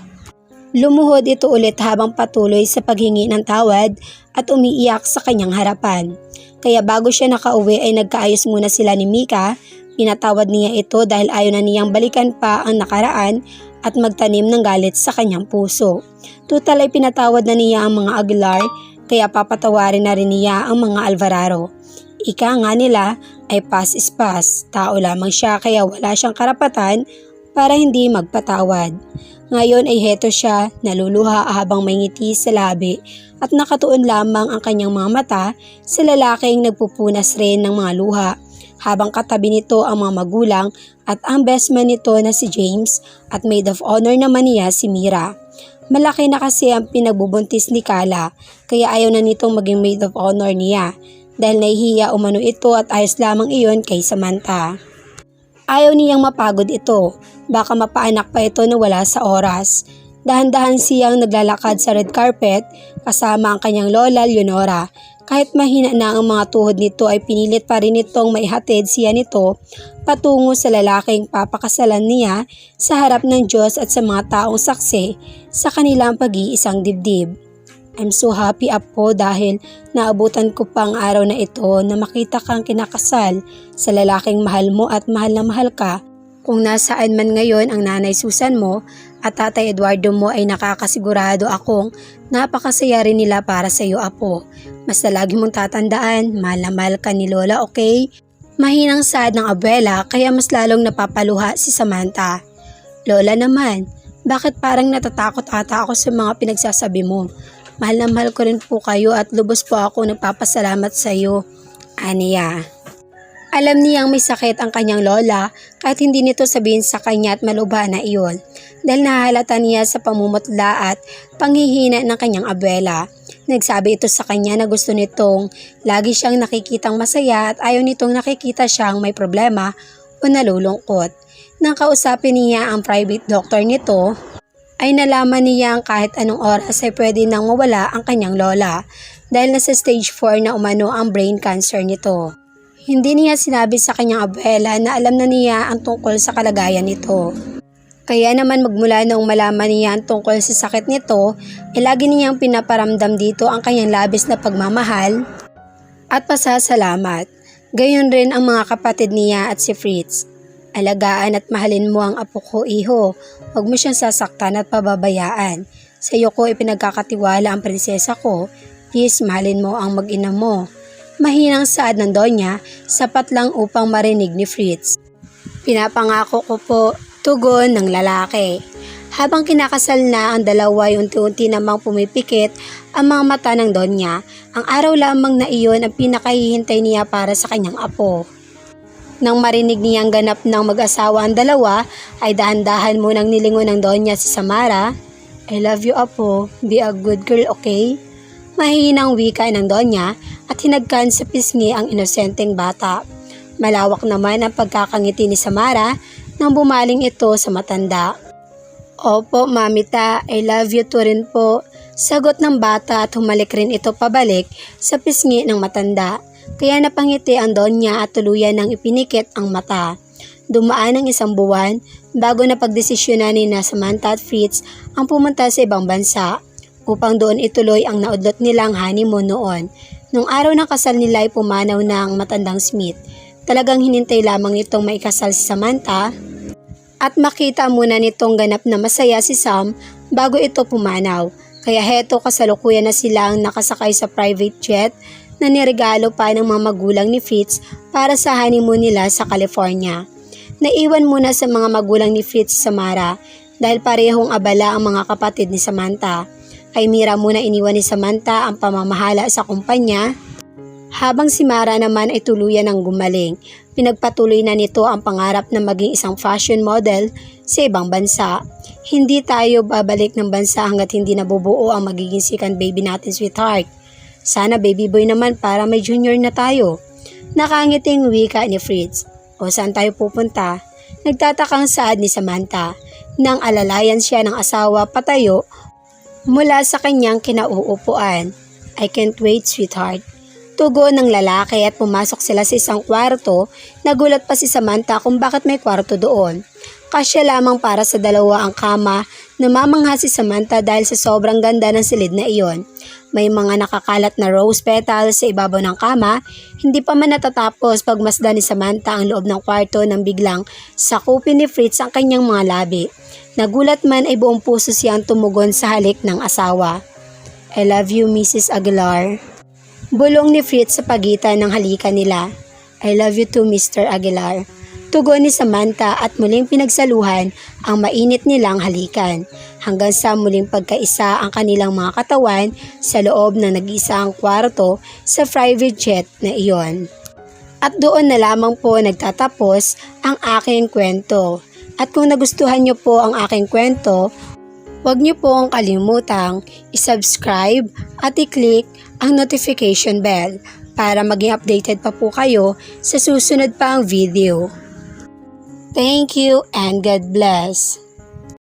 Lumuhod ito ulit habang patuloy sa paghingi ng tawad at umiiyak sa kanyang harapan. Kaya bago siya nakauwi ay nagkaayos muna sila ni Mika. Pinatawad niya ito dahil ayaw na niyang balikan pa ang nakaraan at magtanim ng galit sa kanyang puso. Tutal ay pinatawad na niya ang mga Aguilar kaya papatawarin na rin niya ang mga Alvarado. Ika nga nila ay pass is pass. Tao lamang siya kaya wala siyang karapatan para hindi magpatawad. Ngayon ay heto siya, naluluha habang may ngiti sa labi at nakatuon lamang ang kanyang mga mata sa lalaking nagpupunas rin ng mga luha habang katabi nito ang mga magulang at ang best man nito na si James at maid of honor naman niya si Mira. Malaki na kasi ang pinagbubuntis ni Kala kaya ayaw na nitong maging maid of honor niya dahil nahihiya umano ito at ayos lamang iyon kay Samantha. Ayaw niyang mapagod ito, baka mapaanak pa ito na wala sa oras. Dahan-dahan siyang naglalakad sa red carpet kasama ang kanyang lola Leonora. Kahit mahina na ang mga tuhod nito ay pinilit pa rin itong maihatid siya nito patungo sa lalaking papakasalan niya sa harap ng Diyos at sa mga taong saksi sa kanilang pag-iisang dibdib. I'm so happy Apo dahil naabutan ko pang araw na ito na makita kang kinakasal sa lalaking mahal mo at mahal na mahal ka. Kung nasaan man ngayon ang nanay Susan mo at tatay Eduardo mo ay nakakasigurado akong napakasaya rin nila para sa iyo Apo. Basta lagi mong tatandaan, mahal na mahal ka ni Lola, okay? Mahinang saad ng abuela kaya mas lalong napapaluha si Samantha. Lola naman, bakit parang natatakot ata ako sa mga pinagsasabi mo? Mahal na mahal ko rin po kayo at lubos po ako nagpapasalamat sa iyo, Aniya. Alam niyang may sakit ang kanyang lola kahit hindi nito sabihin sa kanya at malubha na iyon dahil nahalata niya sa pamumutla at panghihina ng kanyang abuela. Nagsabi ito sa kanya na gusto nitong lagi siyang nakikitang masaya at ayaw nitong nakikita siyang may problema o nalulungkot. Nang kausapin niya ang private doctor nito, ay nalaman niyang kahit anong oras ay pwede nang mawala ang kanyang lola dahil nasa stage 4 na umano ang brain cancer nito. Hindi niya sinabi sa kanyang abuela na alam na niya ang tungkol sa kalagayan nito. Kaya naman magmula noong malaman niya ang tungkol sa sakit nito, ay lagi niyang pinaparamdam dito ang kanyang labis na pagmamahal at pasasalamat. Gayon rin ang mga kapatid niya at si Fritz. Alagaan at mahalin mo ang apo ko, iho. Huwag mo siyang sasaktan at pababayaan. Sa iyo ko ipinagkakatiwala ang prinsesa ko. Please, mahalin mo ang mag-ina mo. Mahinang saad ng Donya, sapat lang upang marinig ni Fritz. Pinapangako ko po, tugon ng lalaki. Habang kinakasal na ang dalawa, unti-unti namang pumipikit ang mga mata ng Donya. Ang araw lamang na iyon ang pinakahihintay niya para sa kanyang apo. Nang marinig niyang ganap ng mag-asawa ang dalawa, ay dahan-dahan munang nilingon ng Donya si Samara. I love you Apo, be a good girl, okay? Mahinang wika ng Donya at hinagkan sa pisngi ang inosenteng bata. Malawak naman ang pagkakangiti ni Samara nang bumaling ito sa matanda. Opo, mamita, I love you too rin po. Sagot ng bata at humalik rin ito pabalik sa pisngi ng matanda. Kaya napangiti ang Donya at tuluyan ng ipinikit ang mata. Dumaan ang isang buwan bago napagdesisyonan ni Samantha at Fritz ang pumunta sa ibang bansa upang doon ituloy ang naudlot nilang honeymoon noon. Nung araw ng kasal nila ay pumanaw na ang matandang Smith. Talagang hinintay lamang nitong maikasal si Samantha at makita muna nitong ganap na masaya si Sam bago ito pumanaw. Kaya heto kasalukuyan na silang nakasakay sa private jet na niregalo pa ng mga magulang ni Fritz para sa honeymoon nila sa California. Naiwan muna sa mga magulang ni Fritz si Samara dahil parehong abala ang mga kapatid ni Samantha. Kay Mira muna iniwan ni Samantha ang pamamahala sa kumpanya habang si Mara naman ay tuluyan ng gumaling. Pinagpatuloy na nito ang pangarap na maging isang fashion model sa ibang bansa. Hindi tayo babalik ng bansa hanggat hindi nabubuo ang magiging second baby natin, sweetheart. Sana baby boy naman para may junior na tayo. Nakangiting wika ni Fritz. O saan tayo pupunta? Nagtatakang saad ni Samantha. Nang alalayan siya ng asawa patayo mula sa kanyang kinauupuan. I can't wait, sweetheart. Tugon ng lalaki at pumasok sila sa isang kwarto. Nagulat pa si Samantha kung bakit may kwarto doon. Kasya lamang para sa dalawa ang kama. Namamangha si Samantha dahil sa sobrang ganda ng silid na iyon. May mga nakakalat na rose petals sa ibabaw ng kama. Hindi pa man natatapos pagmasdan ni Samantha ang loob ng kwarto nang biglang sakupin ni Fritz ang kanyang mga labi. Nagulat man ay buong puso siyang tumugon sa halik ng asawa. I love you, Mrs. Aguilar. Bulong ni Fritz sa pagitan ng halikan nila. I love you too, Mr. Aguilar. Tugon ni Samantha at muling pinagsaluhan ang mainit nilang halikan hanggang sa muling pagkaisa ang kanilang mga katawan sa loob ng nag-iisang kwarto sa private jet na iyon. At doon na lamang po nagtatapos ang aking kwento. At kung nagustuhan niyo po ang aking kwento, huwag niyo pong kalimutang i-subscribe at i-click ang notification bell para maging updated pa po kayo sa susunod pang video. Thank you and God bless.